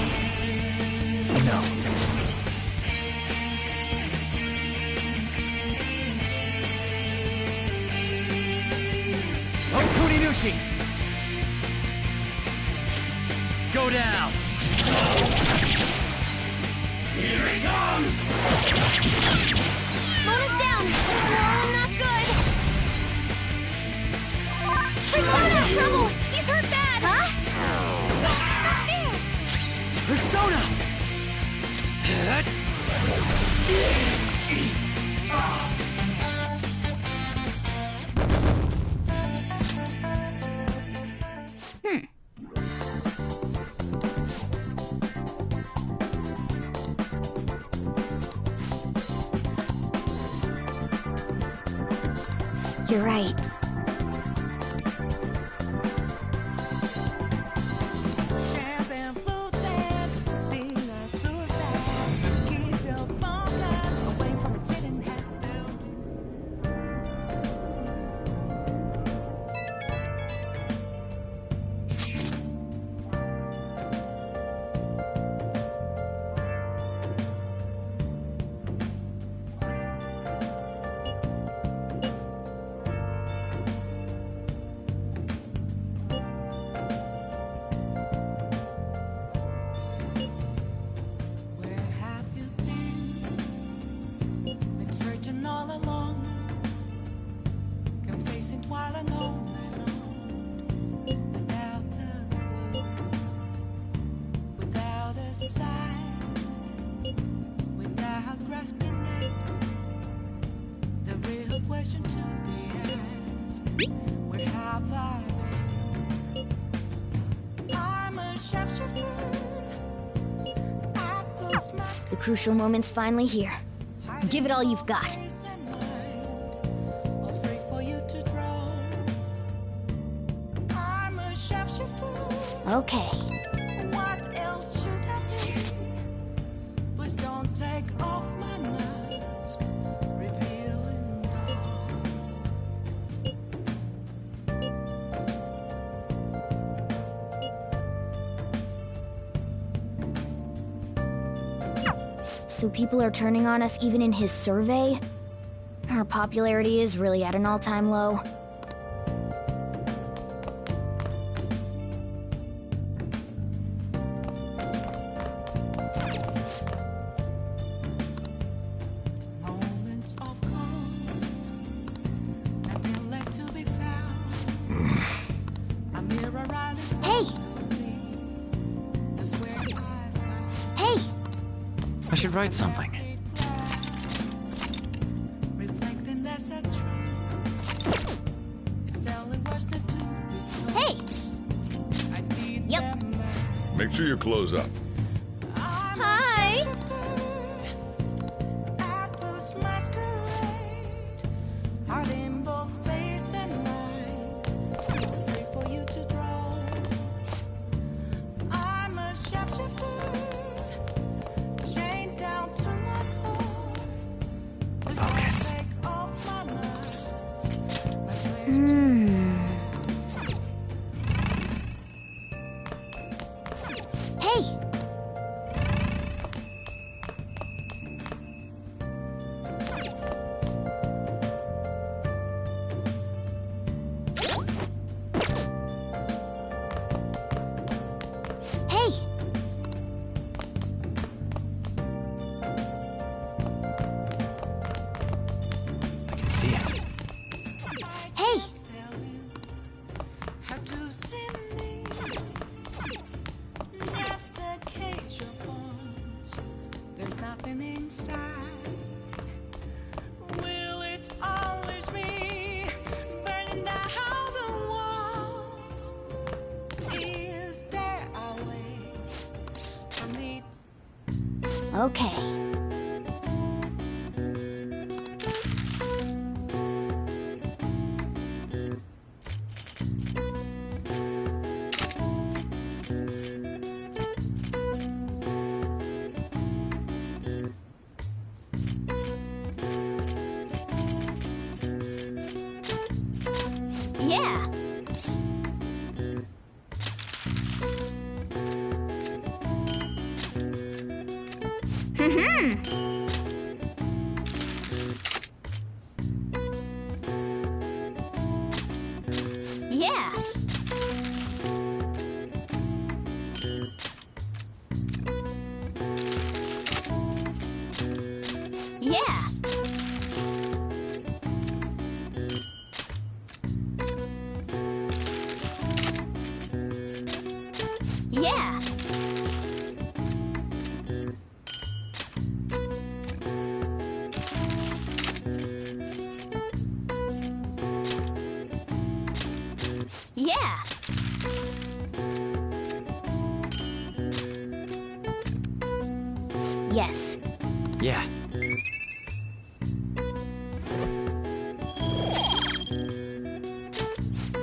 Sushi! Go down! Here he comes! Mona's down! No, not good! Persona's in trouble! He's hurt bad! Huh? Persona! You're right. The crucial moment's finally here. Give it all you've got. Okay. What else should I do? Please don't take off my mask, revealing So people are turning on us even in his survey? Our popularity is really at an all-time low. I should write something. Hey! Yep. Make sure you close up. Hi! Focus. Hey! Hey! I can see it. Hey! Just a cage of bones. There's nothing inside. Will it always be burning down the walls? Is there a way for me Okay. Yeah. Yeah. Yeah. Yeah. Yeah. Yes. Yeah.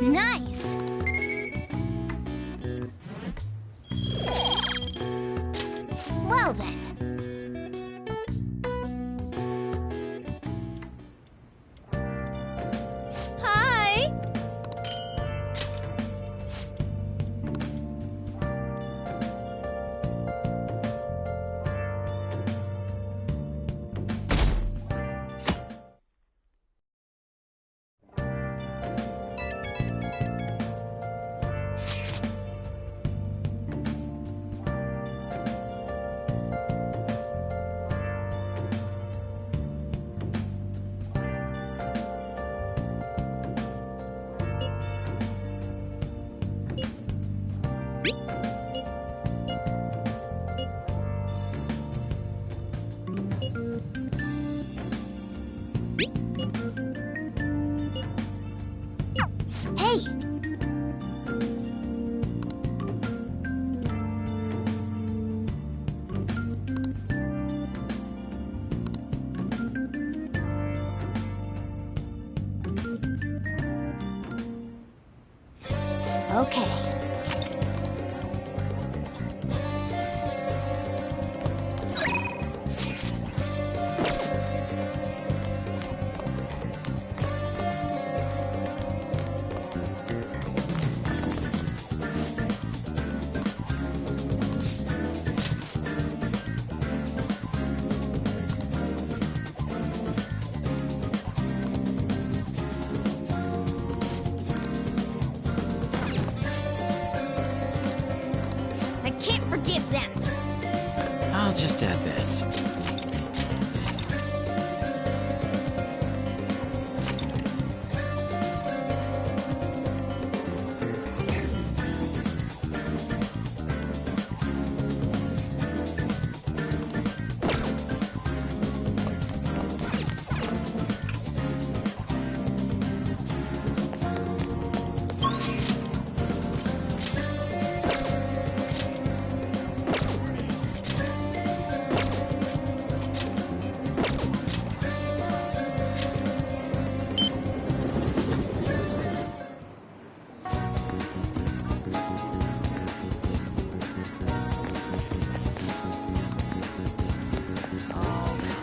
Nice. Well then. Hi! Hey! Okay. I can't forgive them. I'll just add this.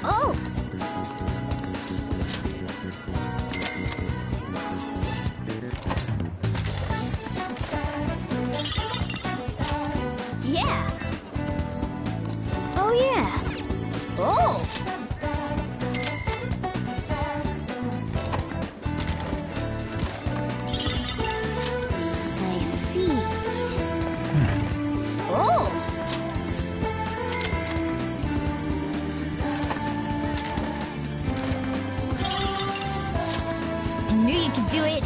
Oh! Yeah. Oh, yeah. Oh! I see. Oh! I knew you could do it.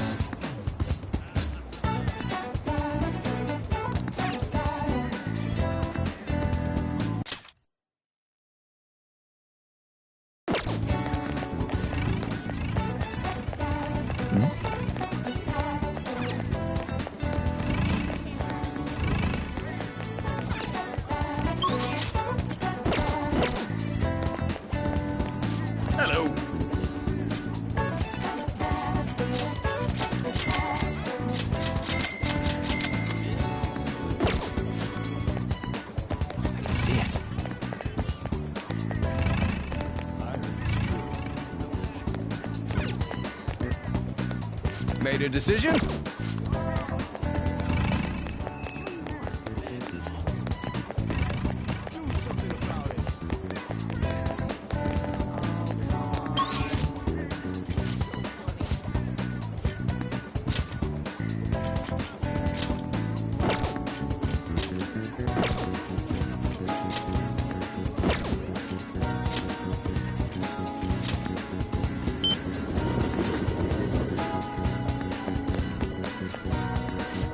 Hello. I can see it. Made a decision?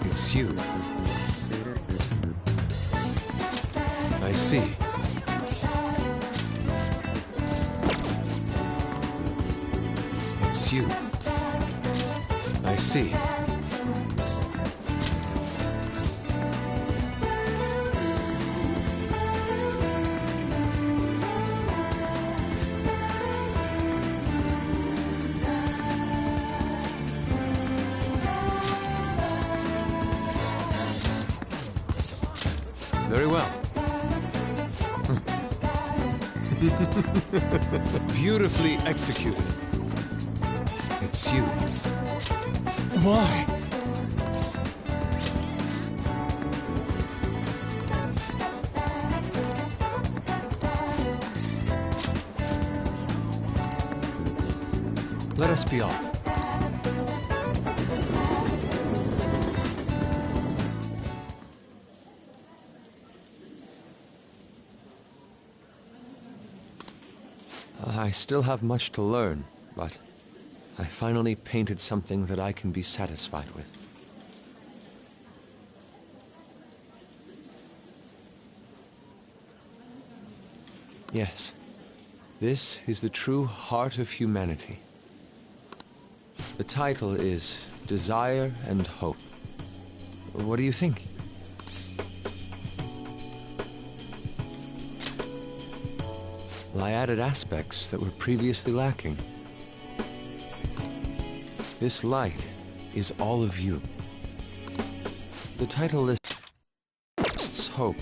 It's you. I see. It's you. I see. Very well. Beautifully executed. It's you. Why? Let us be off. I still have much to learn, but I finally painted something that I can be satisfied with. Yes, this is the true heart of humanity. The title is Desire and Hope. What do you think? Well, I added aspects that were previously lacking. This light is all of you. The title lists hope,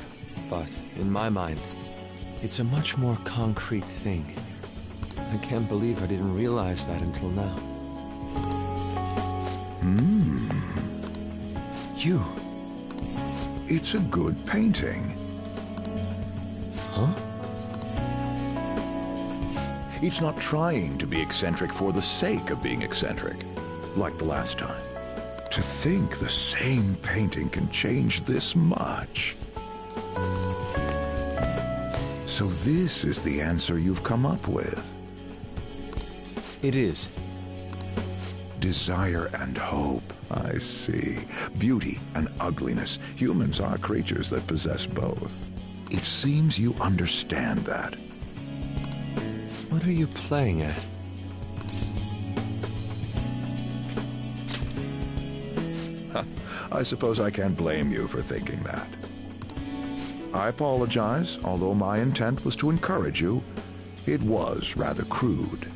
but in my mind, it's a much more concrete thing. I can't believe I didn't realize that until now. You. It's a good painting. Huh? It's not trying to be eccentric for the sake of being eccentric, like the last time. To think the same painting can change this much. So this is the answer you've come up with. It is. Desire and hope. I see. Beauty and ugliness. Humans are creatures that possess both. It seems you understand that. What are you playing at? I suppose I can't blame you for thinking that. I apologize, although my intent was to encourage you. It was rather crude.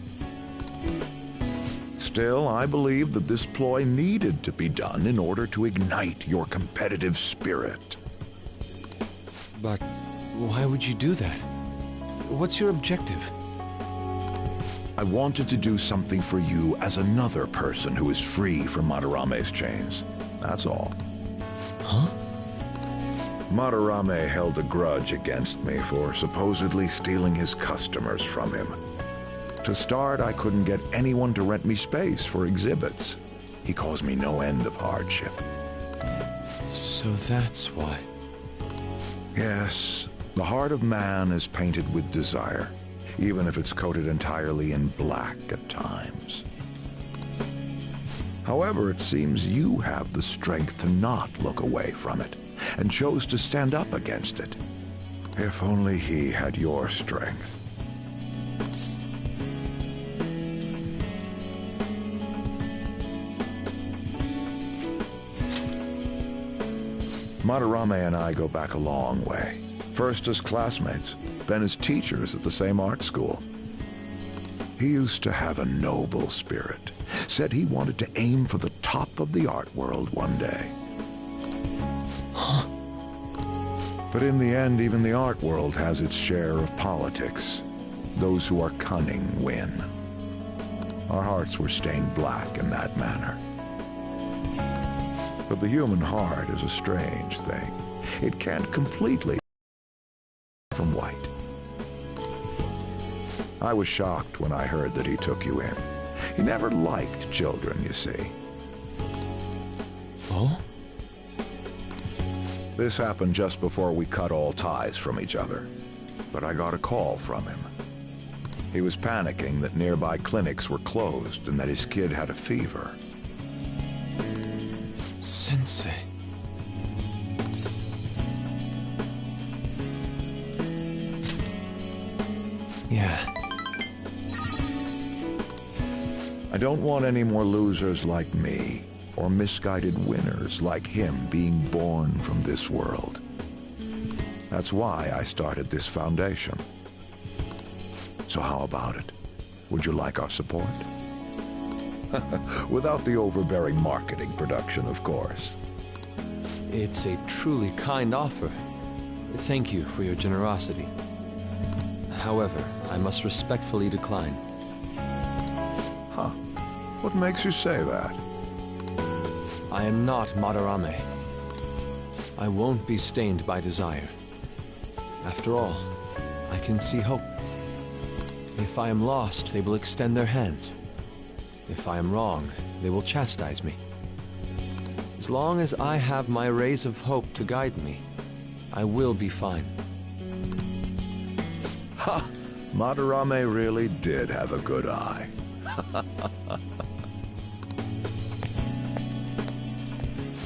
Still, I believe that this ploy needed to be done in order to ignite your competitive spirit. But why would you do that? What's your objective? I wanted to do something for you as another person who is free from Madarame's chains. That's all. Huh? Madarame held a grudge against me for supposedly stealing his customers from him. To start, I couldn't get anyone to rent me space for exhibits. He caused me no end of hardship. So that's why. Yes, the heart of man is painted with desire, even if it's coated entirely in black at times. However, it seems you have the strength to not look away from it, and chose to stand up against it. If only he had your strength. Madarame and I go back a long way. First as classmates, then as teachers at the same art school. He used to have a noble spirit. Said he wanted to aim for the top of the art world one day. Huh? But in the end, even the art world has its share of politics. Those who are cunning win. Our hearts were stained black in that manner. But the human heart is a strange thing. It can't completely from white. I was shocked when I heard that he took you in. He never liked children, you see. Oh? This happened just before we cut all ties from each other. But I got a call from him. He was panicking that nearby clinics were closed and that his kid had a fever. Sensei. Yeah. I don't want any more losers like me, or misguided winners like him being born from this world. That's why I started this foundation. So how about it? Would you like our support? Without the overbearing marketing production, of course. It's a truly kind offer. Thank you for your generosity. However, I must respectfully decline. Huh. What makes you say that? I am not Madarame. I won't be stained by desire. After all, I can see hope. If I am lost, they will extend their hands. If I am wrong, they will chastise me. As long as I have my rays of hope to guide me, I will be fine. Ha! Madarame really did have a good eye.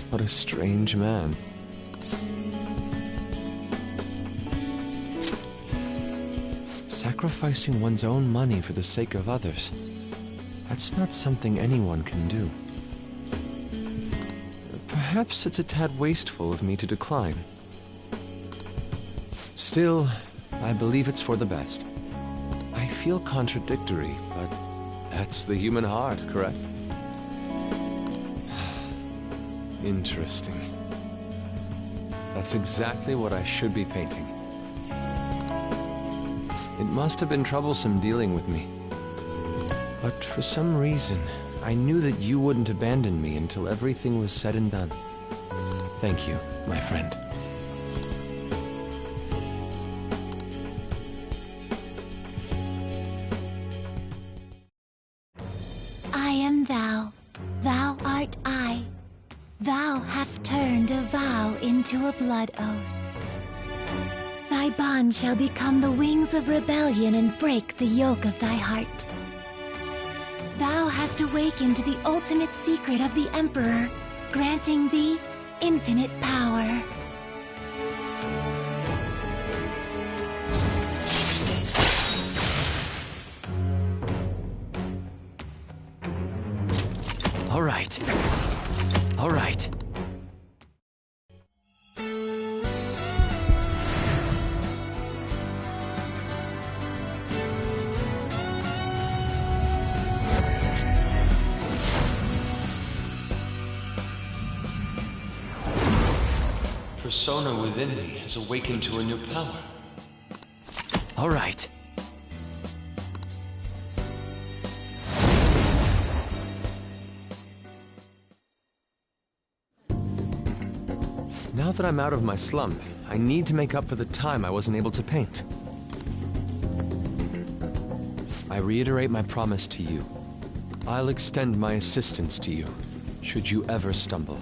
What a strange man. Sacrificing one's own money for the sake of others. That's not something anyone can do. Perhaps it's a tad wasteful of me to decline. Still, I believe it's for the best. I feel contradictory, but that's the human heart, correct? Interesting. That's exactly what I should be painting. It must have been troublesome dealing with me. But for some reason, I knew that you wouldn't abandon me until everything was said and done. Thank you, my friend. I am thou, thou art I. Thou hast turned a vow into a blood oath. Thy bond shall become the wings of rebellion and break the yoke of thy heart. Thou hast awakened the ultimate secret of the Emperor, granting thee infinite power. All right. All right. Persona within me has awakened to a new power. All right. Now that I'm out of my slump, I need to make up for the time I wasn't able to paint. I reiterate my promise to you. I'll extend my assistance to you, should you ever stumble.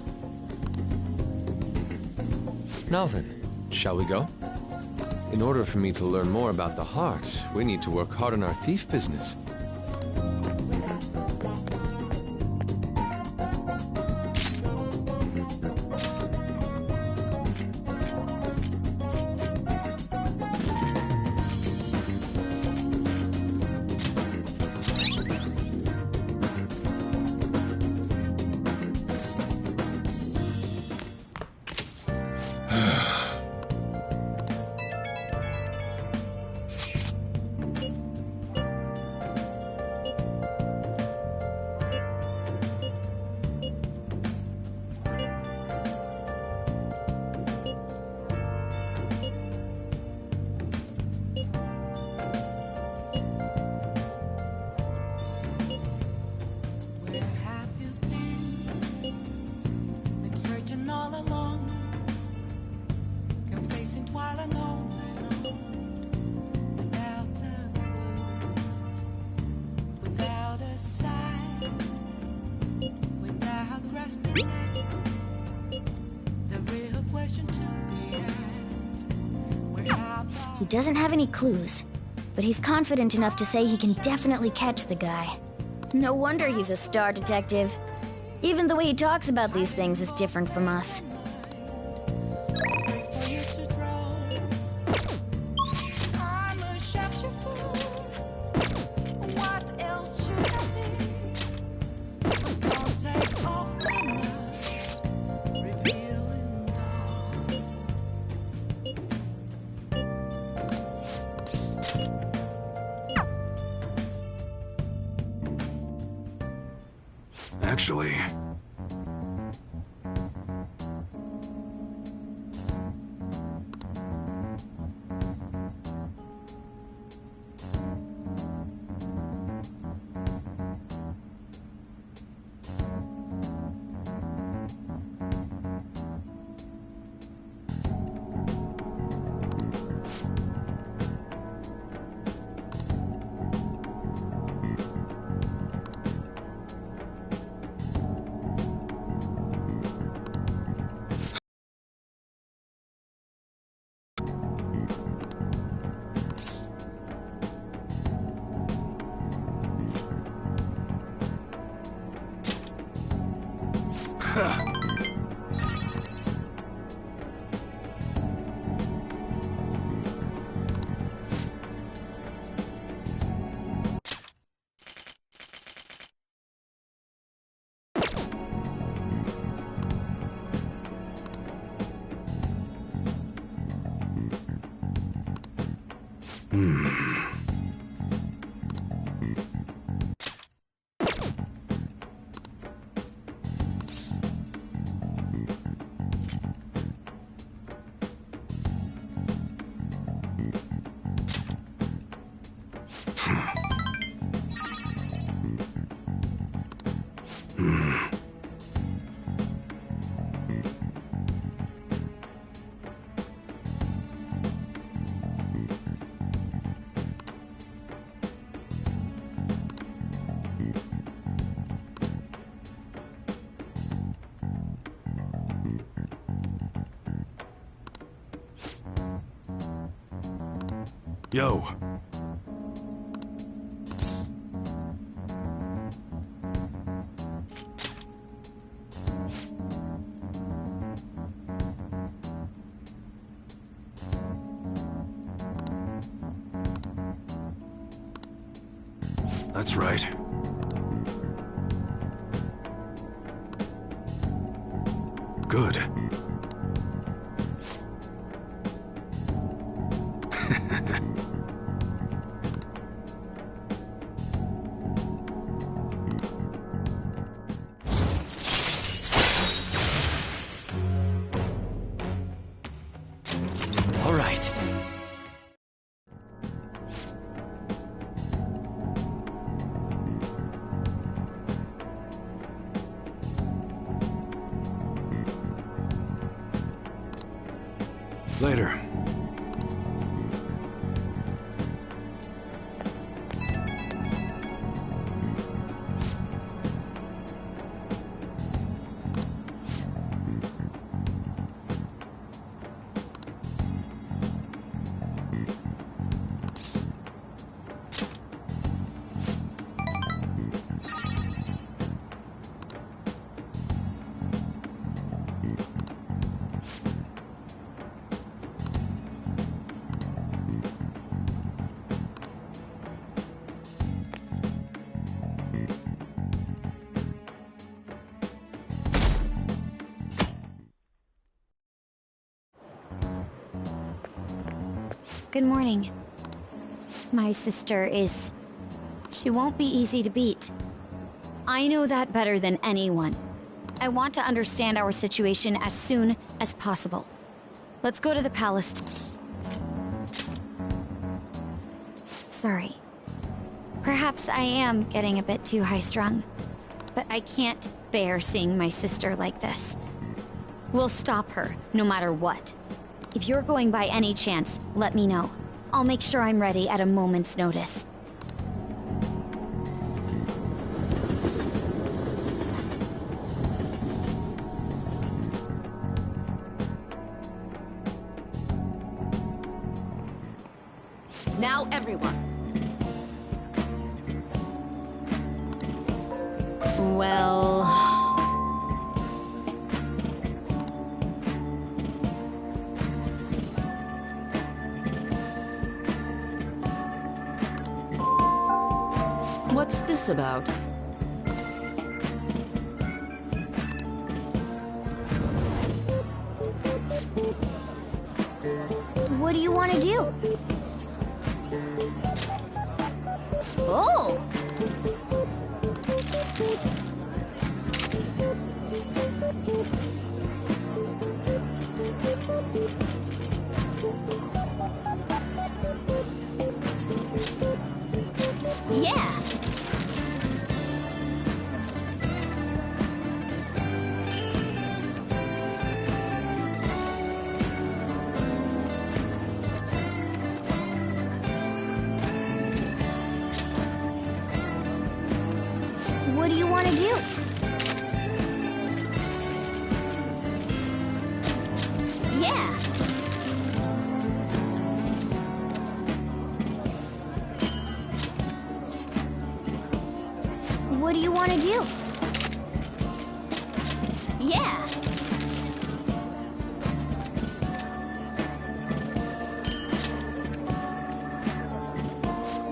Now then, shall we go? In order for me to learn more about the heart, we need to work hard on our thief business. question to be asked. Where have I He doesn't have any clues, but he's confident enough to say he can definitely catch the guy. No wonder he's a star detective. Even the way he talks about these things is different from us. for you to draw? I'm a sharpshooter. What else should I be? Just don't take off my mask, revealing dawn. Actually... Yo. That's right. Good. All right. Later. Good morning. My sister is... She won't be easy to beat. I know that better than anyone. I want to understand our situation as soon as possible. Let's go to the palace. Sorry. Perhaps I am getting a bit too high-strung. But I can't bear seeing my sister like this. We'll stop her, no matter what. If you're going by any chance, let me know. I'll make sure I'm ready at a moment's notice. Now, everyone. Well... What's this about? What do you want to do? Oh! Yeah! What do you want to do? Yeah! What do you want to do? Yeah!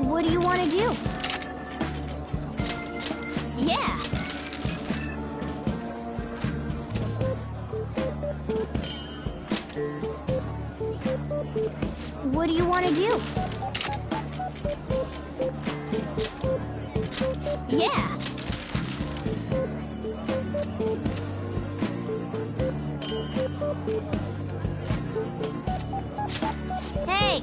What do you want to do? Yeah! What do you want to do? Yeah! Hey!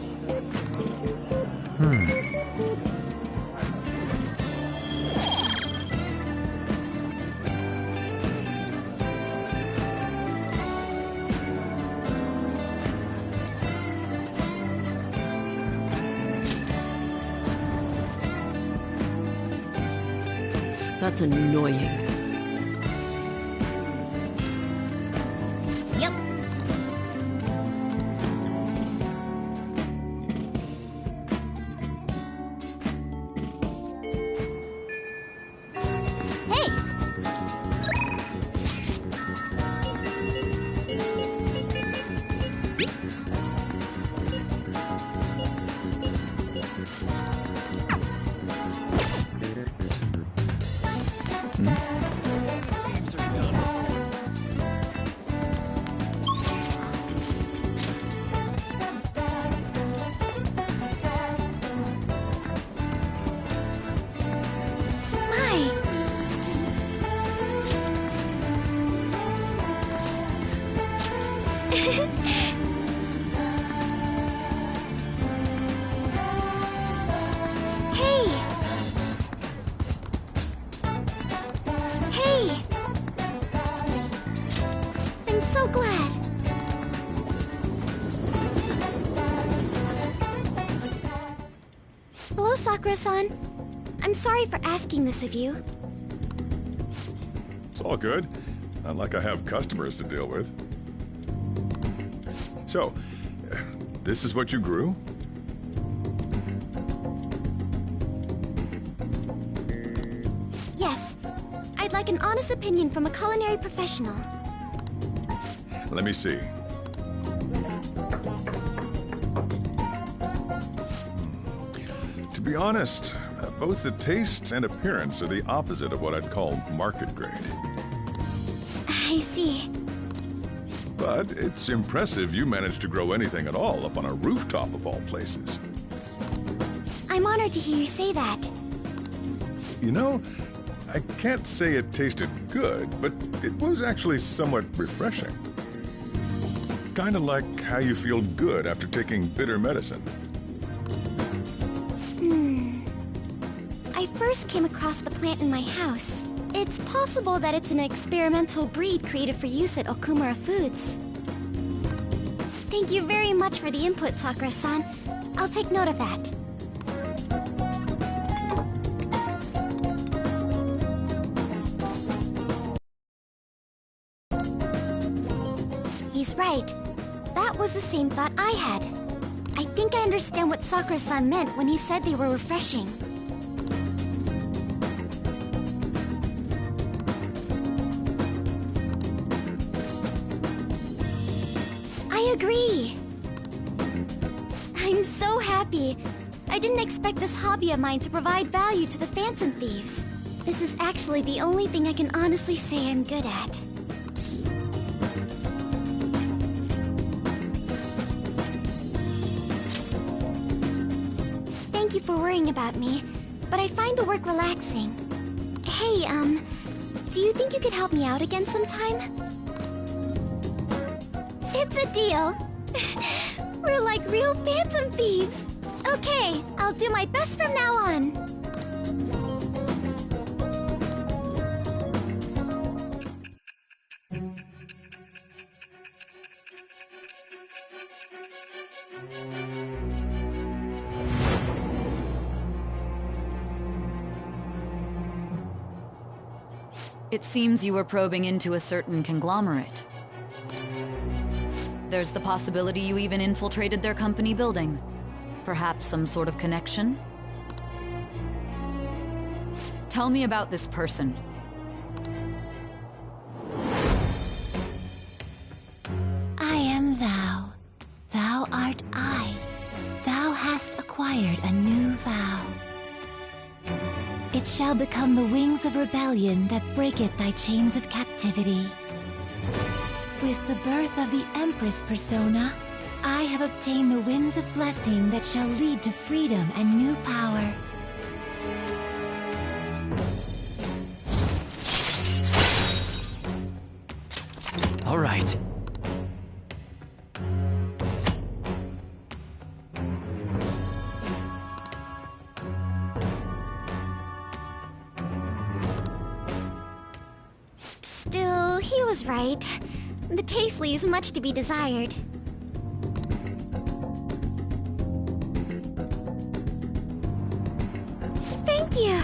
That's annoying. Yep. Hey! Hey! Hey! I'm so glad. Hello, Sakura-san. I'm sorry for asking this of you. It's all good. Not like I have customers to deal with. So, this is what you grew? Yes. I'd like an honest opinion from a culinary professional. Let me see. To be honest, both the taste and appearance are the opposite of what I'd call market grade. I see. But it's impressive you managed to grow anything at all up on a rooftop of all places. I'm honored to hear you say that. You know, I can't say it tasted good, but it was actually somewhat refreshing. Kind of like how you feel good after taking bitter medicine. I first came across the plant in my house. It's possible that it's an experimental breed created for use at Okumura Foods. Thank you very much for the input, Sakura-san. I'll take note of that. He's right. That was the same thought I had. I think I understand what Sakura-san meant when he said they were refreshing. I agree. I'm so happy. I didn't expect this hobby of mine to provide value to the Phantom Thieves. This is actually the only thing I can honestly say I'm good at. Thank you for worrying about me, but I find the work relaxing. Hey, do you think you could help me out again sometime? It's a deal. We're like real Phantom Thieves. Okay, I'll do my best from now on. It seems you were probing into a certain conglomerate. There's the possibility you even infiltrated their company building. Perhaps some sort of connection? Tell me about this person. I am thou. Thou art I. Thou hast acquired a new vow. It shall become the wings of rebellion that breaketh thy chains of captivity. With the birth of the Empress persona, I have obtained the winds of blessing that shall lead to freedom and new power. All right. Still, he was right. The taste leaves much to be desired. Thank you!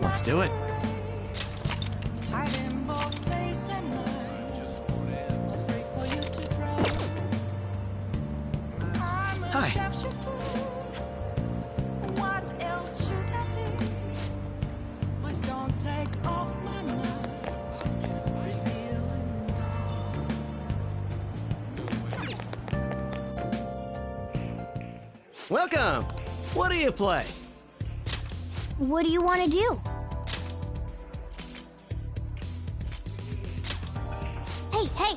Let's do it. Hi. What else should I be? Please don't take off my mask. Revealing Welcome! What do you play? What do you want to do? Hey, hey!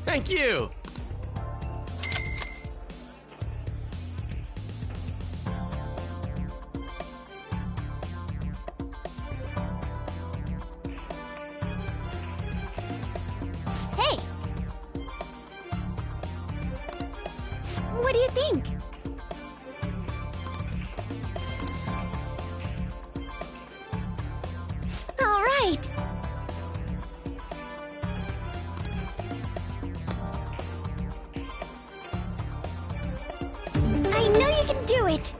Thank you! What do you think? All right. I know you can do it.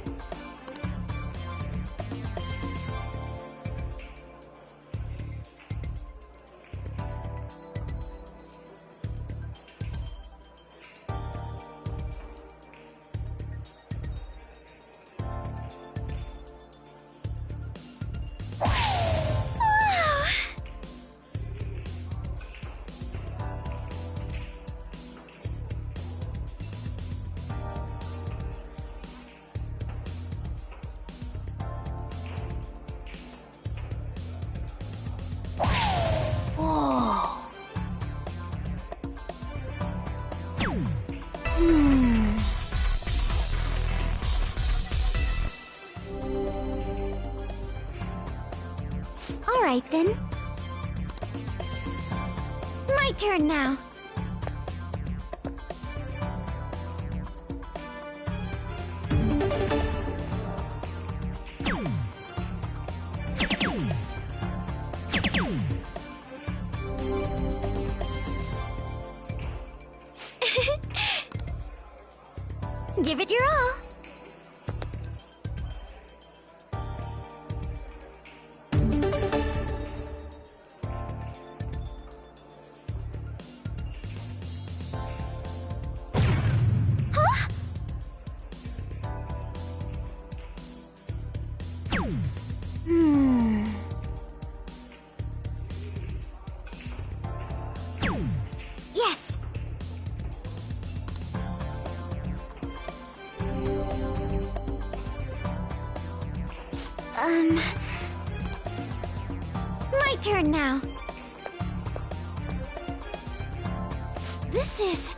All right, then. My turn now. Give it your all. Huh? Yes. My turn now. This is...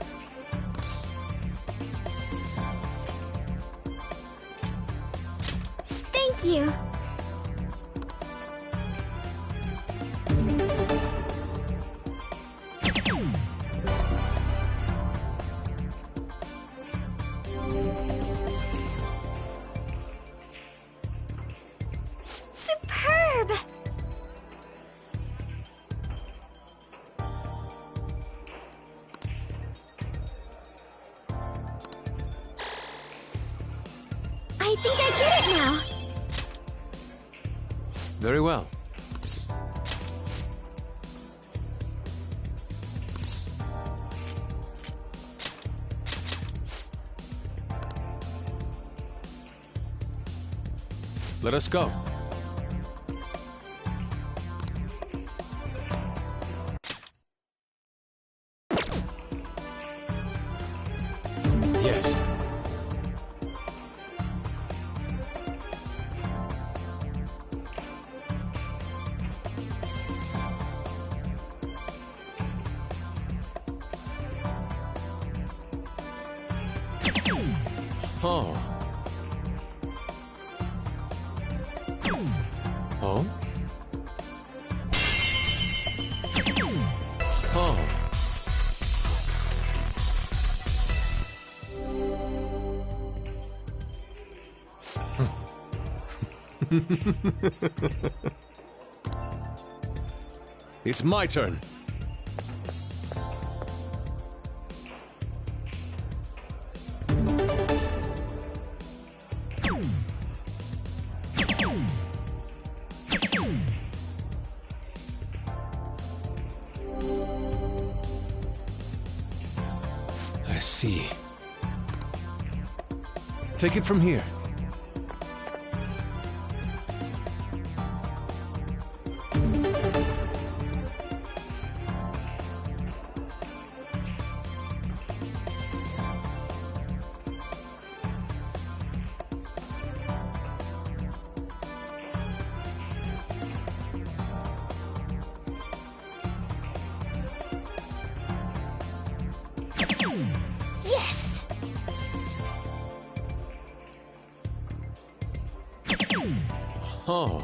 Thank you. Superb! I think I get it now. Very well. Let us go. Yes. Oh. Oh? Oh. It's my turn. I see. Take it from here. Yes! Oh.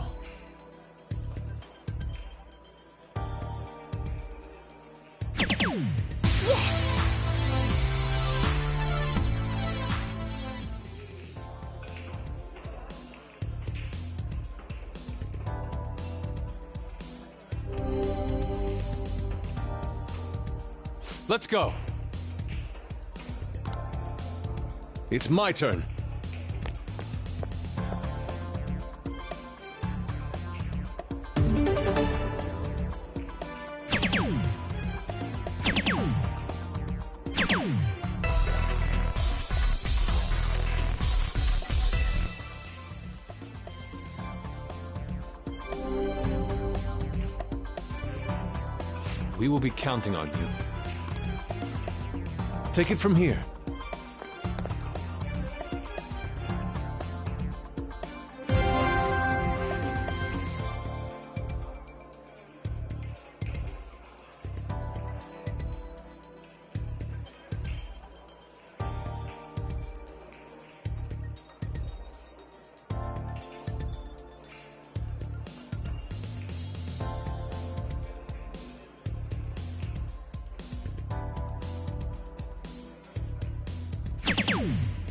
let's go. It's my turn. We will be counting on you. Take it from here.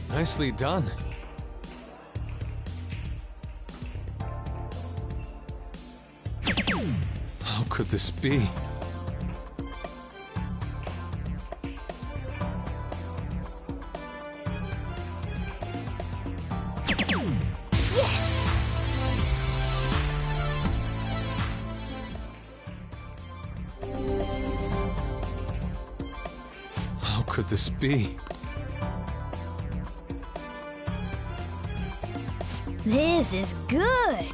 Nicely done. How could this be? How could this be? This is good.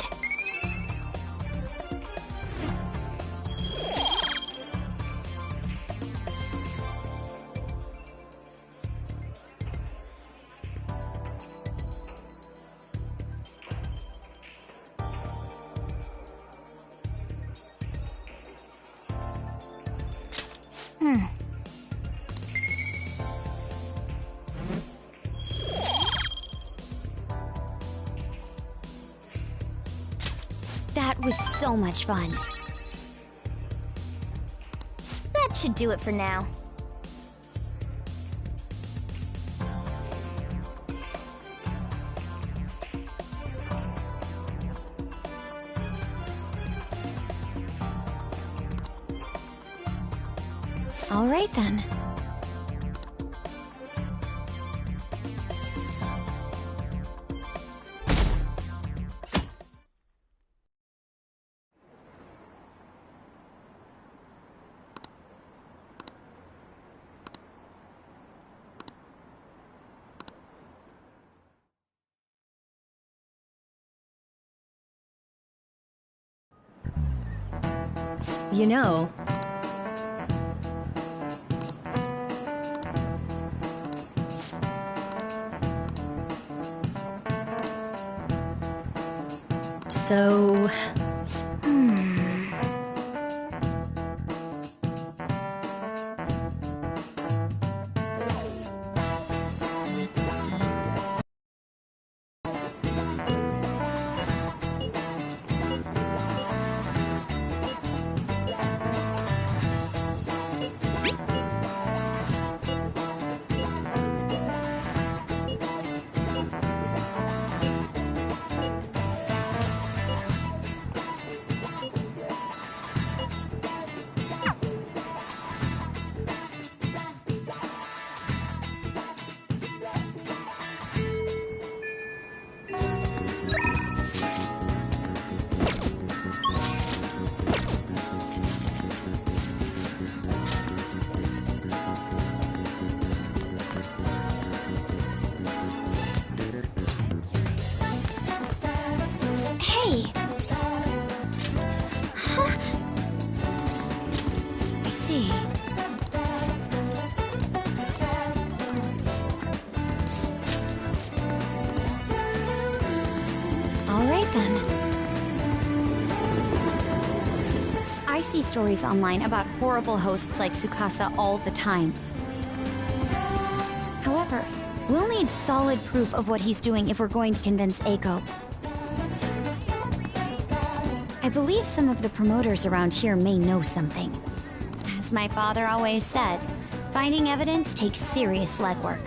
That was so much fun. That should do it for now. All right then. You know, so... Hey! Huh? I see. All right then. I see stories online about horrible hosts like Tsukasa all the time. However, we'll need solid proof of what he's doing if we're going to convince Eiko. I believe some of the promoters around here may know something. As my father always said, finding evidence takes serious legwork.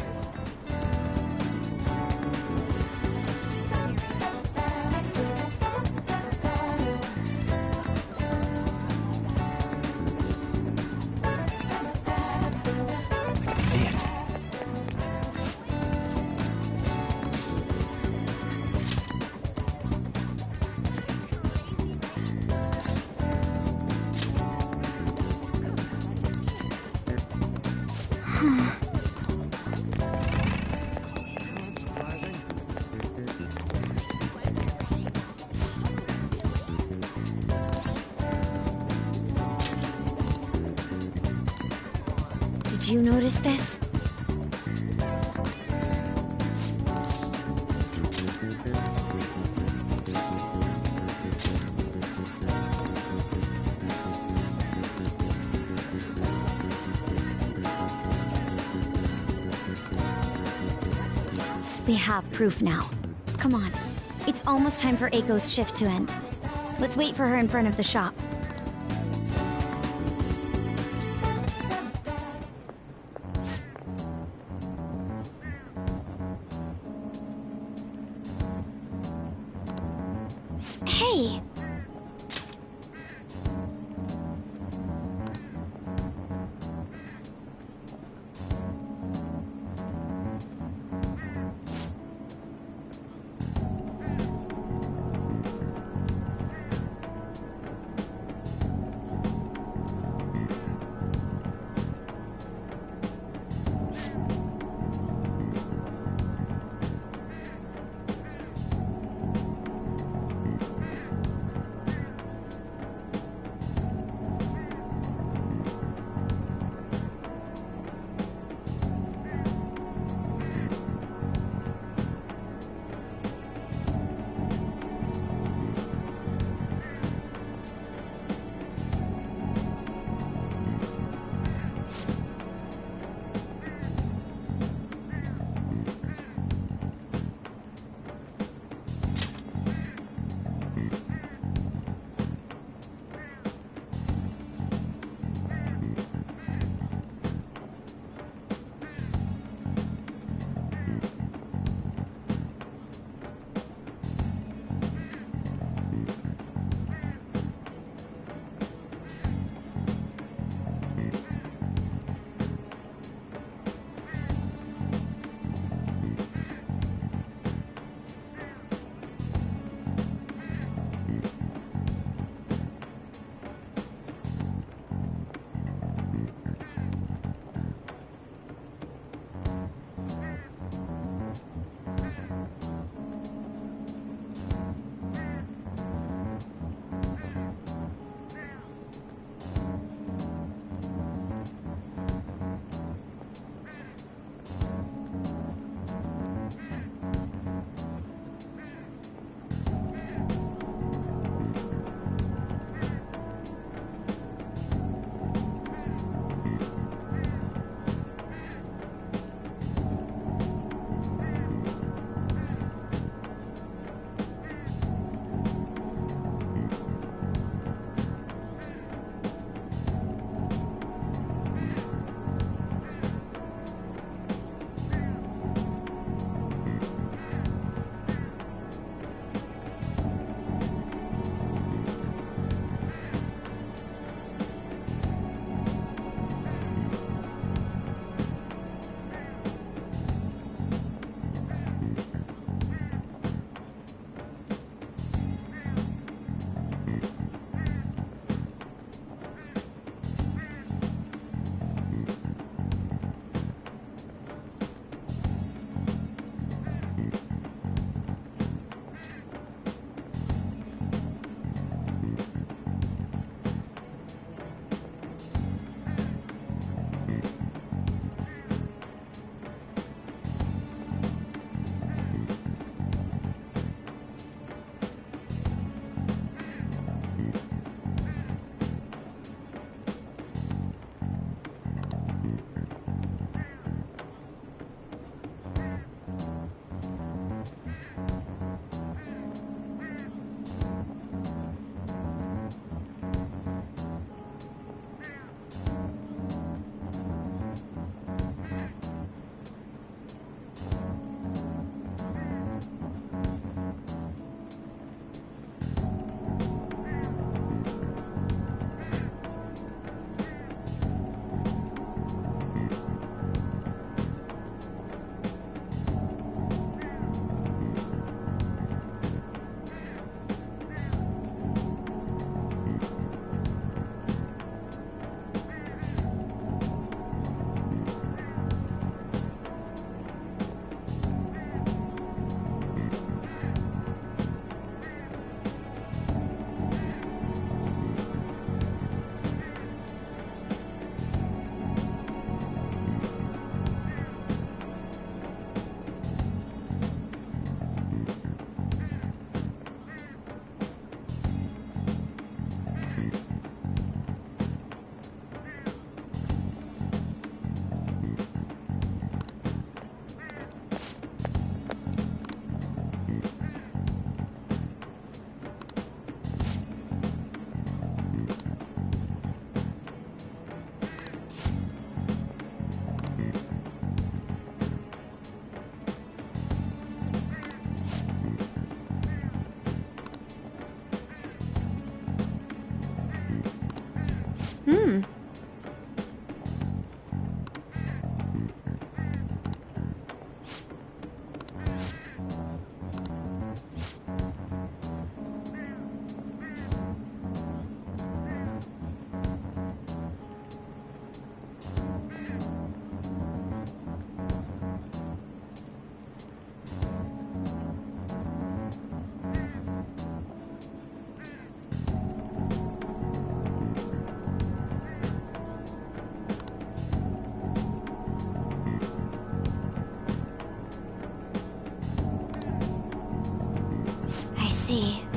you notice this? We have proof now. Come on. It's almost time for Eiko's shift to end. Let's wait for her in front of the shop. Hey! see.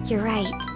You're right.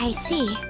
I see.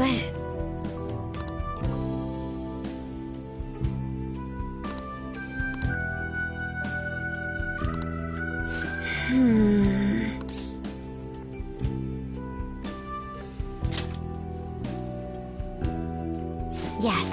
But... Yes.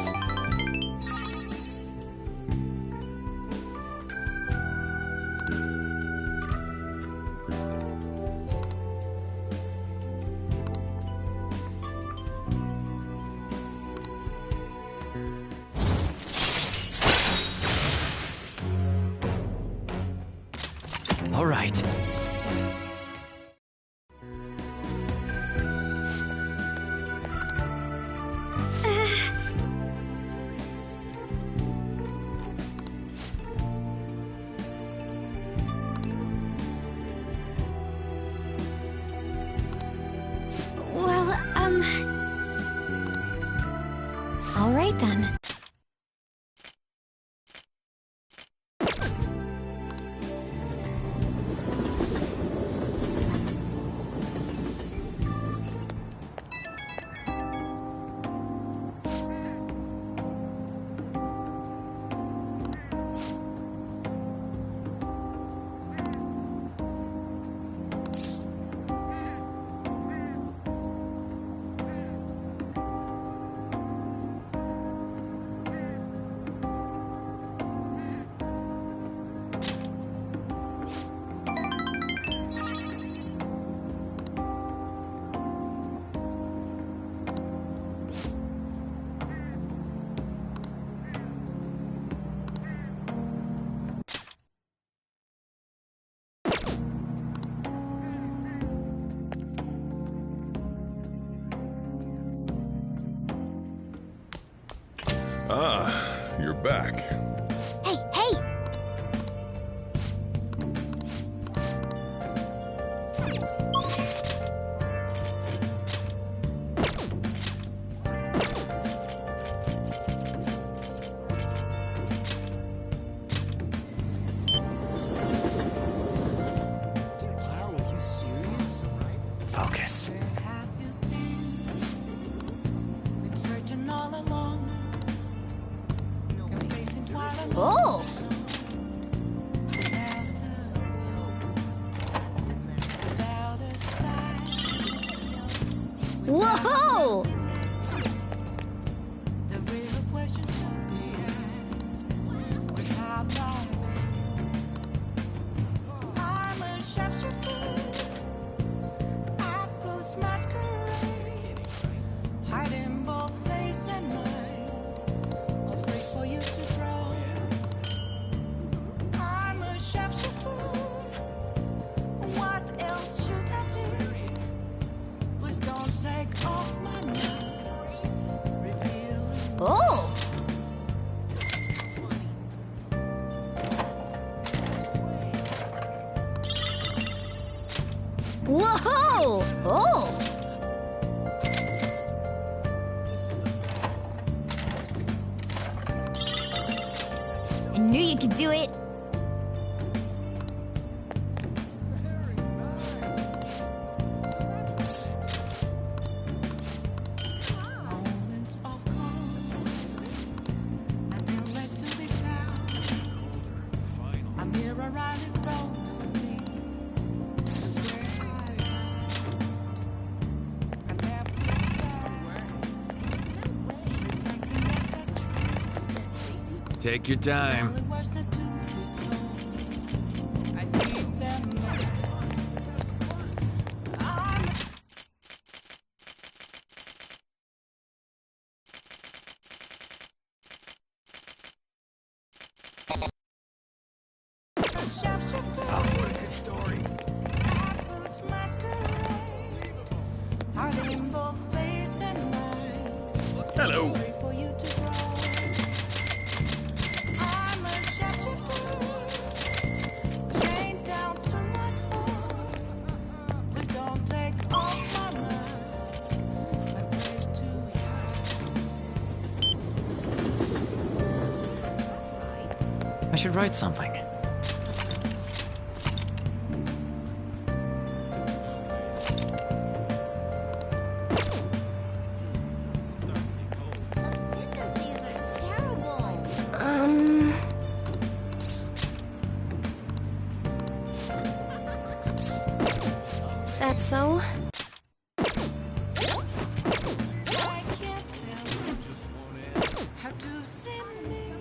All right. Well, All right then. Ah, you're back. hey, hey! Focus. Been searching all along. Facing twilight. Oh! Without a sign. Whoa! The real question to be asked was how far I'm a sharpshooter. I post masquerade, hiding both face and mind, afraid for you to draw. I'm a sharpshooter. What else should I be? Please don't take off my mask. Reveal. Oh! Whoa! Oh! I knew you could do it. Moments of calm, nothing left to be found. A mirror right in front of me is where I found an empty reflecting as a tree. Take your time. Only words that do I need them most. I'm a sharpshooter. Oh, what a good story. Apples masquerade, hiding both face and mind. Hello. Wait for you to grow. I'm a sharpshooter, chained down to my core. Please don't take off my mask. My place to hide. I should write something. So? Have to send me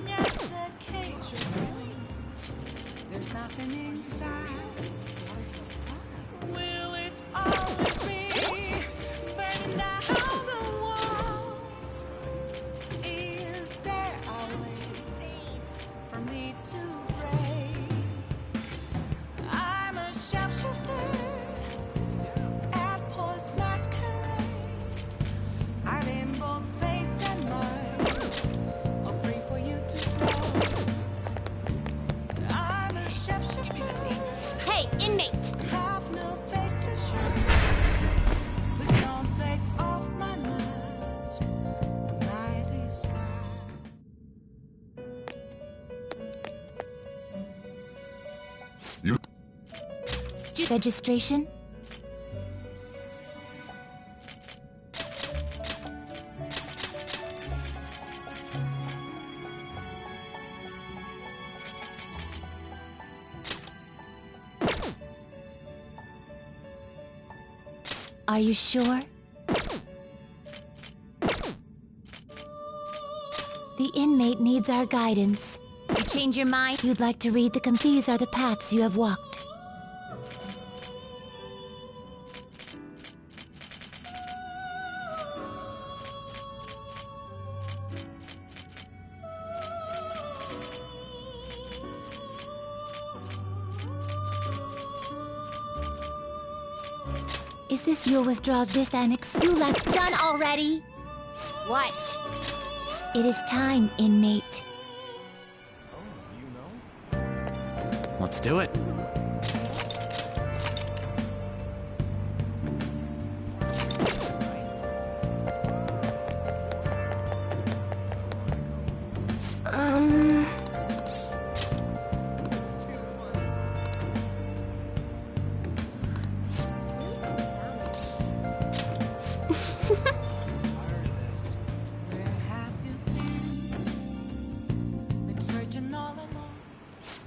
just occasionally. There's nothing inside. Will it always be burning down the walls? Is there a way for me to break? I'm a sharpshooter at Post Masquerade. I'm in both face and mind, all free for you to throw. I'm a sharpshooter. Hey, inmate! Have no face to show. Please don't take off my mask, my disguise. Registration? Are you sure? The inmate needs our guidance. You change your mind? You'd like to read the these are the paths you have walked. Is this your withdrawal this annex? You left done already? What? It is time, inmate. Let's do it.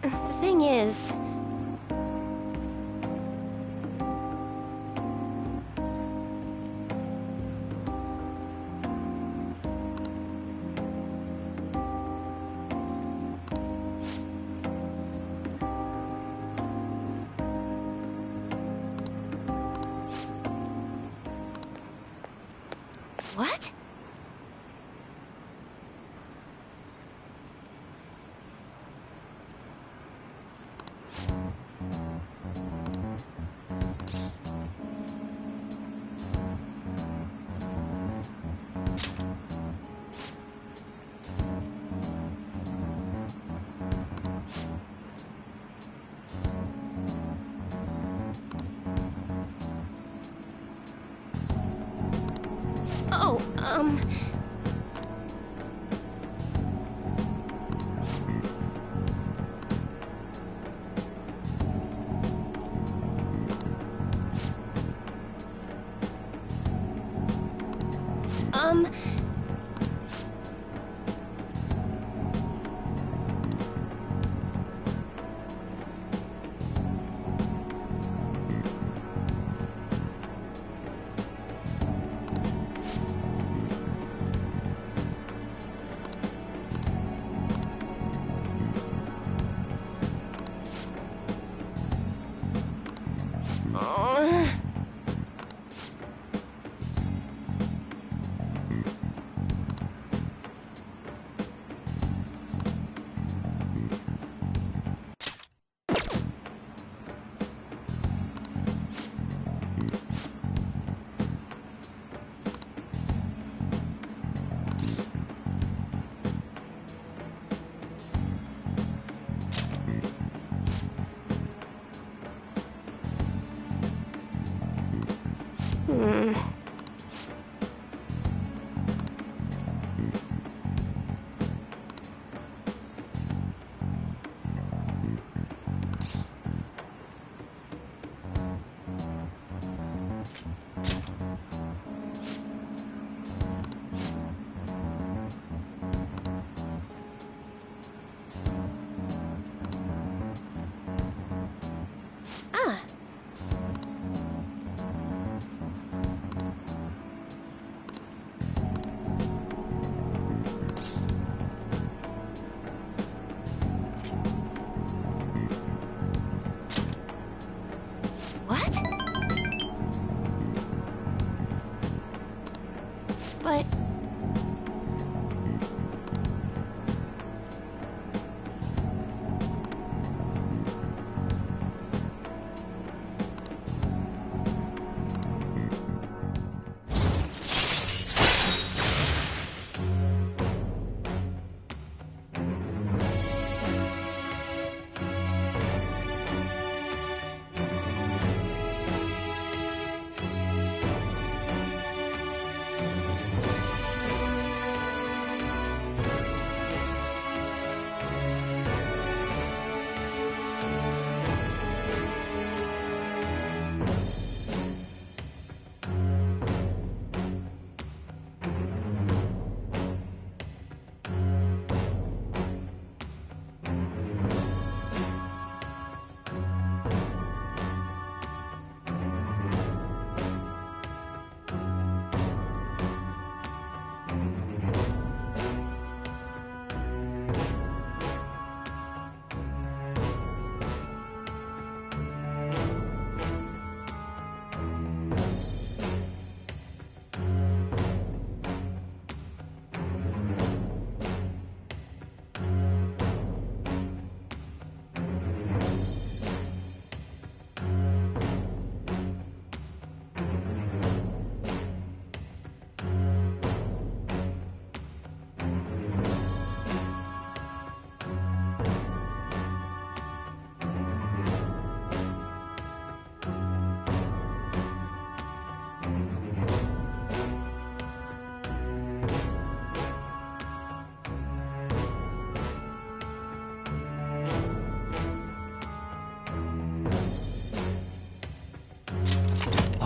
The thing is... What? Oh,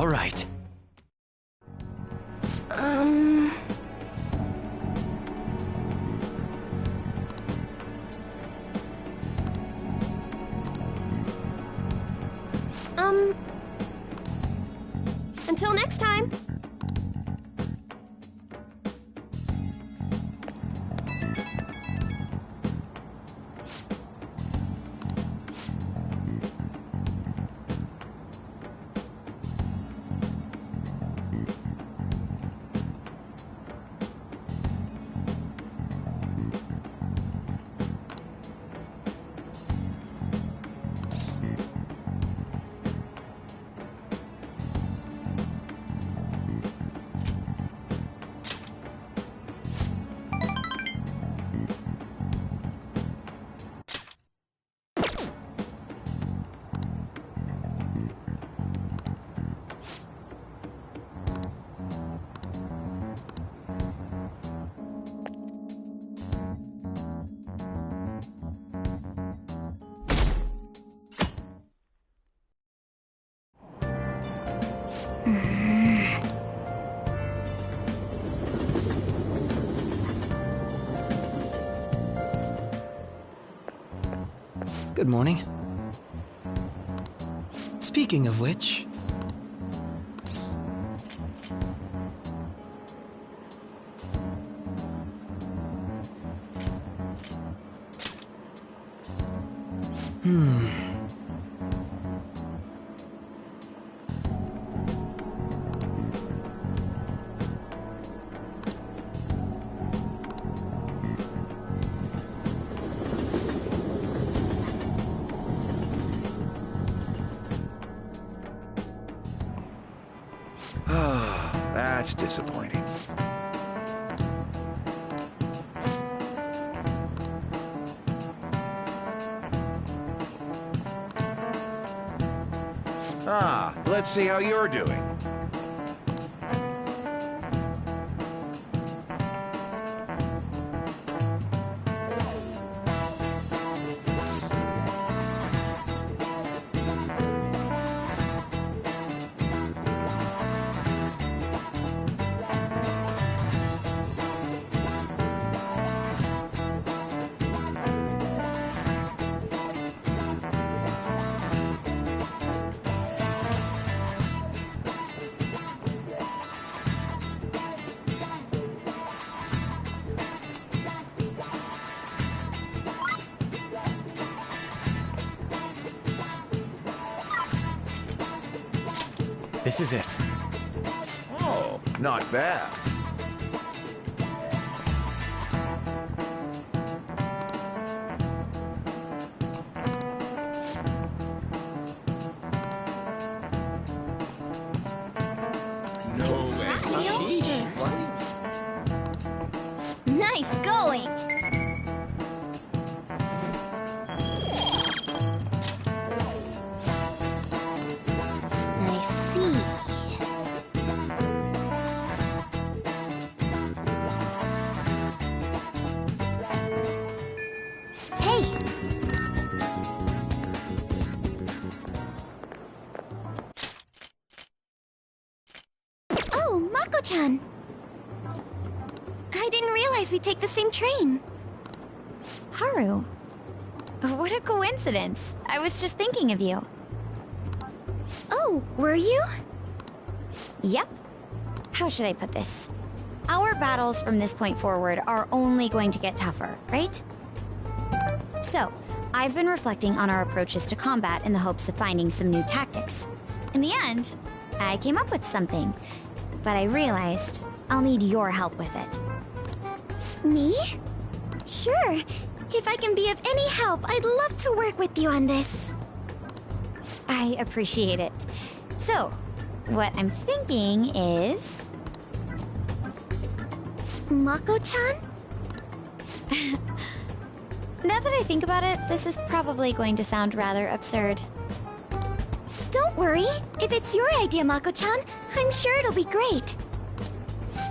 All right. Until next time. Good morning. Speaking of which... That's disappointing. Let's see how you're doing. This is it. Oh, not bad. No way. Nice going. Mako-chan! I didn't realize we'd take the same train. Haru. What a coincidence. I was just thinking of you. Oh, were you? Yep. How should I put this? Our battles from this point forward are only going to get tougher, right? So, I've been reflecting on our approaches to combat in the hopes of finding some new tactics. In the end, I came up with something, but I realized I'll need your help with it. Me? Sure. If I can be of any help, I'd love to work with you on this. I appreciate it. So, what I'm thinking is... Mako-chan? Now that I think about it, this is probably going to sound rather absurd. Don't worry. If it's your idea, Mako-chan, I'm sure it'll be great.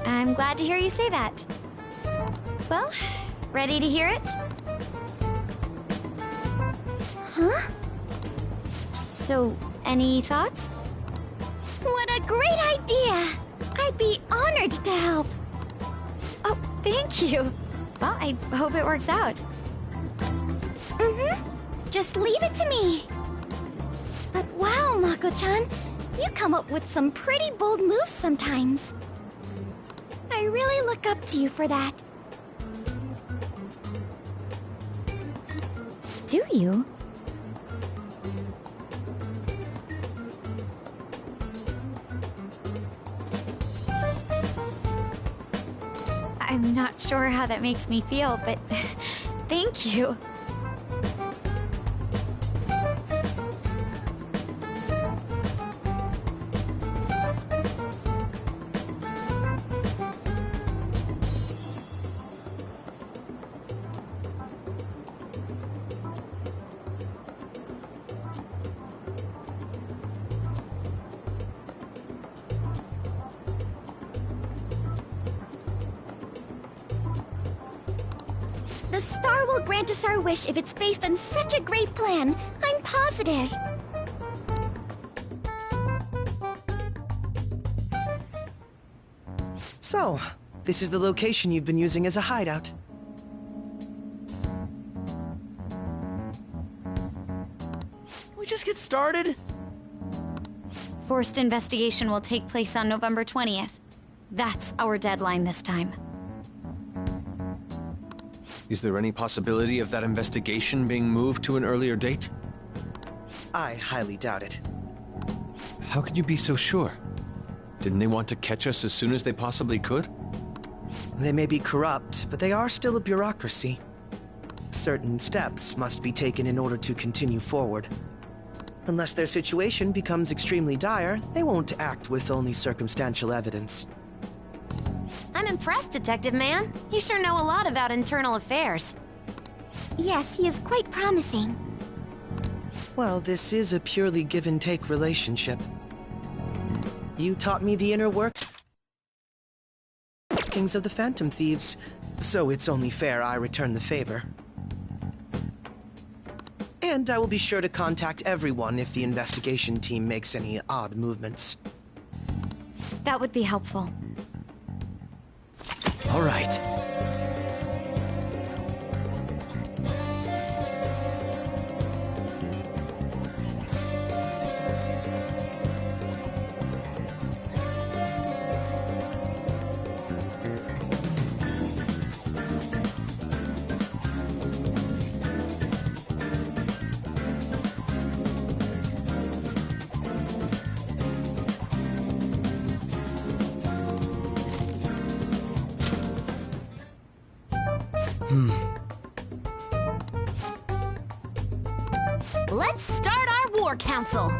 I'm glad to hear you say that. Well, ready to hear it? Huh? So, any thoughts? What a great idea! I'd be honored to help. Oh, thank you. Well, I hope it works out. Just leave it to me. But wow, Mako-chan, you come up with some pretty bold moves sometimes. I really look up to you for that. Do you? I'm not sure how that makes me feel, but thank you. The star will grant us our wish if it's based on such a great plan. I'm positive. So, this is the location you've been using as a hideout. Can we just get started? Forced investigation will take place on November 20th. That's our deadline this time. Is there any possibility of that investigation being moved to an earlier date? I highly doubt it. How can you be so sure? Didn't they want to catch us as soon as they possibly could? They may be corrupt, but they are still a bureaucracy. Certain steps must be taken in order to continue forward. Unless their situation becomes extremely dire, they won't act with only circumstantial evidence. I'm impressed, Detective Man. You sure know a lot about internal affairs. Yes, he is quite promising. Well, this is a purely give-and-take relationship. You taught me the inner workings of the Phantom Thieves, so it's only fair I return the favor. And I will be sure to contact everyone if the investigation team makes any odd movements. That would be helpful. All right. Let's start our war council.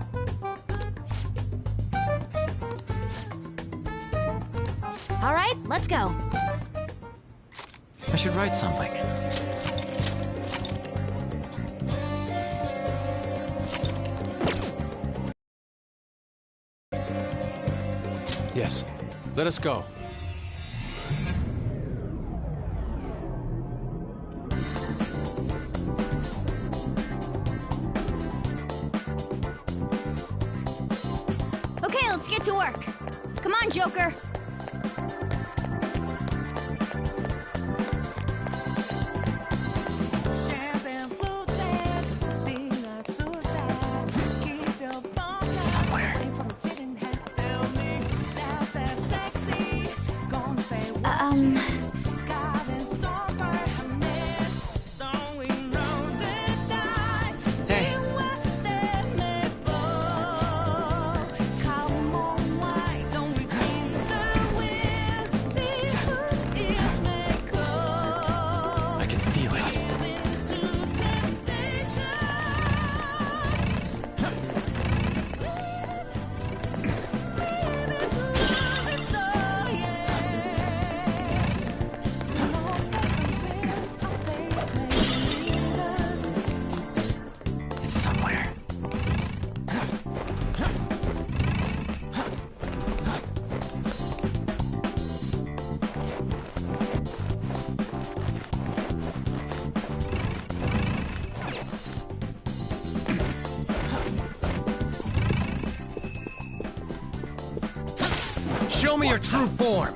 All right, let's go. I should write something. Yes. Let us go. Okay, let's get to work. Come on, Joker. Show me your true form!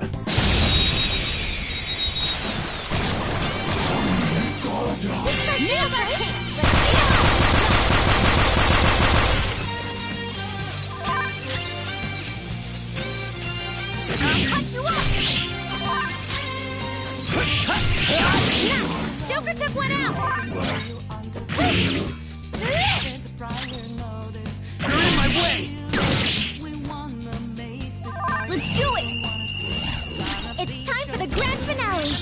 Joker took one out! You're in my way! Let's do it! It's time for the grand finale!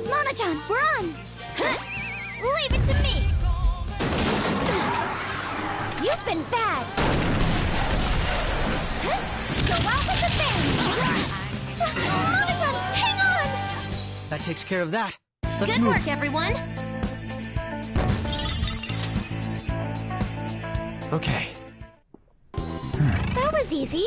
Mona-chan, we're on! Leave it to me! You've been bad! Go out with the bang! Mona-chan, hang on! That takes care of that. Let's Good move. work, everyone! Okay. That was easy.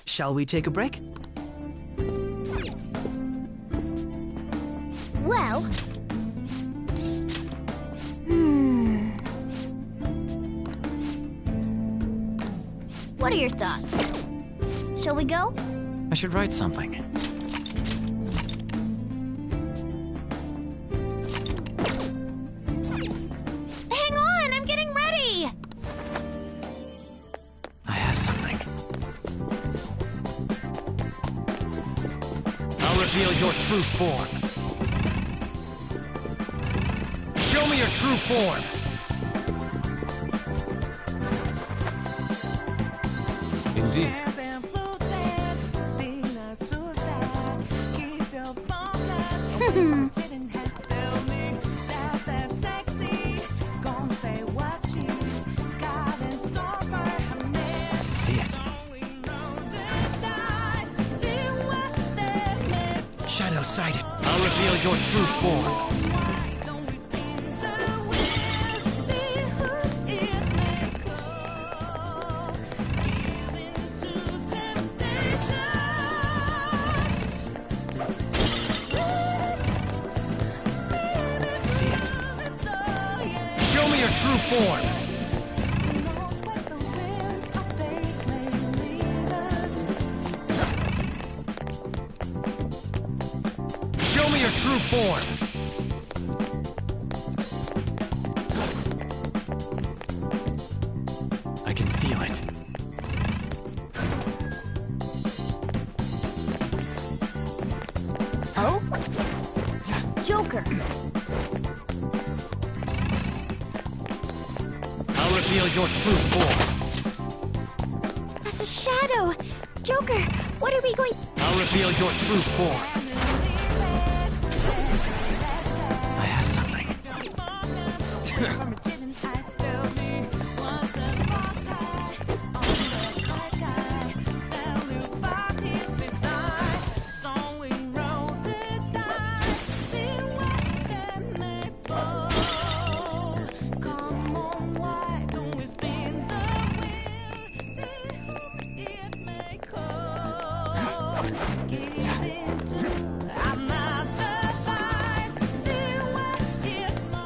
Shall we take a break? Well... What are your thoughts? Shall we go? I should write something. Hang on, I'm getting ready! I have something. I'll reveal your true form. Show me your true form. Indeed. See it. Shadow sighted. I'll reveal your true form. See it. Show me your true form. Show me your true form. I can feel it. Oh? Joker. I'll reveal your true form. That's a shadow! Joker, what are we going... I'll reveal your true form. I have something.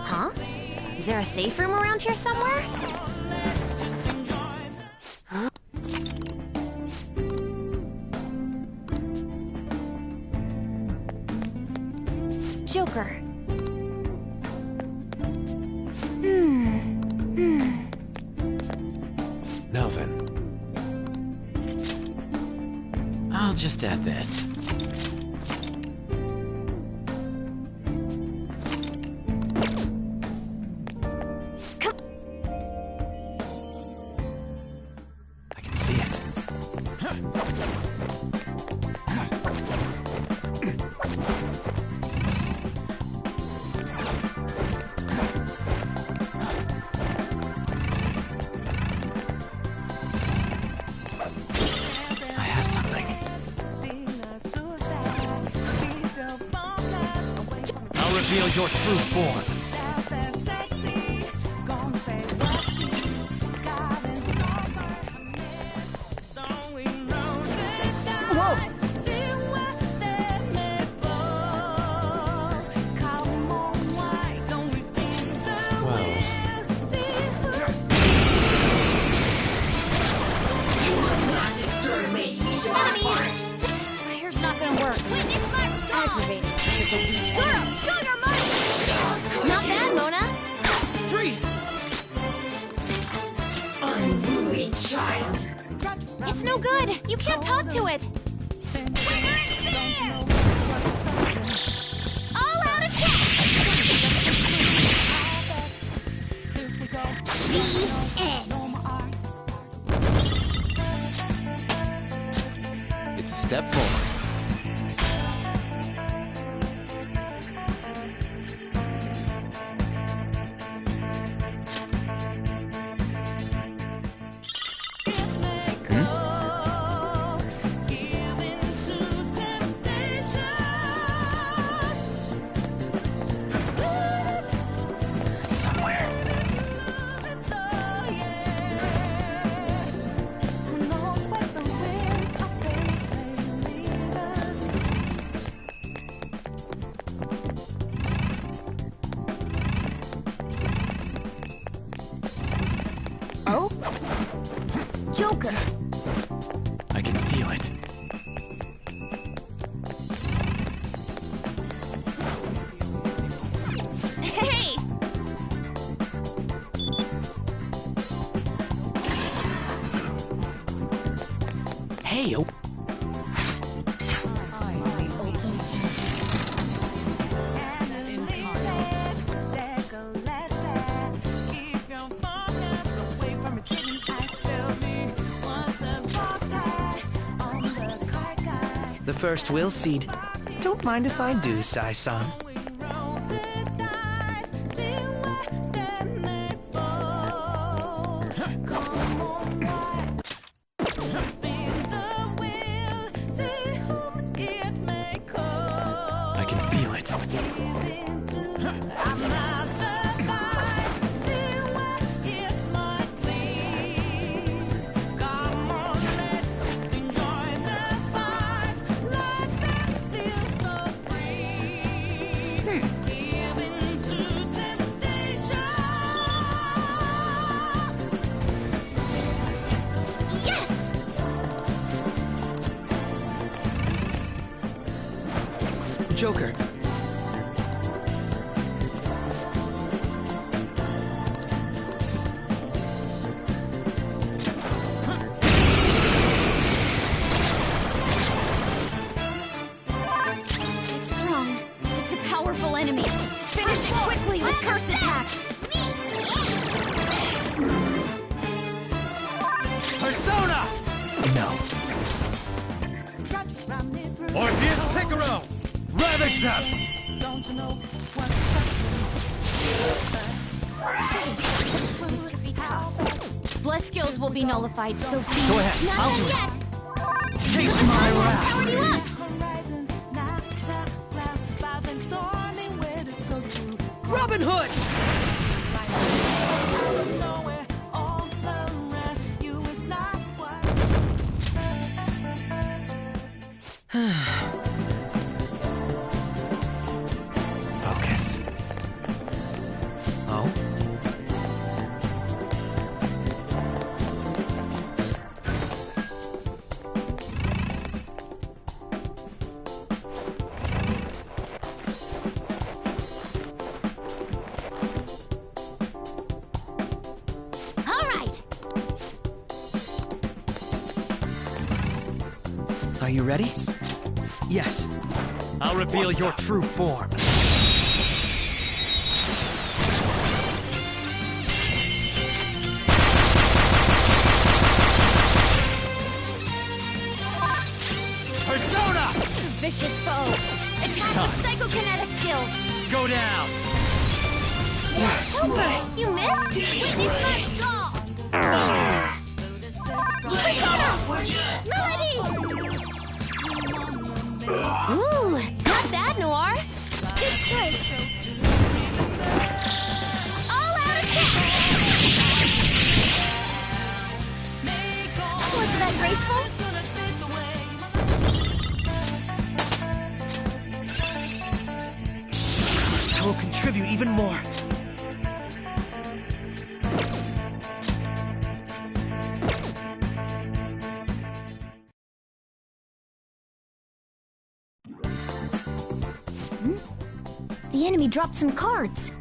Huh? Is there a safe room around here somewhere? Joker. Now then. I'll just add this. I can see it. I have something. I'll reveal your true form. aggravating. Girl, show your money! Not bad, Mona. Freeze! Unruly child. It's no good. You can't talk to it. All out attack! The end. It's a step forward. Oh? Joker! I can feel it. Hey! Hey, oh. The first will seed. Don't mind if I do, Sai-san. I can feel it. Joker. It's strong. It's a powerful enemy. Finish it quickly with curse attacks. Persona! No. Orpheus Picaro! Ravage them! This could be tough. Bless skills will be nullified, so be Go ahead, not I'll do it. yet. Chase my wrath! Powered you up. Robin Hood! Focus. Oh? All right. Are you ready? Yes. I'll reveal your true form. Persona! Vicious foe. Attack Time. with psychokinetic skills. Go down! Joker, you missed? Witness my gall. Persona! Melody! Ooh, not bad, Noir. Good choice. All out attack! Was that graceful? I will contribute even more. The enemy dropped some cards.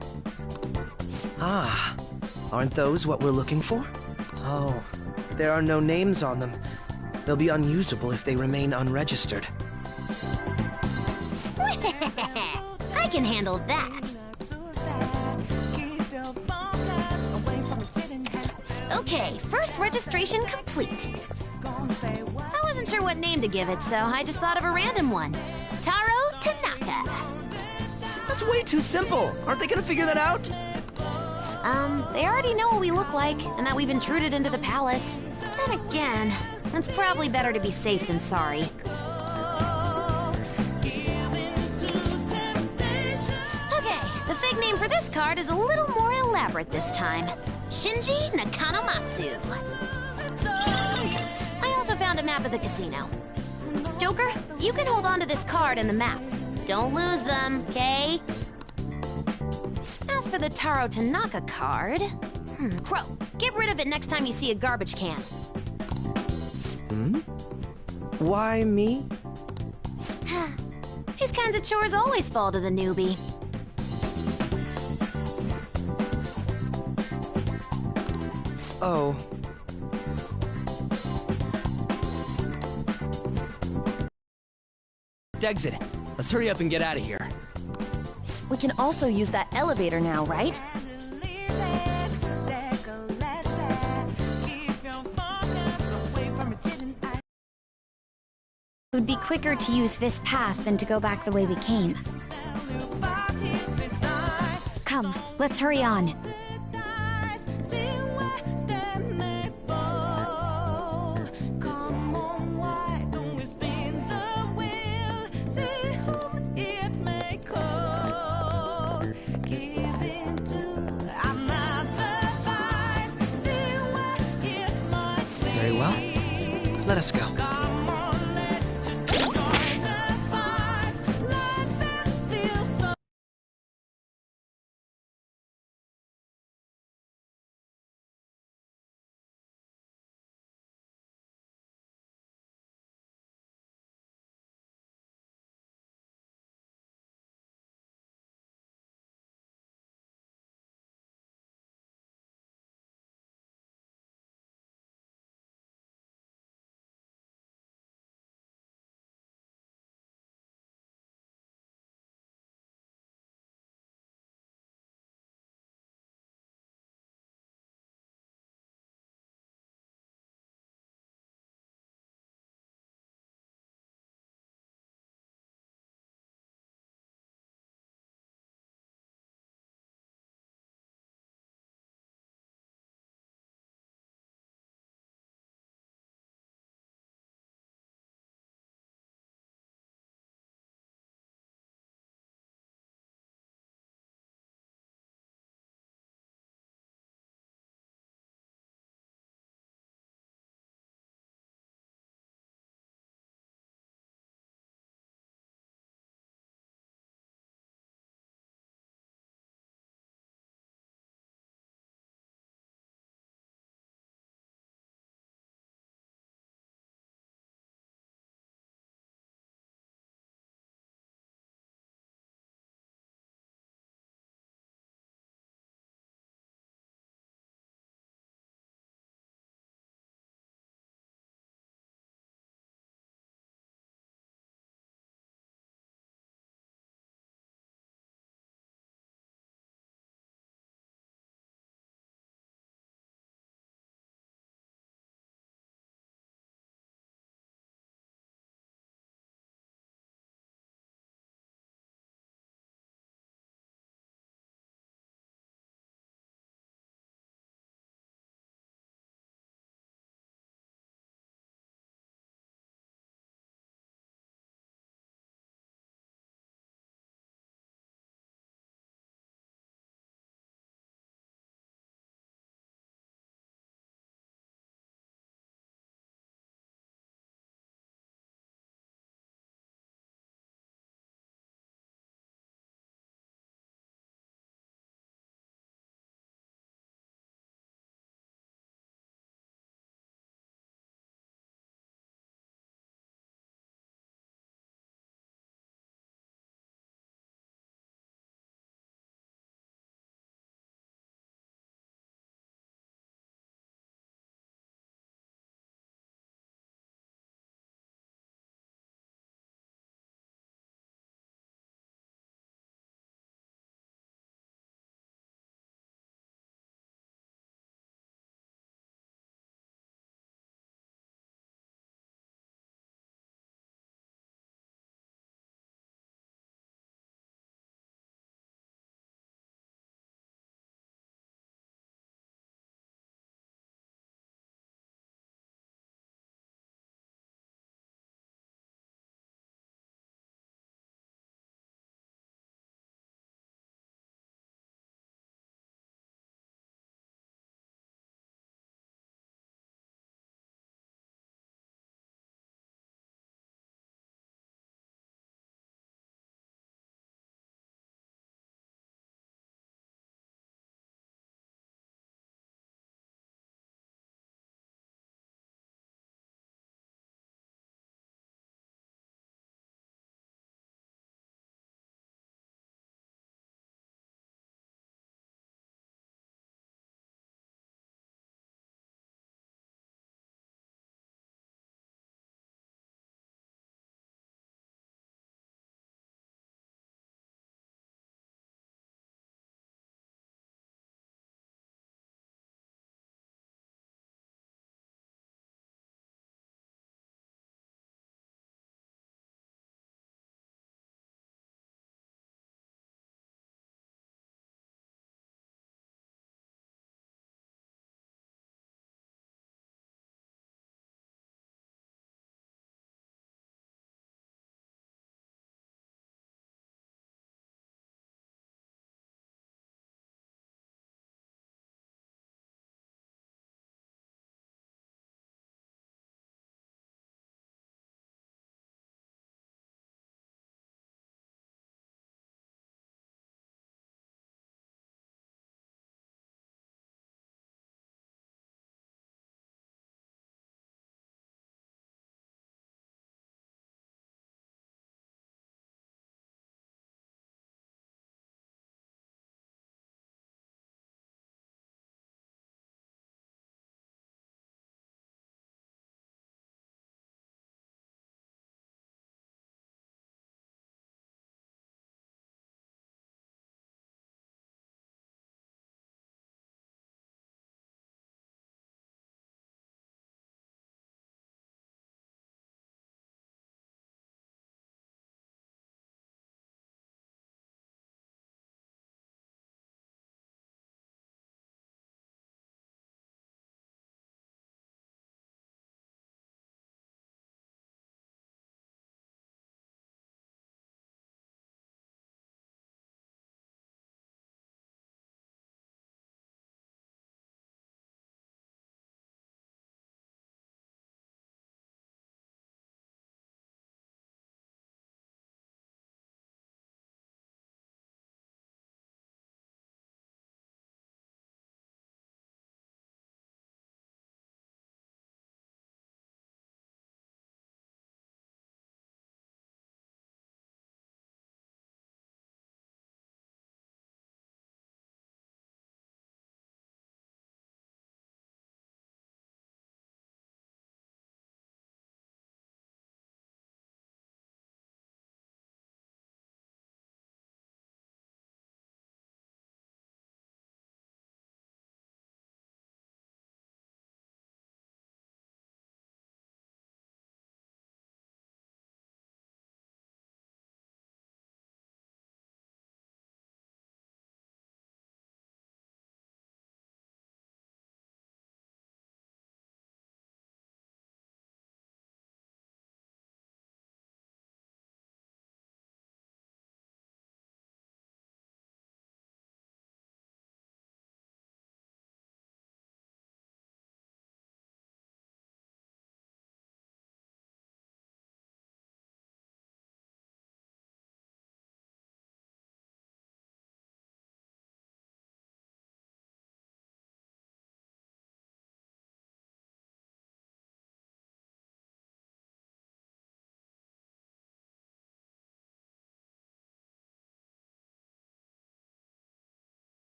Ah, aren't those what we're looking for? Oh, there are no names on them. They'll be unusable if they remain unregistered. I can handle that. Okay, first registration complete. I wasn't sure what name to give it, so I just thought of a random one. Taro Tanaka. That's way too simple. Aren't they gonna figure that out? They already know what we look like, and that we've intruded into the palace. Then again, it's probably better to be safe than sorry. Okay, the fake name for this card is a little more elaborate this time. Shinji Nakanomatsu. I also found a map of the casino. Joker, you can hold on to this card and the map. Don't lose them, okay? As for the Taro Tanaka card... Crow, get rid of it next time you see a garbage can. Why me? These kinds of chores always fall to the newbie. Oh. Exit. Let's hurry up and get out of here. We can also use that elevator now, right? It would be quicker to use this path than to go back the way we came. Come, let's hurry on. Very well. Let us go.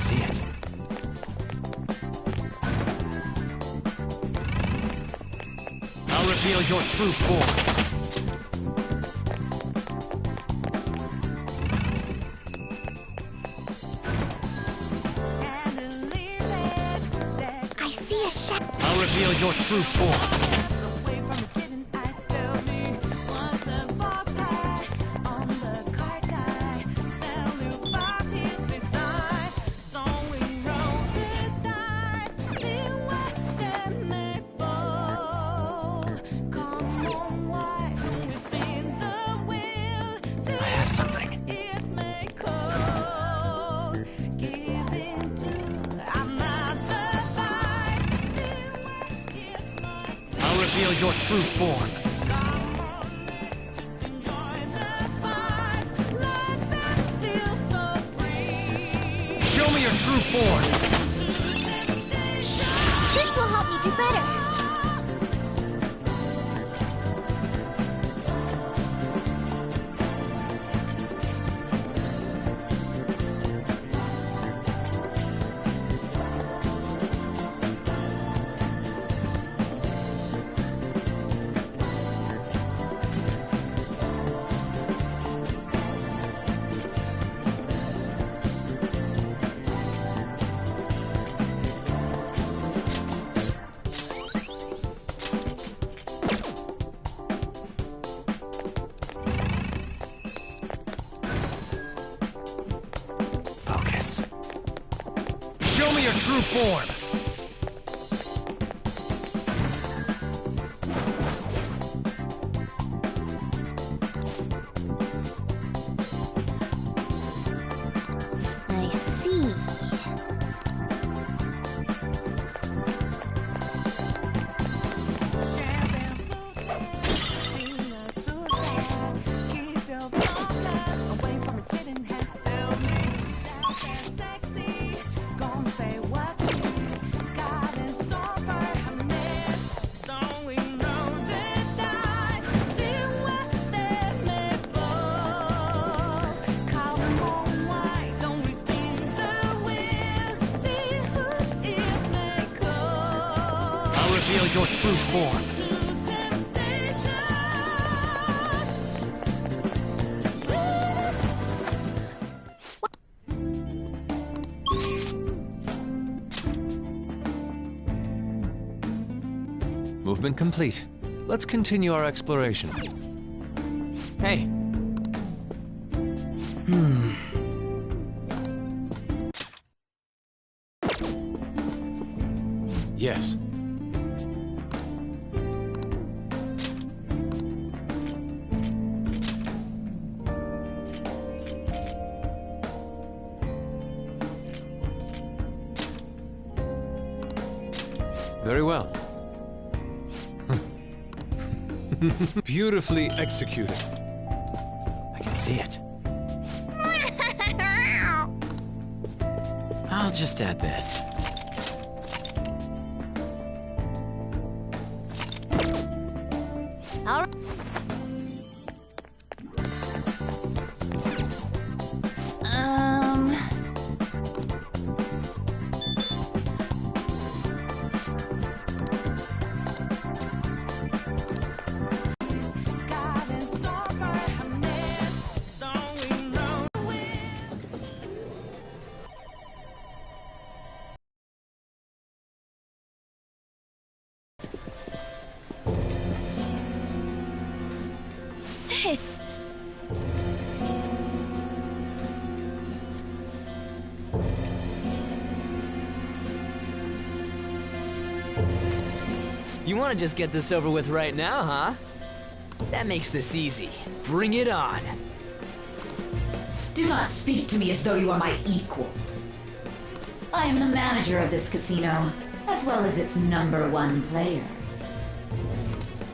see it. I'll reveal your true form. I see a shadow. I'll reveal your true form. I have something. I'll reveal your true form. Show me your true form. This will help me do better. Focus. Show me your true form. I see. I'll reveal your true form. Movement complete. Let's continue our exploration. Hey. Yes. Very well. Beautifully executed. I can see it. I'll just add this. All Sis! You want to just get this over with right now, huh? That makes this easy. Bring it on. Do not speak to me as though you are my equal. I am the manager of this casino, as well as its #1 player.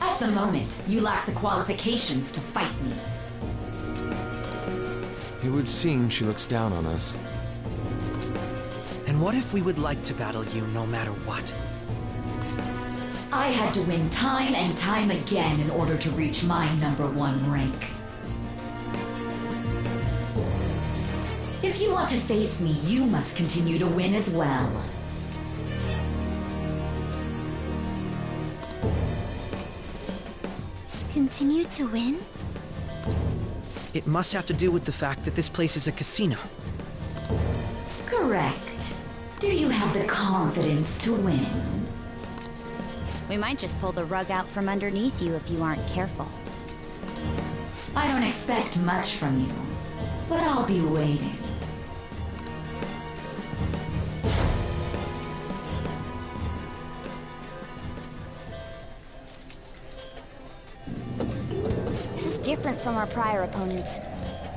At the moment, you lack the qualifications to fight me. It would seem she looks down on us. And what if we would like to battle you no matter what? I had to win time and time again in order to reach my #1 rank. If If you want to face me, you must continue to win as well. Continue to win? It must have to do with the fact that this place is a casino. Correct. Do you have the confidence to win? We might just pull the rug out from underneath you if you aren't careful. I don't expect much from you, but I'll be waiting. This is different from our prior opponents.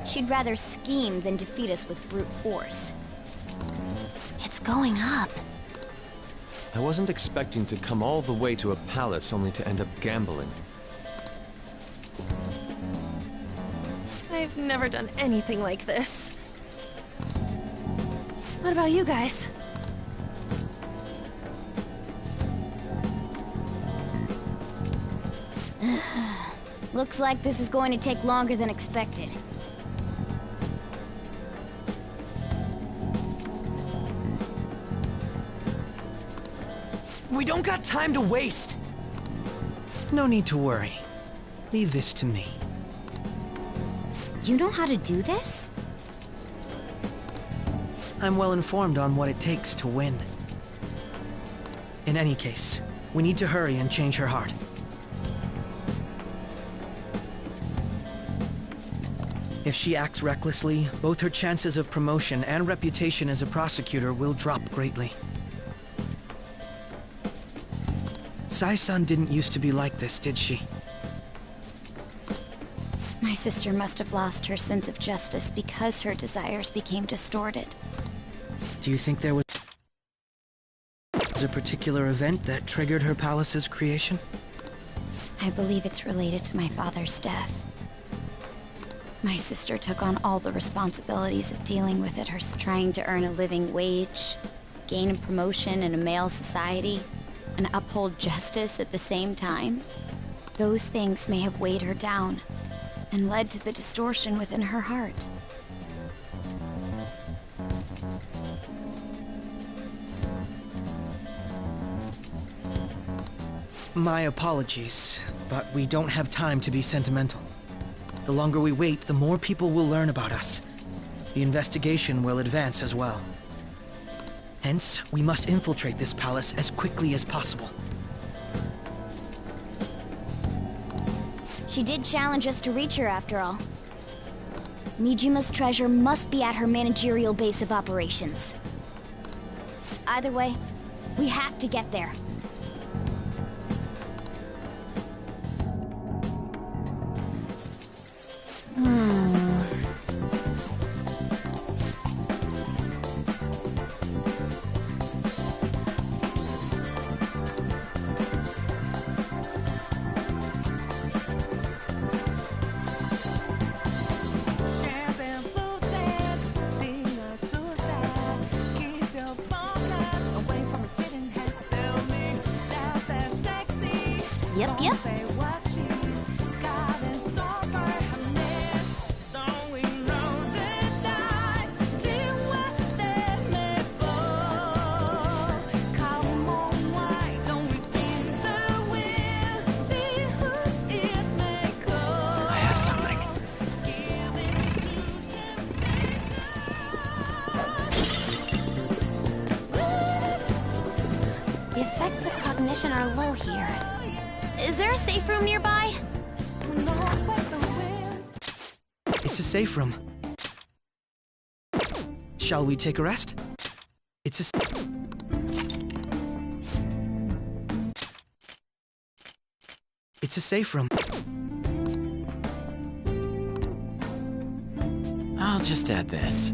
She'd rather scheme than defeat us with brute force. It's going up. I wasn't expecting to come all the way to a palace only to end up gambling. I've never done anything like this. What about you guys? Looks like this is going to take longer than expected. We don't got time to waste! No need to worry. Leave this to me. You know how to do this? I'm well informed on what it takes to win. In any case, we need to hurry and change her heart. If she acts recklessly, both her chances of promotion and reputation as a prosecutor will drop greatly. Sai-san didn't used to be like this, did she? My sister must have lost her sense of justice because her desires became distorted. Do you think there was a particular event that triggered her palace's creation? I believe it's related to my father's death. My sister took on all the responsibilities of dealing with it, trying to earn a living wage, gain a promotion in a male society, and uphold justice at the same time. Those things may have weighed her down and led to the distortion within her heart. My apologies, but we don't have time to be sentimental. The longer we wait, the more people will learn about us. The investigation will advance as well. Hence, we must infiltrate this palace as quickly as possible. She did challenge us to reach her after all. Nijima's treasure must be at her managerial base of operations. Either way, we have to get there. Yep. The effects of cognition are low here. Is there a safe room nearby? It's a safe room. Shall we take a rest? It's a safe room. I'll just add this.